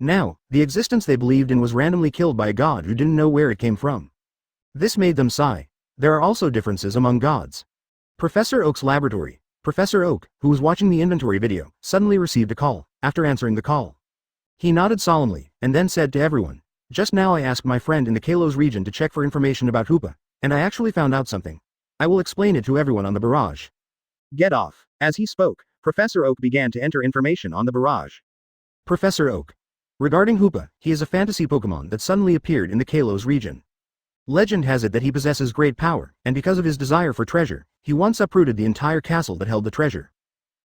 Now, the existence they believed in was randomly killed by a god who didn't know where it came from. This made them sigh. There are also differences among gods. Professor Oak's laboratory. Professor Oak, who was watching the inventory video, suddenly received a call. After answering the call, he nodded solemnly, and then said to everyone, "Just now I asked my friend in the Kalos region to check for information about Hoopa, and I actually found out something. I will explain it to everyone on the barrage." Get off. As he spoke, Professor Oak began to enter information on the barrage. Professor Oak. Regarding Hoopa, he is a fantasy Pokémon that suddenly appeared in the Kalos region. Legend has it that he possesses great power, and because of his desire for treasure, he once uprooted the entire castle that held the treasure.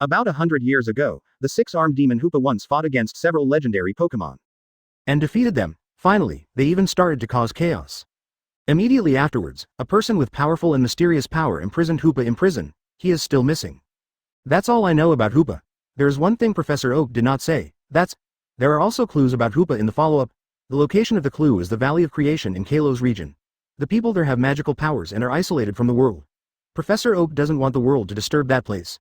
About 100 years ago, the six-armed demon Hoopa once fought against several legendary Pokémon. And defeated them. Finally, they even started to cause chaos. Immediately afterwards, a person with powerful and mysterious power imprisoned Hoopa in prison. He is still missing. That's all I know about Hoopa. There is one thing Professor Oak did not say. There are also clues about Hoopa in the follow-up. The location of the clue is the Valley of Creation in Kalos region. The people there have magical powers and are isolated from the world. Professor Oak doesn't want the world to disturb that place.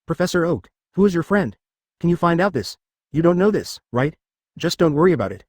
Professor Oak, who is your friend? Can you find out this? You don't know this, right? Just don't worry about it.